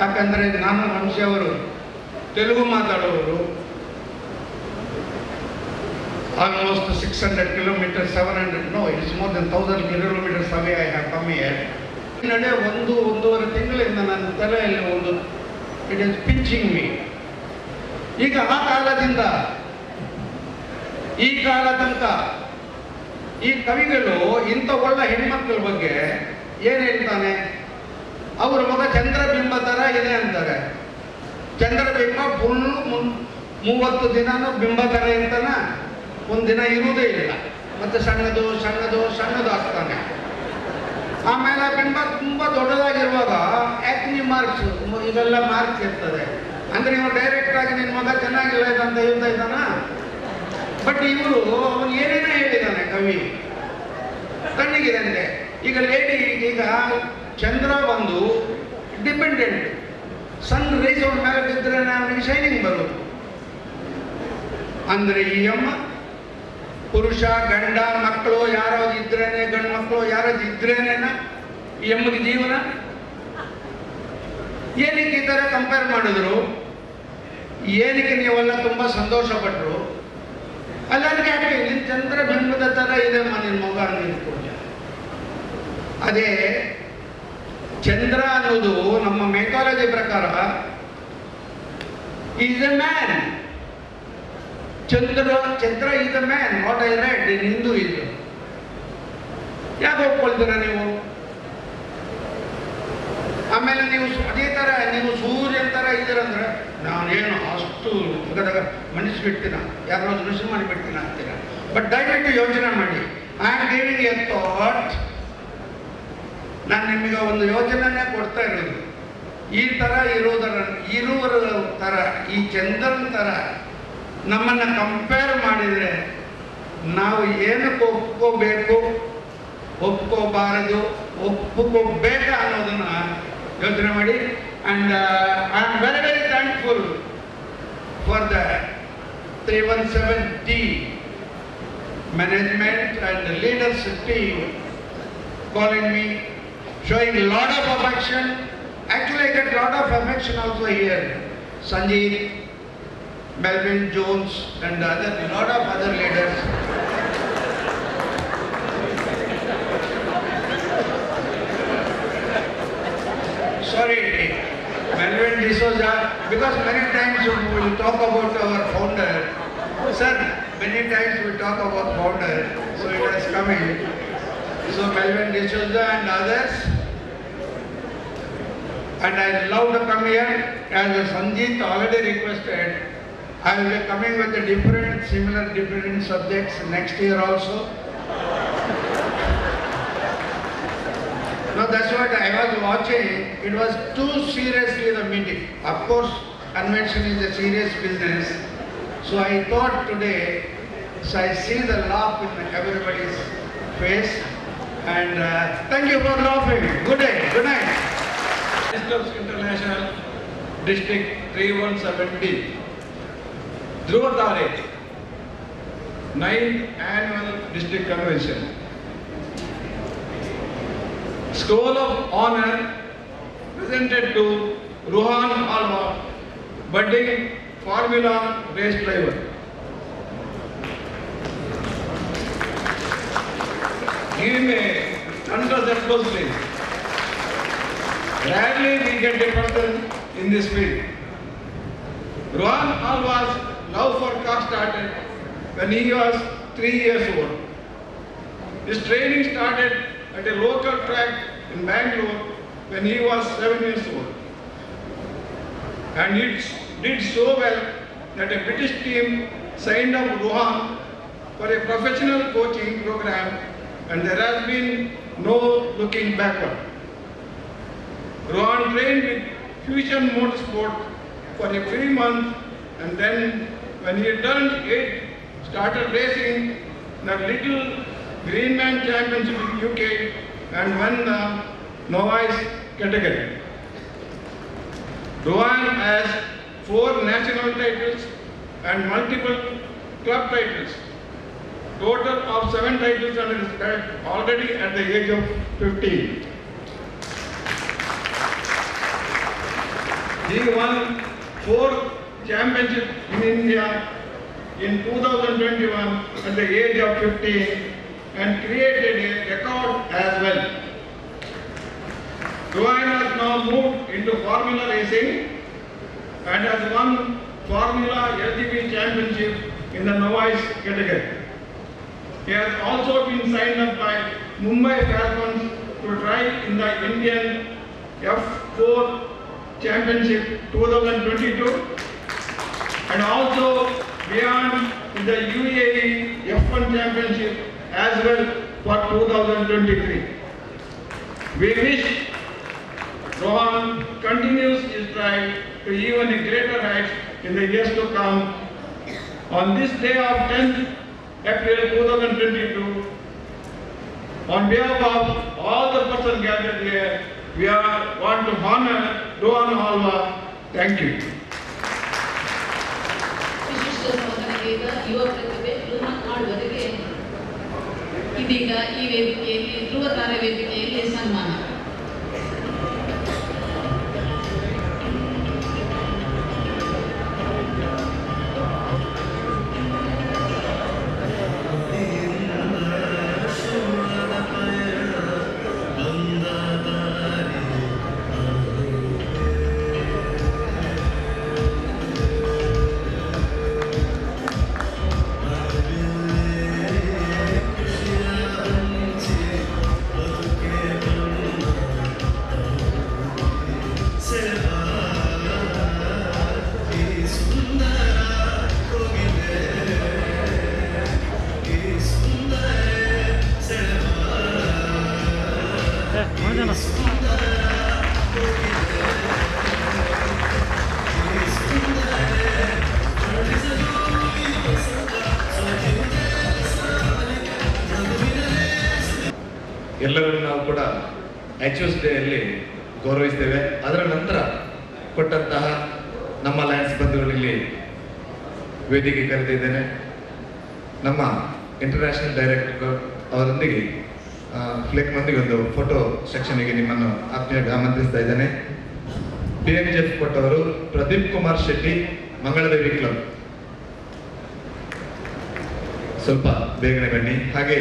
ಯಾಕಂದರೆ ನಾನು ವಂಶಿಯವರು ತೆಲುಗು ಮಾತಾಡೋರು. Almost 600 kilometers, 700, no, it is more than 1000 kilometers away I have come here. ನಡೆ ಒಂದೂವರೆ ತಿಂಗಳಿಂದ ನನ್ನ ತಲೆಯಲ್ಲಿ ಒಂದು ಇಟ್ ಇಸ್ ಪಿಂಚಿಂಗ್ ಮೀ. ಈಗ ಆ ಕಾಲದಿಂದ ಈ ಕಾಲ ತನಕ ಈ ಕವಿಗಳು ಇಂಥ ಒಳ್ಳೆ ಹೆಣ್ಮಕ್ಳ ಬಗ್ಗೆ ಏನು ಹೇಳ್ತಾನೆ, ಅವ್ರ ಮಗ ಚಂದ್ರಬಿಂಬ ಥರ ಇದೆ ಅಂತಾರೆ. ಚಂದ್ರಬಿಂಬ ಫುಲ್ಲು 30 ದಿನನೂ ಬಿಂಬ ಥರ ಇರ್ತಾನ, ಒಂದಿನ ಇರುವುದೇ ಇಲ್ಲ. ಮತ್ತು ಸಣ್ಣದು ಸಣ್ಣದು ಸಣ್ಣದು ಆಗ್ತಾನೆ. ಆಮೇಲೆ ಆ ಬಿಂಬ ತುಂಬ ದೊಡ್ಡದಾಗಿರುವಾಗ ಆಕ್ನಿ ಮಾರ್ಕ್ಸ್ ಇವೆಲ್ಲ ಮಾರ್ಕ್ಸ್ ಇರ್ತದೆ. ಅಂದರೆ ಇವರು ಡೈರೆಕ್ಟ್ ಆಗಿ ನಿನ್ನ ಮಗ ಚೆನ್ನಾಗಿಲ್ಲ ಅಂತ ಹೇಳ್ತಾ ಇದ್ದಾನ. ಬಟ್ ಇವರು ಅವನು ಏನೇನೋ ಹೇಳಿದ್ದಾನೆ ಕವಿ ಕಣ್ಣಿಗಿರಂತೆ. ಈಗ ಲೇಡಿ ಈಗ ಚಂದ್ರ ಬಂದು ಡಿಪೆಂಡೆಂಟ್, ಸನ್ ರೈಸ್ ಅವ್ರ ಮೇಲೆ ಬಿದ್ದರೆ ಅವನಿಗೆ ಶೈನಿಂಗ್ ಬರೋದು. ಅಂದರೆ ಈ ಅಮ್ಮ ಪುರುಷ ಗಂಡ ಮಕ್ಕಳು ಯಾರೋ ಇದ್ರೇನೆ, ಗಂಡು ಮಕ್ಕಳು ಯಾರೋ ಇದ್ರೇನೇನ ಈ ಅಮ್ಮಗೆ ಜೀವನ. ಏನಕ್ಕೆ ಈ ಥರ ಕಂಪೇರ್ ಮಾಡಿದ್ರು, ಏನಕ್ಕೆ ನೀವೆಲ್ಲ ತುಂಬ ಸಂತೋಷ ಪಟ್ಟರು. ಅಲ್ಲರಿಗೆ ಯಾಕೆ ನಿನ್ನ ಚಂದ್ರ ಬಿಂಬದ ಥರ ಇದೆ ನಿನ್ನ ಮಗ ಅಂದಿರ್ಬೋದು. ಅದೇ ಚಂದ್ರ ಅನ್ನೋದು ನಮ್ಮ ಮೈಥಾಲಜಿ ಪ್ರಕಾರ is a man. Chandra is a man, what I read in Hindu ಇದು. ಯಾಕೆ ಒಪ್ಕೊಳ್ತೀರ ನೀವು? ಆಮೇಲೆ ನೀವು ಅದೇ ಥರ ನೀವು ಸೂರ್ಯನ ಥರ ಇದ್ದೀರಂದ್ರೆ ನಾನೇನು ಅಷ್ಟು ಮನಸ್ಸು ಬಿಡ್ತೀನ, ಯಾರೋ ದೃಶ್ಯ ಮಾಡಿಬಿಡ್ತೀನ ಅಂತೀರ. ಬಟ್ ದಯವಿಟ್ಟು ಯೋಚನೆ ಮಾಡಿ. I am giving A thought. ನಾನು ನಿಮಗೆ ಒಂದು ಯೋಚನೆನೇ ಕೊಡ್ತಾ ಇರೋದು. ಈ ಥರ ಇರುವರ ಥರ, ಈ ಚಂದ್ರನ ಥರ ನಮ್ಮನ್ನು ಕಂಪೇರ್ ಮಾಡಿದರೆ ನಾವು ಏನಕ್ಕೆ ಒಪ್ಕೋಬೇಕು, ಒಪ್ಕೋಬಾರದು, ಒಪ್ಕೋಬೇಕಾ ಅನ್ನೋದನ್ನು ಯೋಚನೆ ಮಾಡಿ. And I am very very thankful for the 317D management and the leadership team calling me, showing a lot of affection. Actually, I get a lot of affection also here. Sanjeev, Melvin Jones, and a lot of other leaders. Sorry, Melvin D'Souza, because many times we will talk about our founder. Sir, many times we talk about founder, so it has come in. So Melvin D'Souza and others. And I love to come here, as Sanjeev already requested. I will be coming with a different subjects next year also. Now that's what I was watching. It was too seriously the meeting. Of course, convention is a serious business. So I thought today, so I see the laugh in everybody's face. And thank you for laughing. Good day. Good night. Clubs International District 317D DHRUVATAARE 9th Annual District Convention. Scroll of Honor presented to Ruhan Alva, budding Formula race driver. Give him a thunderous applause, please. Rarely we get a person in this field. Ruhan Alva's love for car started when he was 3 years old. His training started at a local track in Bangalore when he was 7 years old. And he did so well that a British team signed up Ruhan for a professional coaching program, and there has been no looking backward. Ruhan trained with Fusion Motorsport for a few months, and then when he turned 8, started racing the Little Greenman Championship in UK and won the novice category. Ruhan has 4 national titles and multiple club titles. Total of 7 titles under his belt already at the age of 15. He won 4 championships in India in 2021 at the age of 15 and created a record as well. Ruhan has now moved into Formula racing and has won Formula LTV Championship in the novice category. He has also been signed up by Mumbai Falcons to try in the Indian F4 Championship 2022 and also beyond in the UAE F1 Championship as well for 2023. We wish Ruhan continues his drive to even a greater heights in the years to come. On this day of 10th April 2022, on behalf of all the persons gathered here, we want to honor Ruhan Alva. Thank you. ವಿಶಿಷ್ಟ ಸಾಧನೆಗೈದ ಯುವ ಪ್ರತಿಭೆ ರುಹಾನ್ ಆಳ್ವರಿಗೆ ಇದೀಗ ಈ ವೇದಿಕೆಯಲ್ಲಿ ಧ್ರುವತಾರೆ ವೇದಿಕೆಯಲ್ಲಿ ಸನ್ಮಾನ. ಎಲ್ಲರನ್ನು ನಾವು ಕೂಡ ಅಚೀವ್ಸ್ ಡೇಯಲ್ಲಿ ಗೌರವಿಸ್ತೇವೆ. ಅದರ ನಂತರ ಕೊಟ್ಟಂತಹ ನಮ್ಮ ಲಯನ್ಸ್ ಬಂಧುಗಳಲ್ಲಿ ವೇದಿಕೆ ಕರೆದಿದ್ದೇನೆ. ನಮ್ಮ ಇಂಟರ್ನ್ಯಾಷನಲ್ ಡೈರೆಕ್ಟರ್ ಅವರೊಂದಿಗೆ ಫ್ಲೆಕ್ ಮಂದಿಗೆ ಒಂದು ಫೋಟೋ ಸೆಕ್ಷನ್ಗೆ ನಿಮ್ಮನ್ನು ಆತ್ಮೀಯವಾಗಿ ಆಮಂತ್ರಿಸ್ತಾ ಇದ್ದೇನೆ. PMJF ಕೊಟ್ಟವರು ಪ್ರದೀಪ್ ಕುಮಾರ್ ಶೆಟ್ಟಿ, ಮಂಗಳದೇವಿ ಕ್ಲಬ್. ಸ್ವಲ್ಪ ಬೇಗನೆ ಬನ್ನಿ. ಹಾಗೆ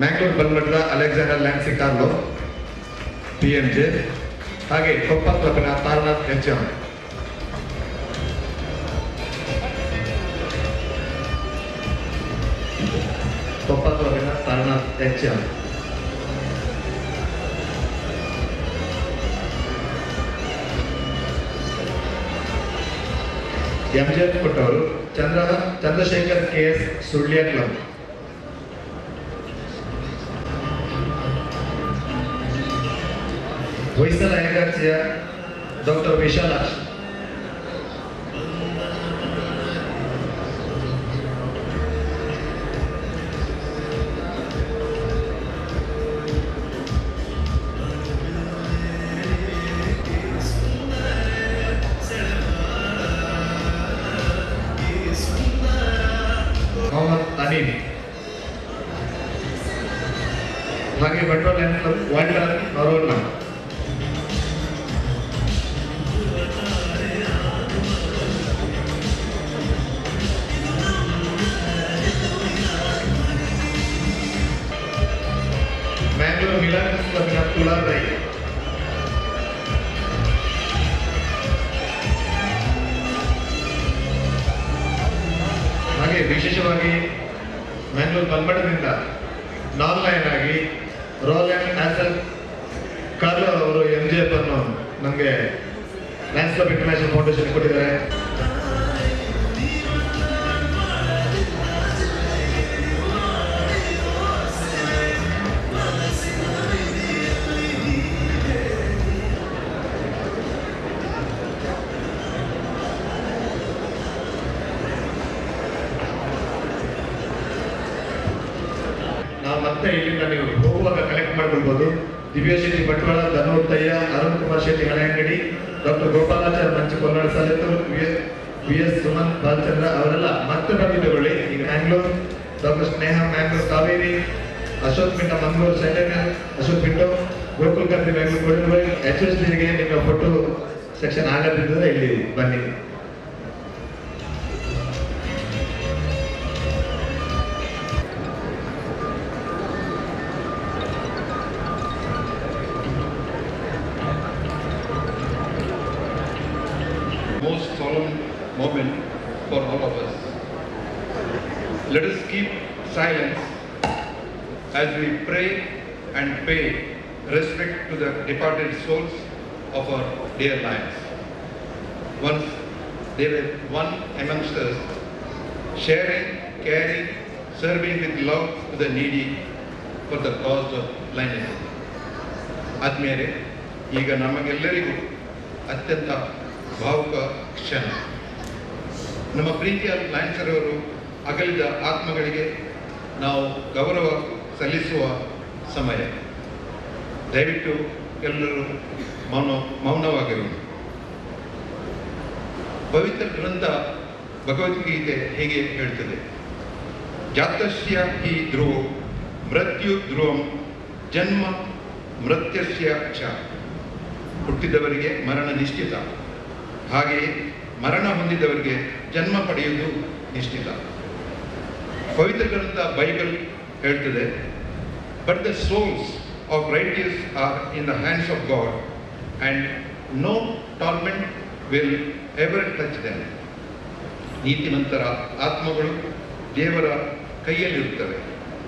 ಮ್ಯಾಂಗ್ಳೂರ್ ಬಲ್ಮಠದ ಅಲೆಕ್ಸಾಂಡರ್ ಲ್ಯಾನ್ಸಿ ಕಾರ್ಲೋ PMJ, ಹಾಗೆ ಕೊಪ್ಪ ಕ್ಲಬ್ನ ತಾರನಾಥ್ HM. ಕೊಪ್ಪ ಕ್ಲಬ್ನ ತಾರನಾಥ್ HM. MJF ಕೊಟ್ಟವರು ಚಂದ್ರಶೇಖರ್ KS ಸುಳ್ಯ ಕ್ಲಬ್. ಹೊಯ್ಸಳ ಏಕಾಚಿಯ ಡಾಕ್ಟರ್ ವಿಶಾಲಾಕ್ಷ್. ಮೊಹಮ್ಮದ್ ಅನೀಫ್. ಹಾಗೆ ಬಂಟ್ವಾಳ ಲಯನ್ಸ್ ಕ್ಲಬ್ ವಾಲ್ಟರ್ ನರೋನ್ನ. ಮ್ಯಾಂಗ್ಳೂರ್ ಮಿಲಾನ್ ಕ್ಲಬ್ನ ತುಳಾಬಾಯಿ. ಹಾಗೆ ವಿಶೇಷವಾಗಿ ಮ್ಯಾಂಗ್ಳೂರ್ ಬಲ್ಮಠದಿಂದ ನಾನ್ ಲಯನ್ ಆಗಿ ರೋಲ್ಯಾಂಡ್ ಆಸಲ್ ಕಾರ್ಲೋ ಅವರು MJF ಅನ್ನು ನಮಗೆ ಲಯನ್ಸ್ ಕ್ಲಬ್ ಇಂಟರ್ನ್ಯಾಷನಲ್ ಫೌಂಡೇಶನ್ ಕೊಟ್ಟಿದ್ದಾರೆ. ನಾವು ಮತ್ತೆ ಇಲ್ಲಿಂದ ನೀವು ಹೋಗುವಾಗ ಕಲೆಕ್ಟ್ ಮಾಡ್ಕೊಳ್ಬೋದು. ದಿವ್ಯ ಶೆಟ್ಟಿ ಬಂಟ್ವಾಳ, ಧನೋತ್ತಯ್ಯ, ಅರುಣ್ ಕುಮಾರ್ ಶೆಟ್ಟಿ ಹಳೆಯಂಗಡಿ, ಡಾಕ್ಟರ್ ಗೋಪಾಲಾಚಾರ್ಯ ಮಂಚು ಕೊಲ್ಲಾಡ ಸಾಲೆತ್ತೂರು, VS ಸುಮನ್ ಬಾಲಚಂದ್ರ ಅವರೆಲ್ಲ ಮತ್ತೆ ಬಂದಿದ್ದೆಗೊಳ್ಳಿ. ಈಗ ಮ್ಯಾಂಗ್ಳೂರ್ ಡಾಕ್ಟರ್ ಸ್ನೇಹ, ಮ್ಯಾಂಗ್ಳೂರ್ ಕಾವೇರಿ, ಅಶೋಕ್ ಪಿಂಡ ಮಂಗಳೂರು, ಸೆಂಟೆನಲ್ ಅಶೋಕ್ ಪಿಂಡೋ, ಗೋಕುಲ್ ಕರ್ತಿ ಮ್ಯಾಂಗ್ಳೂರ್ ಕೊಡಿರುವೆ. HSDಗೆ ನಿಮ್ಮ ಫೋಟೋ ಸೆಕ್ಷನ್ ಆಗದಿದ್ದರೆ ಇಲ್ಲಿ ಬನ್ನಿ. Most solemn moment for all of us. Let us keep silence as we pray and pay respect to the departed souls of our dear lions. Once they were one amongst us, sharing, caring, serving with love to the needy for the cause of lioness. ಆದ್ಮೇಲೆ ಈಗ ನಮಗೆಲ್ಲರಿಗೂ ಅತ್ಯಂತ ಭಾವುಕ ಕ್ಷಣ. ನಮ್ಮ ಪ್ರೀತಿಯ ಲಯನ್ಸರವರು ಅಗಲಿದ ಆತ್ಮಗಳಿಗೆ ನಾವು ಗೌರವ ಸಲ್ಲಿಸುವ ಸಮಯ. ದಯವಿಟ್ಟು ಎಲ್ಲರೂ ಮೌನವಾಗಿರು. ಪವಿತ್ರ ಗ್ರಂಥ ಭಗವದ್ಗೀತೆ ಹೀಗೆ ಹೇಳ್ತದೆ, ಜಾತಸ್ಯ ಹಿ ಧ್ರುವ ಮೃತ್ಯು ಧ್ರುವಂ ಜನ್ಮ ಮೃತ್ಯಸ್ಯ ಚ. ಹುಟ್ಟಿದವರಿಗೆ ಮರಣ ನಿಶ್ಚಿತ, ಹಾಗೆಯೇ ಮರಣ ಹೊಂದಿದವರಿಗೆ ಜನ್ಮ ಪಡೆಯುವುದು ನಿಶ್ಚಿತ. ಪವಿತ್ರ ಗ್ರಂಥ ಬೈಬಲ್ ಹೇಳ್ತದೆ, but the souls of righteous are in the hands of God and no torment will ever touch them. ನೀತಿವಂತರ ಆತ್ಮಗಳು ದೇವರ ಕೈಯಲ್ಲಿರುತ್ತವೆ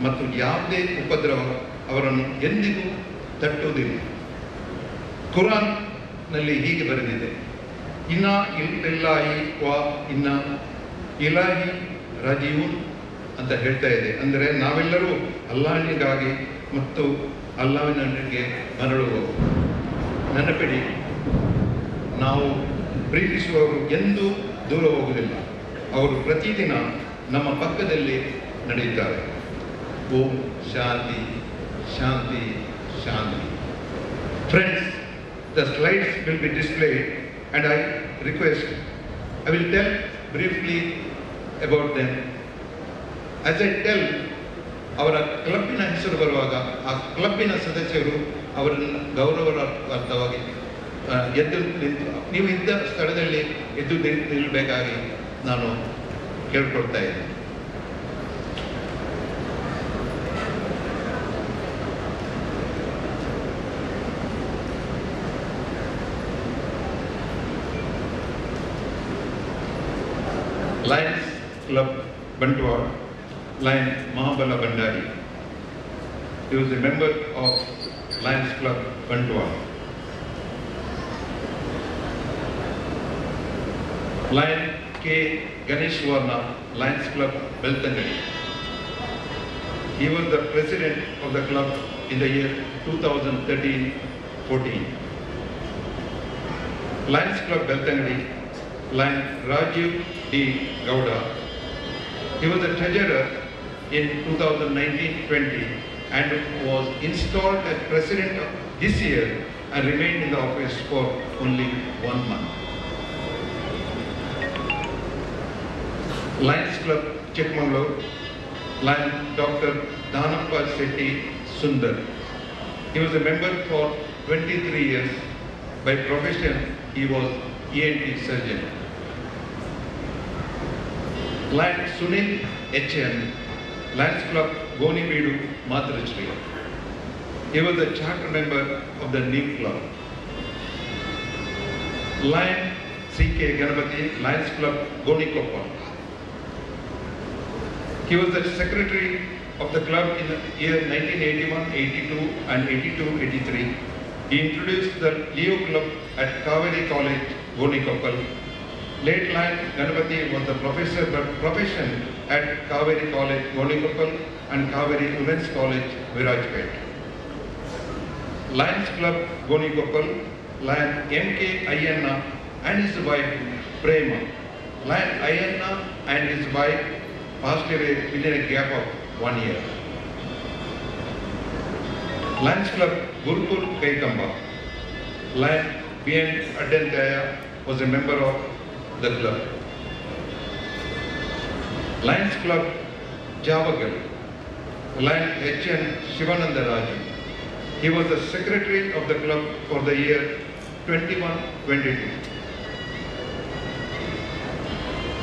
ಮತ್ತು ಯಾವುದೇ ಉಪದ್ರವ ಅವರನ್ನು ಎಂದಿಗೂ ತಟ್ಟುವುದಿಲ್ಲ. ಕುರಾನ್ನಲ್ಲಿ ಹೀಗೆ ಬರೆದಿದೆ, ಇನಾ ಇಲ್ಲಾಹಿ ವಾ ಇನ್ನ ಇಲಾಹಿ ರಾಜಿಯೂನ್ ಅಂತ ಹೇಳ್ತಾ ಇದೆ. ಅಂದರೆ ನಾವೆಲ್ಲರೂ ಅಲ್ಲಾಹನಿಗಾಗಿ ಮತ್ತು ಅಲ್ಲಾವಿನೊಂದಿಗೆ ಮರಳುವವು. ನೆನಪಿಡಿ, ನಾವು ಪ್ರೀತಿಸುವವರು ಎಂದೂ ದೂರ ಹೋಗುವುದಿಲ್ಲ. ಅವರು ಪ್ರತಿದಿನ ನಮ್ಮ ಪಕ್ಕದಲ್ಲಿ ನಡೆಯುತ್ತಾರೆ. ಓಂ ಶಾಂತಿ ಶಾಂತಿ ಶಾಂತಿ. Friends, the slides will be displayed and I will tell briefly about them. As I tell, ಅವರ ಕ್ಲಬ್ಬಿನ ಹೆಸರು ಬರುವಾಗ ಆ ಕ್ಲಬ್ಬಿನ ಸದಸ್ಯರು ಅವರನ್ನು ಗೌರವಾರ್ಥವಾಗಿ ಎದ್ದು ನಿಂತು ನೀವು ಇದ್ದ ಸ್ಥಳದಲ್ಲಿ ಎದ್ದು ನಿಲ್ಲಬೇಕಾಗಿ ನಾನು ಕೇಳ್ಕೊಳ್ತಾ ಇದ್ದೀನಿ. Lions Club Bantuwar, Lion Mahabala Bandari. He was a member of Lions Club Bantuwar. Lion K. Ganeshwarna, Lions Club Beltangadi. He was the president of the club in the year 2013-14. Lions Club Beltangadi, Lion Rajiv D. Gowda. He was the treasurer in 2019-20 and was installed as president this year and remained in the office for only 1 month. Lions Club Chikmagalur, Lion Dr. Dhanappa Shetty Sundar. He was a member for 23 years. By profession, he was ENT surgeon. Lion Sunil H.N., Lions Club Gonibedu Matrachri. He was a charter member of the new club. Lion C.K. Ganapati, Lions Club Gonikoppa. He was the secretary of the club in the year 1981-82 and 82-83. He introduced the Leo Club at Kaveri College, Gonikoppal. Late Lion Ganapati was the profession at Kaveri College, Gonikoppal and Kaveri Women's College, Virajpet. Lions Club Gonikoppal, Lion M.K. Ayanna and his wife Prema. Lion Ayanna and his wife passed away within a gap of 1 year. Lions Club Gurukul Kaikamba. Lion B.N. Adentaya was a member of the club. Lions Club Javagal. Lion H.N. Shivananda Raju. He was the secretary of the club for the year 21-22.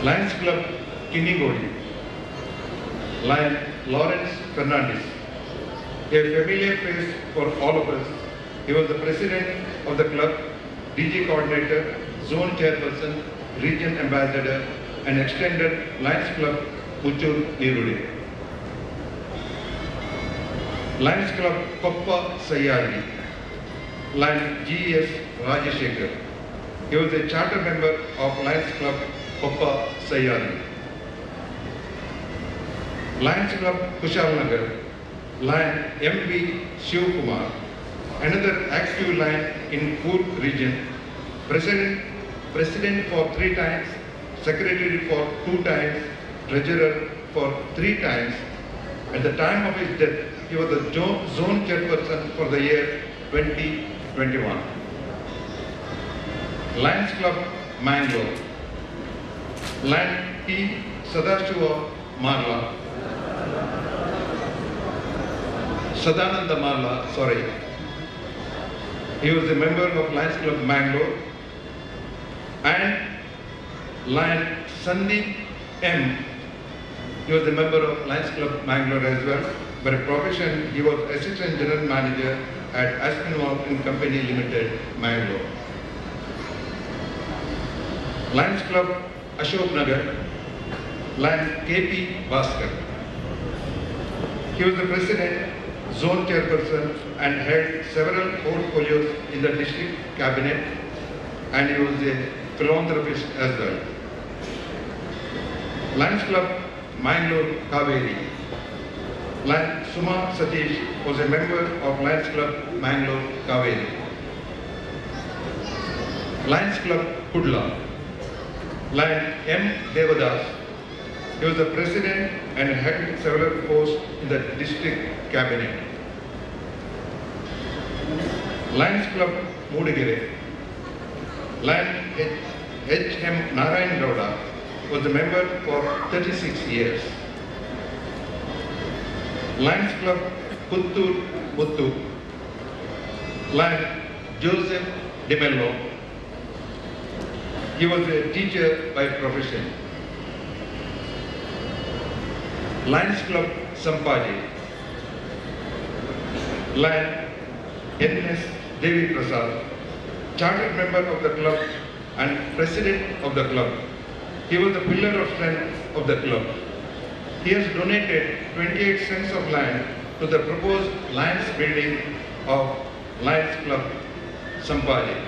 Lions Club Kinigodi. Lion Lawrence Fernandez. A familiar face for all of us. He was the president of the club, DG coordinator, zone chairperson, region ambassador, and extended Lions Club Puchur Nirudi. Lions Club Koppa Sayari. Lion G.S. Rajashekar. He was a charter member of Lions Club Koppa Sayari. Lions Club Kushalnagar. Lion M.B. Shivkumar. Another active lion in Coorg region. President for 3 times, secretary for 2 times, treasurer for 3 times. At the time of his death, he was the zone chairperson for the year 2021. Lions Club Mangalore. Lion T. Sadashiva Marla. Sadananda Marla, sorry. He was a member of Lions Club Mangalore. And Lion Sandeep M. He was a member of Lions Club Mangalore as well. By profession, he was Assistant General Manager at Aspinwall and Company Limited, Mangalore. Lions Club Ashok Nagar, Lion KP Bhaskar. He was the President, Zone Chairperson and held several portfolios in the district cabinet, and he was a philanthropist as well. Lions Club Mangalore Kaveri. Lion Suma Satish was a member of Lions Club Mangalore, Kaveri. Lions Club Kudla. Lion M. Devadas. He was the president and held several posts in the district cabinet. Lions Club Mudigere. Lion H.M. Narayan Gowda was a member for 36 years. Lions Club Puttur Puttu. Lion Joseph De Mello. He was a teacher by profession. Lions Club Sampaji. Lion N.S. Devi Prasad, chartered member of the club and president of the club. He was the pillar of strength of the club. He has donated 28 cents of land to the proposed Lions building of Lions Club Sampaji.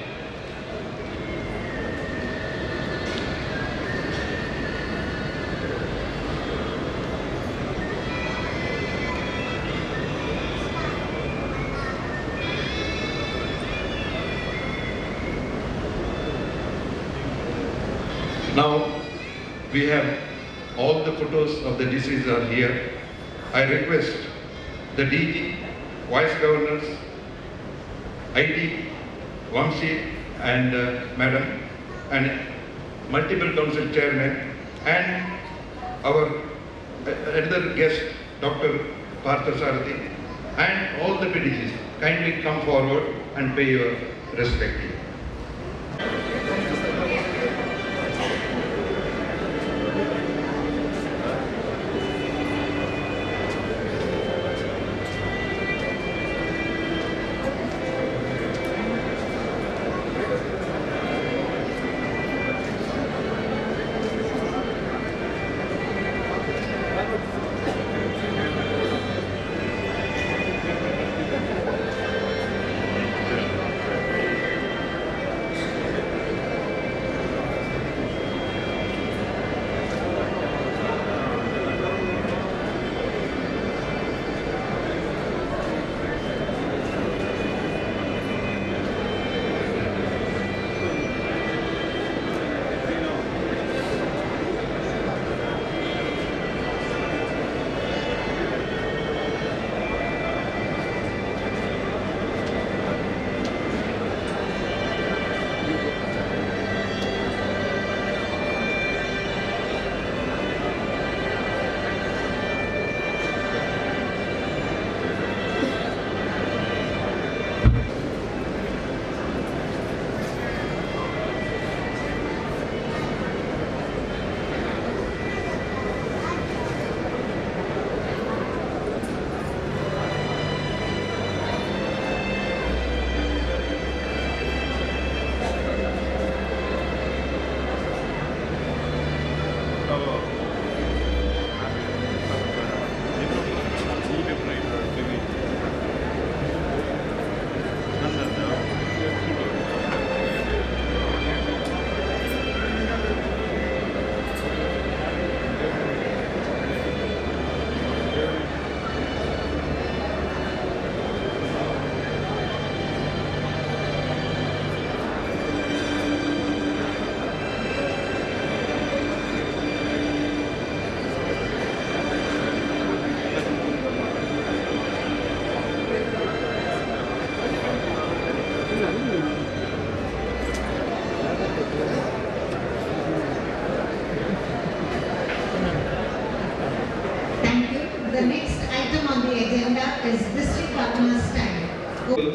Now we have all the photos of the deceased are here. I request the DG, Vice Governors, ID, Vamsi and Madam and multiple council chairmen and our other guest, Dr. Parthasarathi and all the PDGs kindly come forward and pay your respect.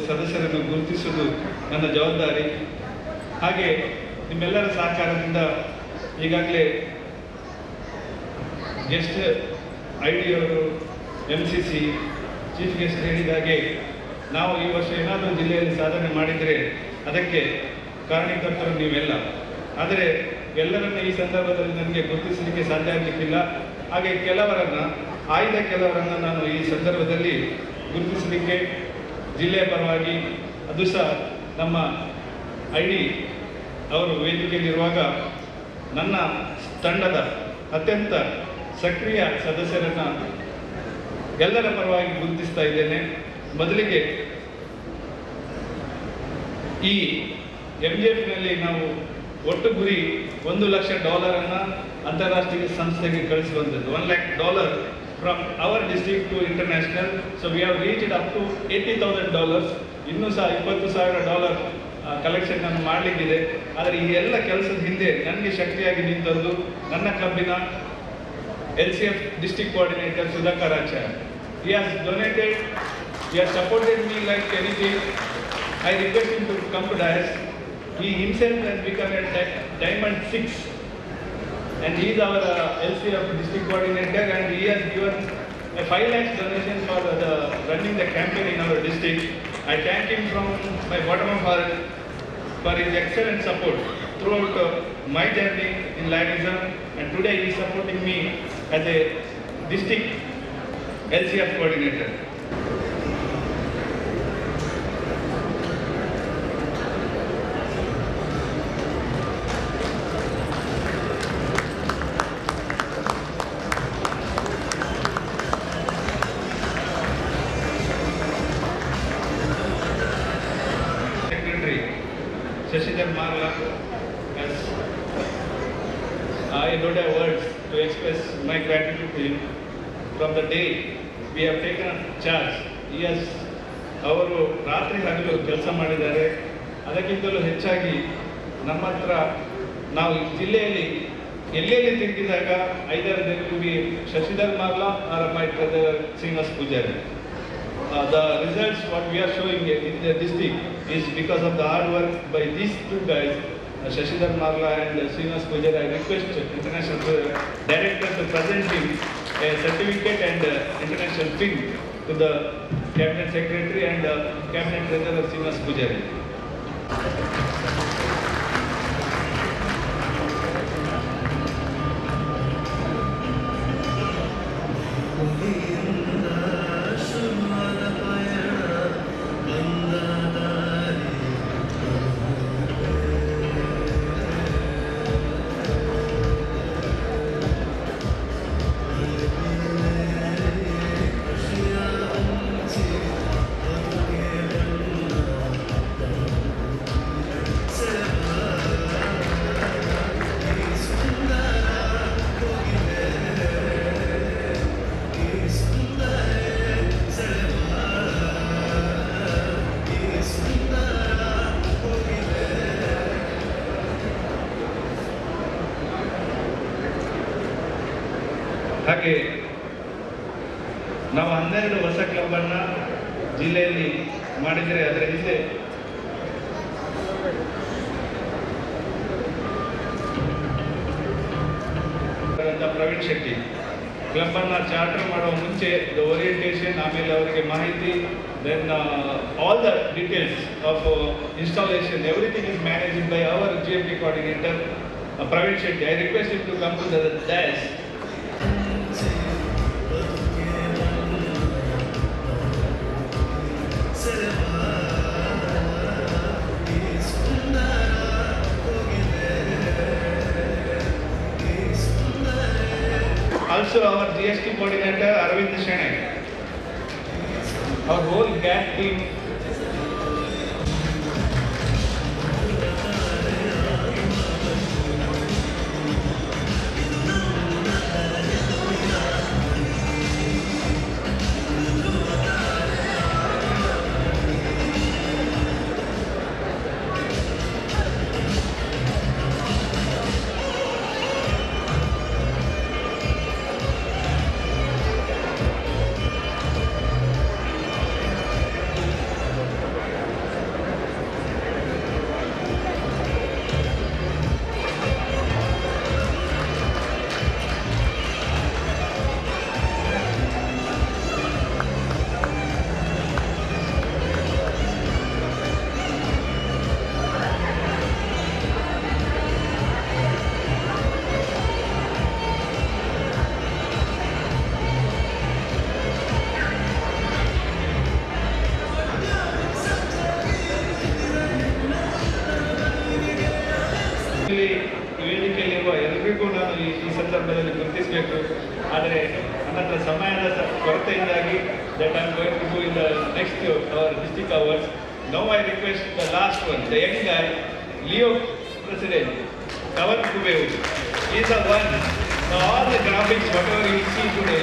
ಸದಸ್ಯರನ್ನು ಗುರುತಿಸುವುದು ನನ್ನ ಜವಾಬ್ದಾರಿ. ಹಾಗೆ ನಿಮ್ಮೆಲ್ಲರ ಸಹಕಾರದಿಂದ ಈಗಾಗಲೇ guest ಐಡಿಯವರು MCC chief guest ಹೇಳಿದ ಹಾಗೆ ನಾವು ಈ ವರ್ಷ ಏನಾದರೂ ಜಿಲ್ಲೆಯಲ್ಲಿ ಸಾಧನೆ ಮಾಡಿದರೆ ಅದಕ್ಕೆ ಕಾರಣೀಕರ್ತರು ನೀವೆಲ್ಲ. ಆದರೆ ಎಲ್ಲರನ್ನ ಈ ಸಂದರ್ಭದಲ್ಲಿ ನನಗೆ ಗುರುತಿಸಲಿಕ್ಕೆ ಸಾಧ್ಯ ಆಗಲಿಕ್ಕಿಲ್ಲ. ಹಾಗೆ ಕೆಲವರನ್ನು ನಾನು ಈ ಸಂದರ್ಭದಲ್ಲಿ ಗುರುತಿಸಲಿಕ್ಕೆ ಜಿಲ್ಲೆಯ ಪರವಾಗಿ ಅದು ಸಹ ನಮ್ಮ ID ಅವರು ವೇದಿಕೆಯಲ್ಲಿರುವಾಗ ನನ್ನ ತಂಡದ ಅತ್ಯಂತ ಸಕ್ರಿಯ ಸದಸ್ಯರನ್ನು ಎಲ್ಲರ ಪರವಾಗಿ ಗುರುತಿಸ್ತಾ ಇದ್ದೇನೆ. ಮೊದಲಿಗೆ ಈ MGFನಲ್ಲಿ ನಾವು ಒಟ್ಟು ಗುರಿ $1 ಲಕ್ಷ ಅಂತಾರಾಷ್ಟ್ರೀಯ ಸಂಸ್ಥೆಗೆ ಕಳಿಸುವಂಥದ್ದು. $1 lakh from our district to international. So we have reached up to $80,000. ಇನ್ನೂ ಸಹ $20,000 ಕಲೆಕ್ಷನ್ ನಾನು ಮಾಡಲಿಕ್ಕಿದೆ. ಆದರೆ ಈ ಎಲ್ಲ ಕೆಲಸದ ಹಿಂದೆ ನನಗೆ ಶಕ್ತಿಯಾಗಿ ನಿಂತದ್ದು ನನ್ನ ಕ್ಲಬ್ಬಿನ LCF district coordinator ಸುಧಾಕರಾಚಾರ್ಯ. He has donated, he has supported me like anything. I request him to come to DIST. He himself has become a Diamond 6 and he is our LCF district coordinator, and he has given a 5 lakhs donation for running the campaign in our district. I thank him from my bottom of heart for his excellent support throughout my journey in Laidism, and today he is supporting me as a district LCF coordinator. I don't have words to express my gratitude to him. From the day we have taken charge, he has ಅವರು ರಾತ್ರಿ ಹಗಲು ಕೆಲಸ ಮಾಡಿದ್ದಾರೆ. ಅದಕ್ಕಿಂತಲೂ ಹೆಚ್ಚಾಗಿ ನಮ್ಮ ಹತ್ರ ನಾವು ಜಿಲ್ಲೆಯಲ್ಲಿ ಎಲ್ಲೆಲ್ಲಿ ತಿರುಗಿದಾಗ either there will be Shashidhar Marla or my brother Srinivas Pujari. The results what we are showing in the district is because of the hard work by these two guys, Shashidhar Marla and Srinivas Pujari. I request International Director to present him a certificate and international pin to the Cabinet Secretary and Cabinet Treasurer Srinivas Pujari. ಹಾಗೆ ನಾವು 12 ಹೊಸ ಕ್ಲಬ್ಬನ್ನು ಜಿಲ್ಲೆಯಲ್ಲಿ ಮಾಡಿದರೆ ಅದರ ಹಿಂದೆ Praveen Shetty ಕ್ಲಬ್ಬನ್ನು charter ಮಾಡುವ ಮುಂಚೆ orientation, ಆಮೇಲೆ ಅವರಿಗೆ ಮಾಹಿತಿ, then all the details of installation, everything is managed by our GMT coordinator Praveen Shetty. I request him to come to the DIST. Also our GST coordinator Arvind Shene, our whole GAT team. ವೇದಿಕೆಯಲ್ಲಿರುವ ಎಲ್ಲರಿಗೂ ನಾನು ಈ ಸಂದರ್ಭದಲ್ಲಿ ಗುರುತಿಸಬೇಕು. ಆದರೆ ನನ್ನ ಹತ್ರ ಸಮಯದ ಕೊರತೆಯಿಂದಾಗಿ that I'm going to do in the next our district hours. Now I request the last one, the young guy, Leo President, Kavan Kubevu. He is the one. Now all the graphics, whatever you see today,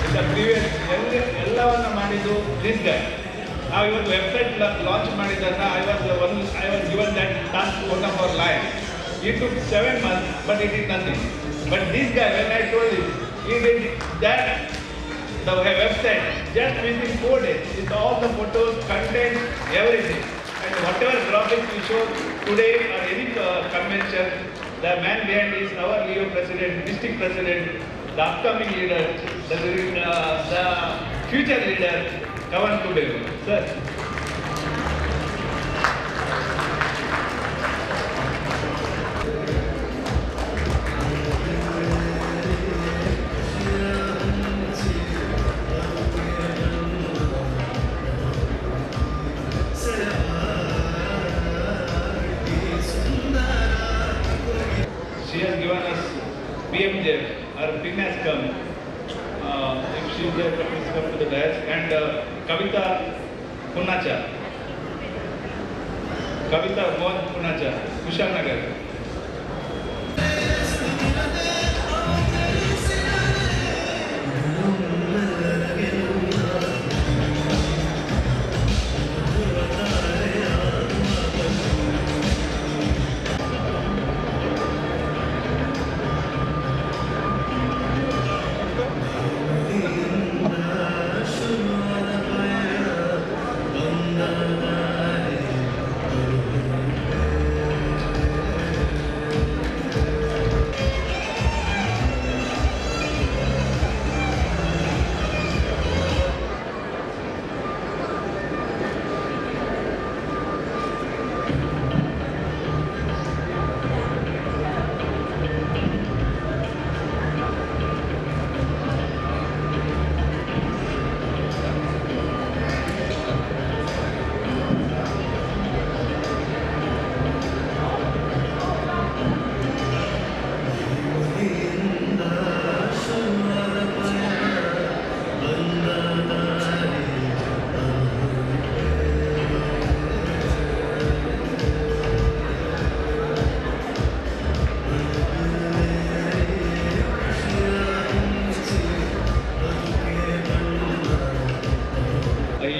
in the previous, ಎಲ್ಲವನ್ನ ಮಾಡಿದ್ದು this guy. Now even website launch ಮಾಡಿದ್ದನ್ನ I was given that task to one of our lions. It took 7 months, but it did nothing. But this guy, when I told him, he did that, the website, just within 4 days, with all the photos, content, everything. And whatever graphics we show today or any convention, the man behind is our Leo President, District President, the upcoming leader, the future leader, Kavan Kubevu. Sir. She has given us PMJ, her pin has come. If she is there, please come to the dais. And Kavita Punacha. Kavita Mohan Punacha, Kushal Nagar.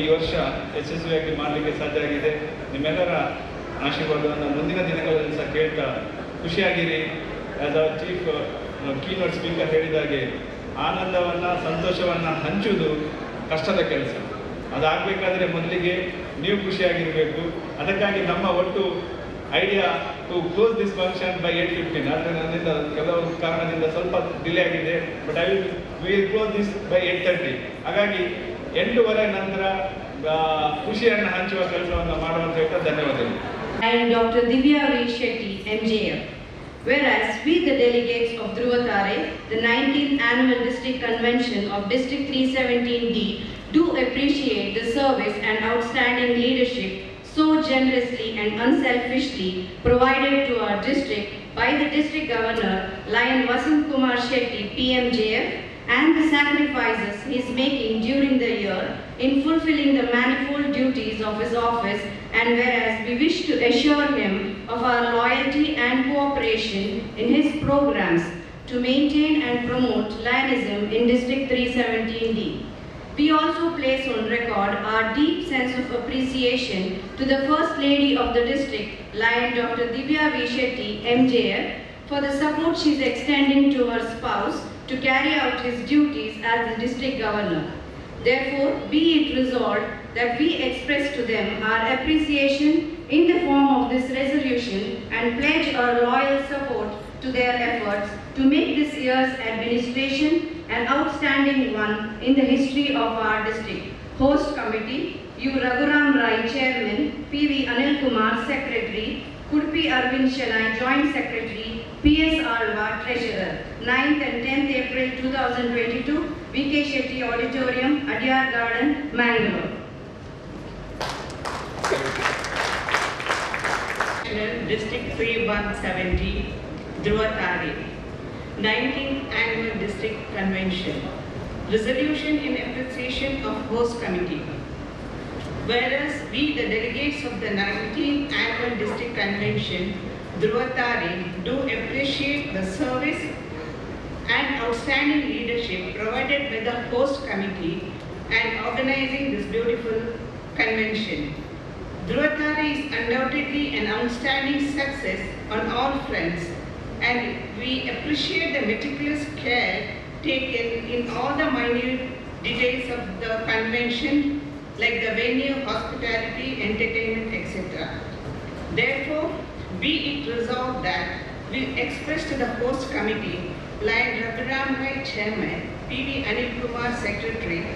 ಈ ವರ್ಷ ಯಶಸ್ವಿಯಾಗಿ ಮಾಡಲಿಕ್ಕೆ ಸಾಧ್ಯ ಆಗಿದೆ. ನಿಮ್ಮೆಲ್ಲರ ಆಶೀರ್ವಾದವನ್ನು ಮುಂದಿನ ದಿನಗಳಲ್ಲಿ ಸಹ ಕೇಳ್ತಾ ಖುಷಿಯಾಗಿರಿ. As our chief keynote speaker ಹೇಳಿದಾಗೆ ಆನಂದವನ್ನು ಸಂತೋಷವನ್ನು ಹಂಚುವುದು ಕಷ್ಟದ ಕೆಲಸ. ಅದಾಗಬೇಕಾದ್ರೆ ಮೊದಲಿಗೆ ನೀವು ಖುಷಿಯಾಗಿರಬೇಕು. ಅದಕ್ಕಾಗಿ ನಮ್ಮ ಒಟ್ಟು idea to close this function by 8:15. ಆದರೆ ನನ್ನಿಂದ ಕೆಲವು ಕಾರಣದಿಂದ ಸ್ವಲ್ಪ ಡಿಲೇ ಆಗಿದೆ. But will close this by 8:30. ಹಾಗಾಗಿ 8:15 ನಂತರ ಖುಷಿಯನ್ನು ಹಂಚುವ ಕೆಲಸವನ್ನು ಮಾಡುವಂತ ಹೇಳ್ತಾ ಧನ್ಯವಾದಗಳು. And Dr. Divya V. Shetty, MJF. Whereas we, the delegates of DHRUVATAARE, the 19th Annual District Convention of District 317D, do appreciate the service and outstanding leadership so generously and unselfishly provided to our district by the District Governor, Lion Vasant Shetty, PMJF, and the sacrifices he is making during the year in fulfilling the manifold duties of his office, and whereas we wish to assure him of our loyalty and cooperation in his programs to maintain and promote Lionism in District 317D. We also place on record our deep sense of appreciation to the First Lady of the district, Lion Dr. Divya V. Shetty, MJF, for the support she is extending to her spouse to carry out his duties as the district governor. Therefore, be it resolved that we express to them our appreciation in the form of this resolution and pledge our loyal support to their efforts to make this year's administration an outstanding one in the history of our district. Host Committee, U. Raghuram Rai, Chairman, P.V. Anil Kumar, Secretary, Kudpi Arvind Shanai, Joint Secretary, P.S. Alva, Treasurer. 9th and 10th April 2022, V.K. Shetty Auditorium, ADYAR Garden, Mangalore. District 317, DHRUVATAARE, 19th Annual District Convention. resolution in appreciation of host committee. Whereas we, the delegates of the 19th Annual District Convention, DHRUVATAARE, do appreciate the service and outstanding leadership provided by the host committee and organizing this beautiful convention. DHRUVATAARE is undoubtedly an outstanding success on all fronts, and we appreciate the meticulous care taken in all the minute details of the convention, like the venue, hospitality, entertainment, etc. Therefore, be it resolved that we express to the host committee, Lion Raghuram Chairman, P.V. Anil Kumar Secretary,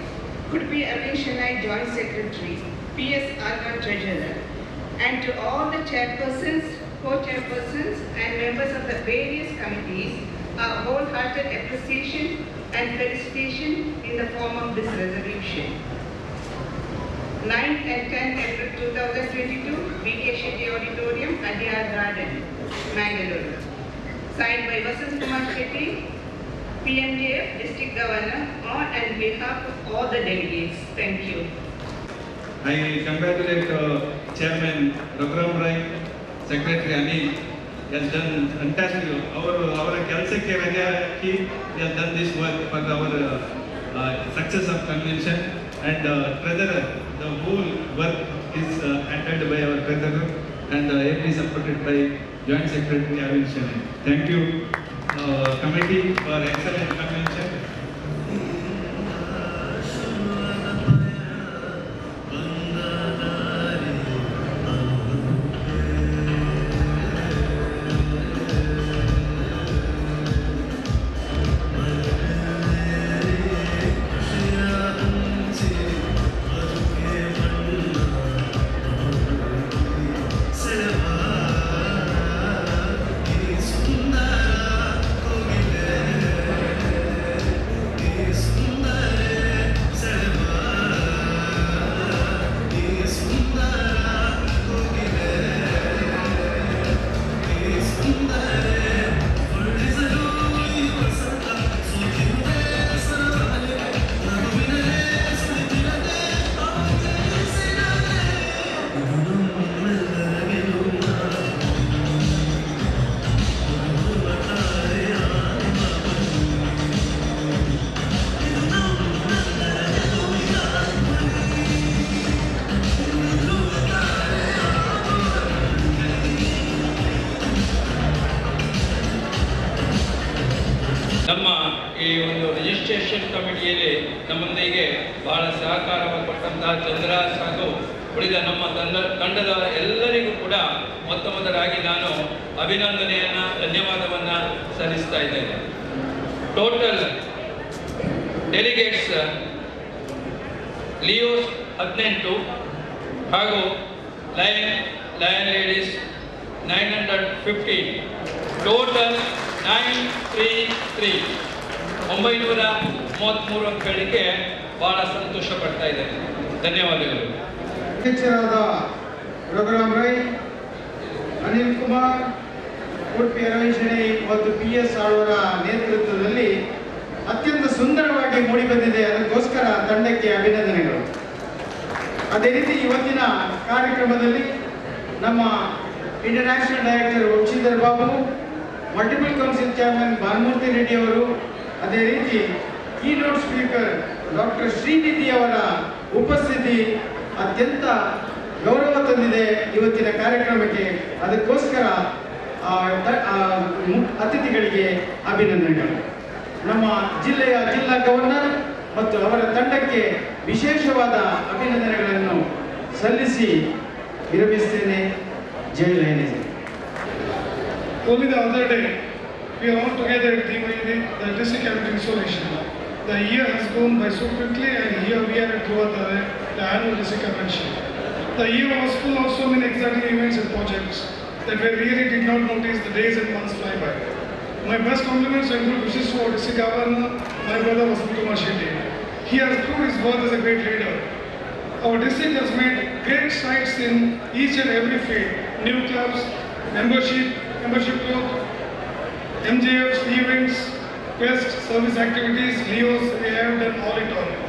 could be Avishanai Joint Secretary, P.S. Alva Treasurer, and to all the chairpersons, co-chairpersons and members of the various committees, our wholehearted appreciation and felicitation in the form of this resolution. 9th and 10th April 2022, SHETTY Auditorium, ADYAR Garden, Mangalore. Signed by Kumar Shetty, PMJF, District Governor, on and behalf of all the delegates. Thank you. I congratulate Chairman Raghuram Rai, Secretary Anil. He has done fantastic. Our ಕೆಲಸಕ್ಕೆ ರಜೆ ಹಾಕಿ he has done this work for our success of convention, and treasurer, the whole work is handled by our treasurer and ably supported by Joint Secretary Avishanai. Thank you committee for excellent convention. ನಮ್ಮ ಈ ಒಂದು registration ಕಮಿಟಿಯಲ್ಲಿ ನಮ್ಮೊಂದಿಗೆ ಬಹಳ ಸಹಕಾರವನ್ನು ಕೊಟ್ಟಂತಹ ಚಂದ್ರರಾಜ್ ಹಾಗೂ ಉಳಿದ ನಮ್ಮ ತಂಡದ ಎಲ್ಲರಿಗೂ ಕೂಡ ಮೊದಲಾಗಿ ನಾನು ಅಭಿನಂದನೆಯನ್ನು ಧನ್ಯವಾದವನ್ನು ಸಲ್ಲಿಸ್ತಾ ಇದ್ದೇನೆ. ಟೋಟಲ್ ಡೆಲಿಗೇಟ್ಸ್ ಲಿಯೋಸ್ 18 ಹಾಗೂ ಲಯನ್ ಲೇಡೀಸ್ 915, ಟೋಟಲ್ 933 ಅಂಕಗಳಿಗೆ ಬಹಳ ಸಂತೋಷ ಪಡ್ತಾ ಇದ್ದೇನೆ. ಧನ್ಯವಾದಗಳು. ಅಧ್ಯಕ್ಷರಾದ ರಘುರಾಮ್ ರೈ, ಅನಿಲ್ ಕುಮಾರ್, ಉಡುಪಿ ಅರವಿಶಣೈ ಮತ್ತು PS ಅವರ ನೇತೃತ್ವದಲ್ಲಿ ಅತ್ಯಂತ ಸುಂದರವಾಗಿ ಮೂಡಿಬಂದಿದೆ. ಅದಕ್ಕೋಸ್ಕರ ತಂಡಕ್ಕೆ ಅಭಿನಂದನೆಗಳು. ಅದೇ ರೀತಿ ಇವತ್ತಿನ ಕಾರ್ಯಕ್ರಮದಲ್ಲಿ ನಮ್ಮ international director Vamshidhar Babu, multiple council chairman Bhanumurthy Reddy ಅವರು, ಅದೇ ರೀತಿ ಕೀನೋಟ್ ಸ್ಪೀಕರ್ ಡಾಕ್ಟರ್ ಶ್ರೀನಿಧಿ ಅವರ ಉಪಸ್ಥಿತಿ ಅತ್ಯಂತ ಗೌರವ ತಂದಿದೆ ಇವತ್ತಿನ ಕಾರ್ಯಕ್ರಮಕ್ಕೆ. ಅದಕ್ಕೋಸ್ಕರ ಅತಿಥಿಗಳಿಗೆ ಅಭಿನಂದನೆಗಳು. ನಮ್ಮ ಜಿಲ್ಲೆಯ ಜಿಲ್ಲಾ ಗವರ್ನರ್ ಮತ್ತು ಅವರ ತಂಡಕ್ಕೆ ವಿಶೇಷವಾದ ಅಭಿನಂದನೆಗಳನ್ನು ಸಲ್ಲಿಸಿ ವಿರಮಿಸುತ್ತೇನೆ. ಜೈ ಲಯನೇಸ್. Only the other day, we are all together at the district cabinet installation. The year has gone by so quickly, and here we are at DHRUVATAARE, the annual district convention. The year was full of so many exciting events and projects that we really did not notice the days and months fly by. My best compliments and good wishes to our district governor, my brother Kumar Shetty. He has proved his worth as a great leader. Our district has made great strides in each and every field: new clubs, membership growth, MJFs, events, Quest, service activities, Leos, we have done auditorium.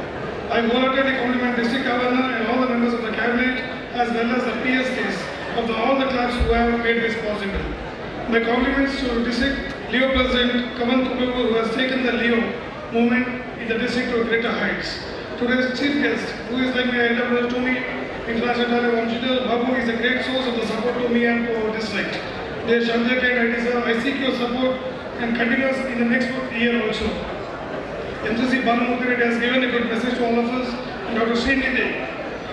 I wholeheartedly compliment District Governor and all the members of the Cabinet as well as the PSKs of all the clubs who have made this possible. My compliments to District Leo President Kaman Kubabu, who has taken the Leo movement in the district to greater heights. Today's chief guest, who is like my elder brother to me, International Talent Wamshidhar Babu, is a great source of the support to me and to our district. Dear Shamjak and I seek your support and continuous in the next year also. MCC Banamurthy has given a good message to all of us, and Dr. Srinidhi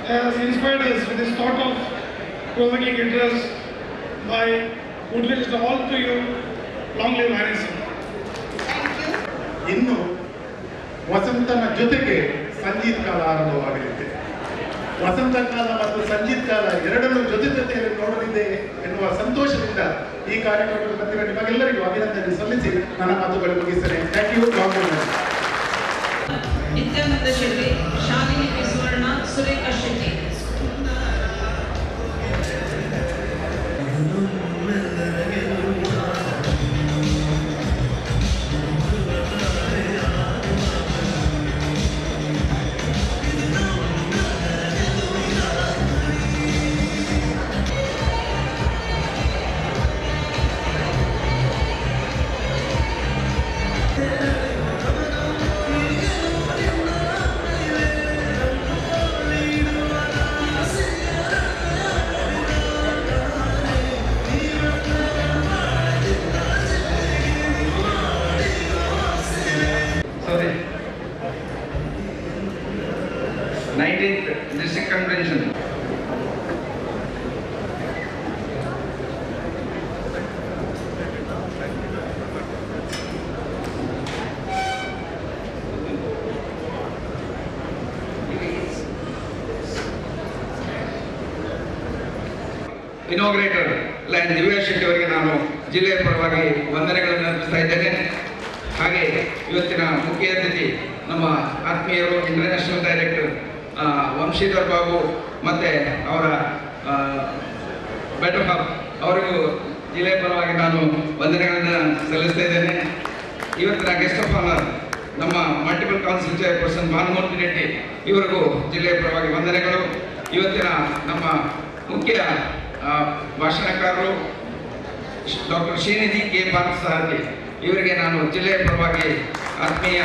has inspired us with his thought of provoking interest by would wish all to you, long live Harrison. ಇನ್ನು ವಸಂತನ ಜೊತೆಗೆ ಸಂಗೀತ ಕಾಲ ಆರಂಭವಾಗಲಿದೆ. ವಸಂತ ಕಾಲ ಮತ್ತು ಸಂಗೀತ ಕಾಲ ಎರಡನ್ನೂ ಜೊತೆಯಲ್ಲಿ ನೋಡಲಿದೆ ಎನ್ನುವ ಸಂತೋಷದಿಂದ ಈ ಕಾರ್ಯಕ್ರಮಕ್ಕೆ ಬಂದಿರುವ ನಿಮಗೆಲ್ಲರಿಗೂ ಅಭಿನಂದನೆ ಸಲ್ಲಿಸಿ ನನ್ನ ಮಾತುಗಳು ಮುಗಿಸ್ತೇನೆ. Thank you. Nityananda Shetty, Shalini P Suvarna, Sureka Shetty. District Convention. Inaugurator lion Divya Shetty ಅವರಿಗೆ ನಾನು ಜಿಲ್ಲೆಯ ಪರವಾಗಿ ವಂದನೆಗಳನ್ನು ಅರ್ಪಿಸ್ತಾ ಇದ್ದೇನೆ. ಹಾಗೆ ಇವತ್ತಿನ ಮುಖ್ಯ ಅತಿಥಿ ನಮ್ಮ ಆತ್ಮೀಯರು ಇಂಟರ್ನ್ಯಾಷನಲ್ ಡೈರೆಕ್ಟರ್ ವಂಶೀಧರ್ ಬಾಬು ಮತ್ತು ಅವರ ಬೆಟರ್ ಹಬ್ ಅವರಿಗೂ ಜಿಲ್ಲೆಯ ಪರವಾಗಿ ನಾನು ವಂದನೆಗಳನ್ನು ಸಲ್ಲಿಸ್ತಾ ಇದ್ದೇನೆ. ಇವತ್ತಿನ ಗೆಸ್ಟ್ ಆಫ್ ಆನರ್ ನಮ್ಮ ಮಲ್ಟಿಪಲ್ ಕೌನ್ಸಿಲ್ ಚೇರ್ಪರ್ಸನ್ ಭಾನುಮೂರ್ತಿ ರೆಡ್ಡಿ ಇವರಿಗೂ ಜಿಲ್ಲೆಯ ಪರವಾಗಿ ವಂದನೆಗಳು. ಇವತ್ತಿನ ನಮ್ಮ ಮುಖ್ಯ ಭಾಷಣಕಾರರು ಡಾಕ್ಟರ್ ಶ್ರೀನಿಧಿ ಕೆ ಪಾರ್ಥಸಾರಥಿ ಇವರಿಗೆ ನಾನು ಜಿಲ್ಲೆಯ ಪರವಾಗಿ ಆತ್ಮೀಯ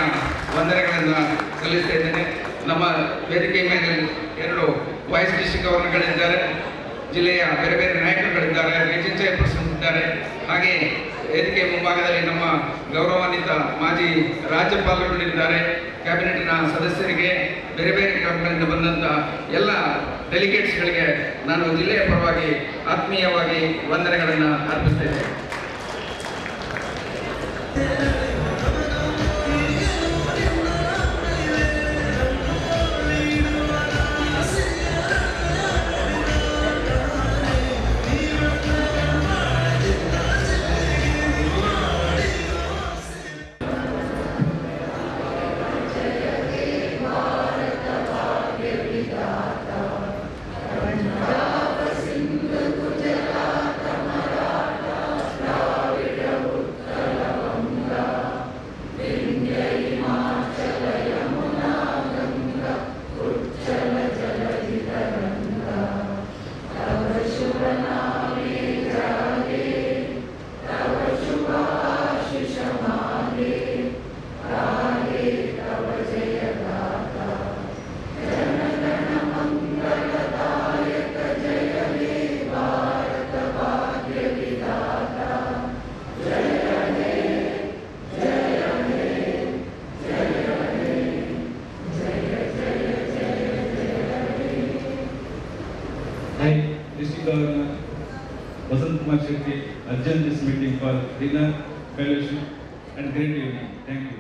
ವಂದನೆಗಳನ್ನು ಸಲ್ಲಿಸ್ತಾ ಇದ್ದೇನೆ. ನಮ್ಮ ವೇದಿಕೆ ಮೇಲೆ 2 ವೈಸ್ ಡಿಸ್ಟ್ರಿಕ್ಟ್ ಗವರ್ನರ್ಗಳಿದ್ದಾರೆ, ಜಿಲ್ಲೆಯ ಬೇರೆ ಬೇರೆ ನಾಯಕರುಗಳಿದ್ದಾರೆ, ರೀಜನ್ ಚೇರ್ಪರ್ಸನ್ ಇದ್ದಾರೆ. ಹಾಗೆ ವೇದಿಕೆ ಮುಂಭಾಗದಲ್ಲಿ ನಮ್ಮ ಗೌರವಾನ್ವಿತ ಮಾಜಿ ರಾಜ್ಯಪಾಲರುಗಳಿದ್ದಾರೆ. ಕ್ಯಾಬಿನೆಟ್ನ ಸದಸ್ಯರಿಗೆ, ಬೇರೆ ಬೇರೆ ಕ್ರಮಗಳಿಂದ ಬಂದಂಥ ಎಲ್ಲ ಡೆಲಿಗೇಟ್ಸ್ಗಳಿಗೆ ನಾನು ಜಿಲ್ಲೆಯ ಪರವಾಗಿ ಆತ್ಮೀಯವಾಗಿ ವಂದನೆಗಳನ್ನು ಅರ್ಪಿಸ್ತೇನೆ. Shetty adjourn this meeting for dinner, fellowship and great evening. Thank you.